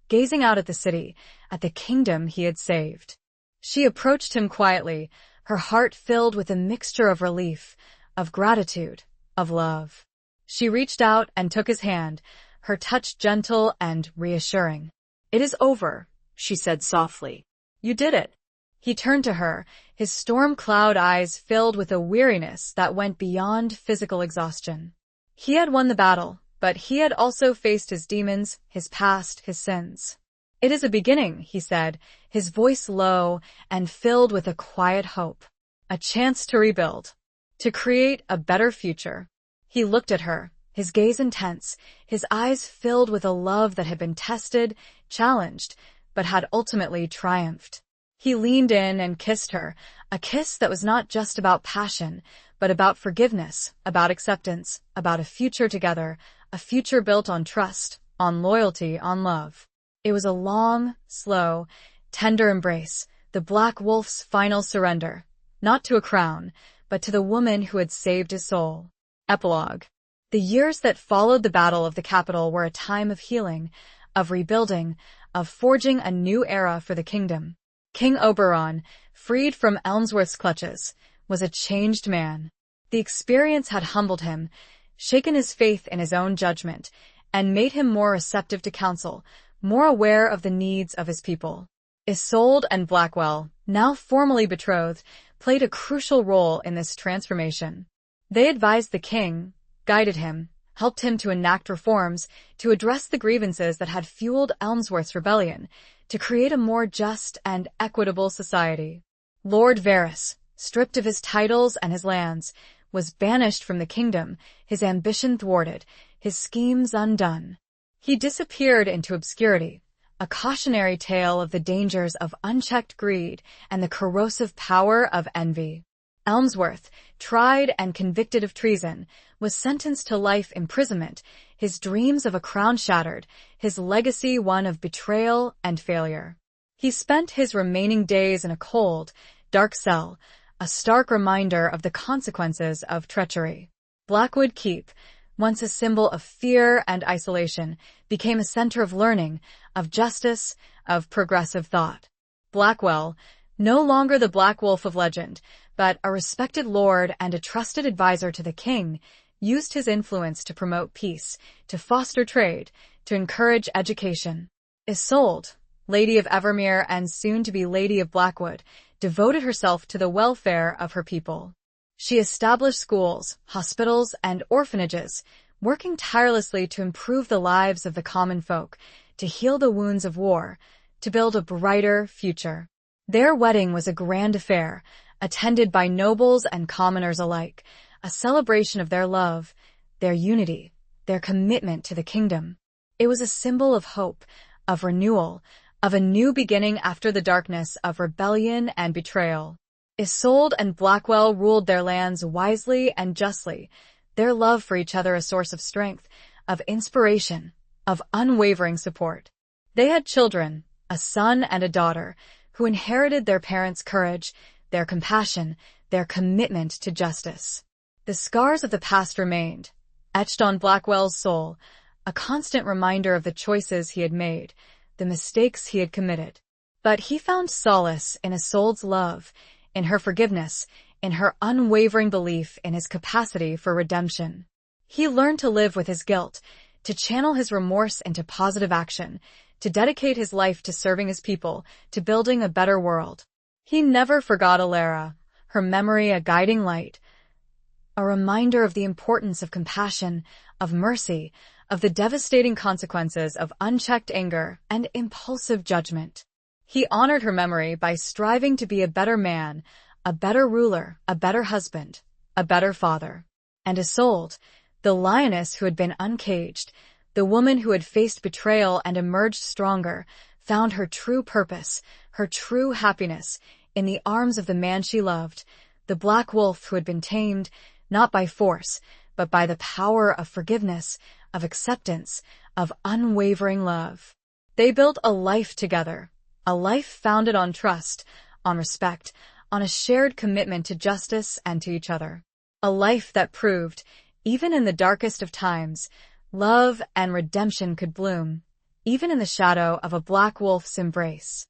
gazing out at the city, at the kingdom he had saved. She approached him quietly, her heart filled with a mixture of relief, of gratitude, of love. She reached out and took his hand, her touch gentle and reassuring. "It is over," she said softly. "You did it." He turned to her, his storm cloud eyes filled with a weariness that went beyond physical exhaustion. He had won the battle, but he had also faced his demons, his past, his sins. "It is a beginning," he said, his voice low and filled with a quiet hope. "A chance to rebuild, to create a better future." He looked at her, his gaze intense, his eyes filled with a love that had been tested, challenged, but had ultimately triumphed. He leaned in and kissed her, a kiss that was not just about passion, but about forgiveness, about acceptance, about a future together, a future built on trust, on loyalty, on love. It was a long, slow, tender embrace, the Black Wolf's final surrender, not to a crown, but to the woman who had saved his soul. Epilogue. The years that followed the Battle of the Capital were a time of healing, of rebuilding, of forging a new era for the kingdom. King Oberon, freed from Elmsworth's clutches, was a changed man. The experience had humbled him, shaken his faith in his own judgment, and made him more receptive to counsel, more aware of the needs of his people. Isolde and Blackwell, now formally betrothed, played a crucial role in this transformation. They advised the king, guided him, helped him to enact reforms, to address the grievances that had fueled Elmsworth's rebellion, to create a more just and equitable society. Lord Varys, stripped of his titles and his lands, was banished from the kingdom, his ambition thwarted, his schemes undone. He disappeared into obscurity, a cautionary tale of the dangers of unchecked greed and the corrosive power of envy. Elmsworth, tried and convicted of treason, was sentenced to life imprisonment, his dreams of a crown shattered, his legacy one of betrayal and failure. He spent his remaining days in a cold, dark cell, a stark reminder of the consequences of treachery. Blackwood Keep, once a symbol of fear and isolation, became a center of learning, of justice, of progressive thought. Blackwell, no longer the Black Wolf of legend, but a respected lord and a trusted advisor to the king, used his influence to promote peace, to foster trade, to encourage education. Isolde, Lady of Evermere and soon to be Lady of Blackwood, devoted herself to the welfare of her people. She established schools, hospitals, and orphanages, working tirelessly to improve the lives of the common folk, to heal the wounds of war, to build a brighter future. Their wedding was a grand affair, attended by nobles and commoners alike, a celebration of their love, their unity, their commitment to the kingdom. It was a symbol of hope, of renewal, of a new beginning after the darkness of rebellion and betrayal. Isolde and Blackwell ruled their lands wisely and justly, their love for each other a source of strength, of inspiration, of unwavering support. They had children, a son and a daughter, who inherited their parents' courage, their compassion, their commitment to justice. The scars of the past remained, etched on Blackwell's soul, a constant reminder of the choices he had made, the mistakes he had committed. But he found solace in Isolde's love, in her forgiveness, in her unwavering belief in his capacity for redemption. He learned to live with his guilt, to channel his remorse into positive action, to dedicate his life to serving his people, to building a better world. He never forgot Alara, her memory a guiding light, a reminder of the importance of compassion, of mercy, of the devastating consequences of unchecked anger and impulsive judgment. He honored her memory by striving to be a better man, a better ruler, a better husband, a better father. And Isolde, the lioness who had been uncaged, the woman who had faced betrayal and emerged stronger, found her true purpose, her true happiness, in the arms of the man she loved, the Black Wolf who had been tamed, not by force, but by the power of forgiveness, of acceptance, of unwavering love. They built a life together, a life founded on trust, on respect, on a shared commitment to justice and to each other. A life that proved, even in the darkest of times, love and redemption could bloom, even in the shadow of a Black Wolf's embrace.